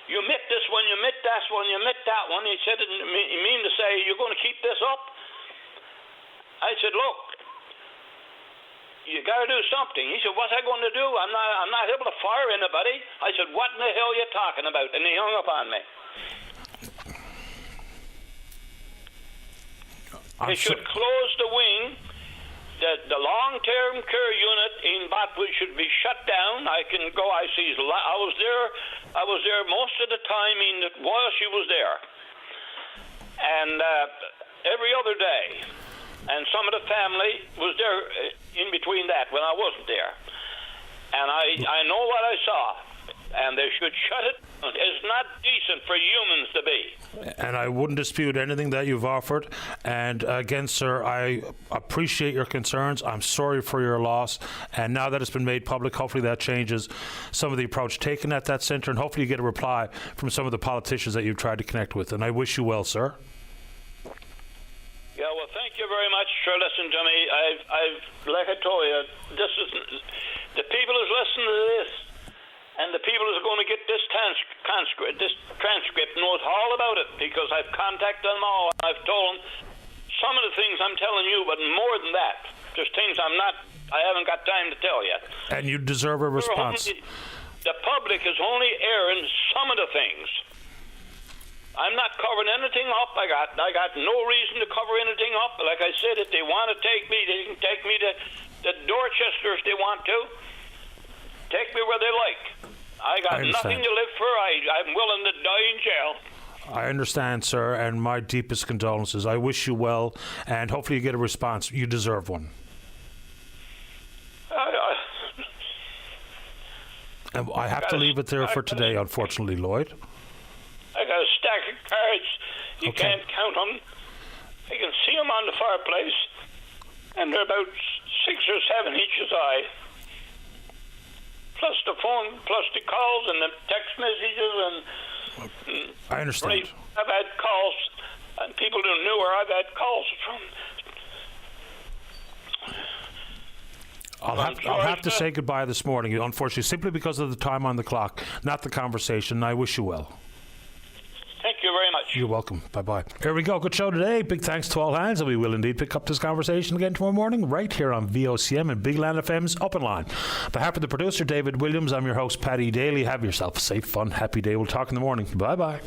[SPEAKER 15] You met this one, you met that one, you met that one. He said, you mean to say you're going to keep this up? I said, look, you got to do something. He said, what's I going to do? I'm not able to fire anybody. I said, what in the hell are you talking about? And he hung up on me. They should close the wing. The long-term care unit in Botwood should be shut down. I can go. I was there most of the time while she was there, and every other day. And some of the family was there in between that when I wasn't there. And I know what I saw. and they should shut it. It's not decent for humans to be.
[SPEAKER 2] And I wouldn't dispute anything that you've offered. And again, sir, I appreciate your concerns. I'm sorry for your loss. And now that it's been made public, hopefully that changes some of the approach taken at that centre, and hopefully you get a reply from some of the politicians that you've tried to connect with. And I wish you well, sir.
[SPEAKER 15] Yeah, well, thank you very much for listening to me. I've like I told you, this is the people who's listening to this, and the people who's going to get this transcript knows all about it, because I've contacted them all. I've told them some of the things I'm telling you, but more than that, there's things I haven't got time to tell you.
[SPEAKER 2] And you deserve a response.
[SPEAKER 15] The public is only airing some of the things. I'm not covering anything up. I got no reason to cover anything up. Like I said, if they want to take me, they can take me to Dorchester if they want to. Take me where they like. I got nothing to live for. I'm willing to die in jail.
[SPEAKER 2] I understand, sir, and my deepest condolences. I wish you well, and hopefully you get a response. You deserve one. And I have to leave it there for today, unfortunately, Lloyd.
[SPEAKER 15] I got a stack of cards. You can't count them. I can see them on the fireplace, and they're about 6 or 7 each eye. Plus the phone, plus the calls and the text messages, and
[SPEAKER 2] I understand.
[SPEAKER 15] I've had calls, and people who knew where I've had calls from.
[SPEAKER 2] I'll have to say goodbye this morning, unfortunately, simply because of the time on the clock, not the conversation. I wish you well.
[SPEAKER 15] Thank you very much.
[SPEAKER 2] You're welcome. Bye-bye. Here we go. Good show today. Big thanks to all hands, and we will indeed pick up this conversation again tomorrow morning right here on VOCM and Big Land FM's Up and Line. On behalf of the producer, David Williams, I'm your host, Paddy Daly. Have yourself a safe, fun, happy day. We'll talk in the morning. Bye-bye.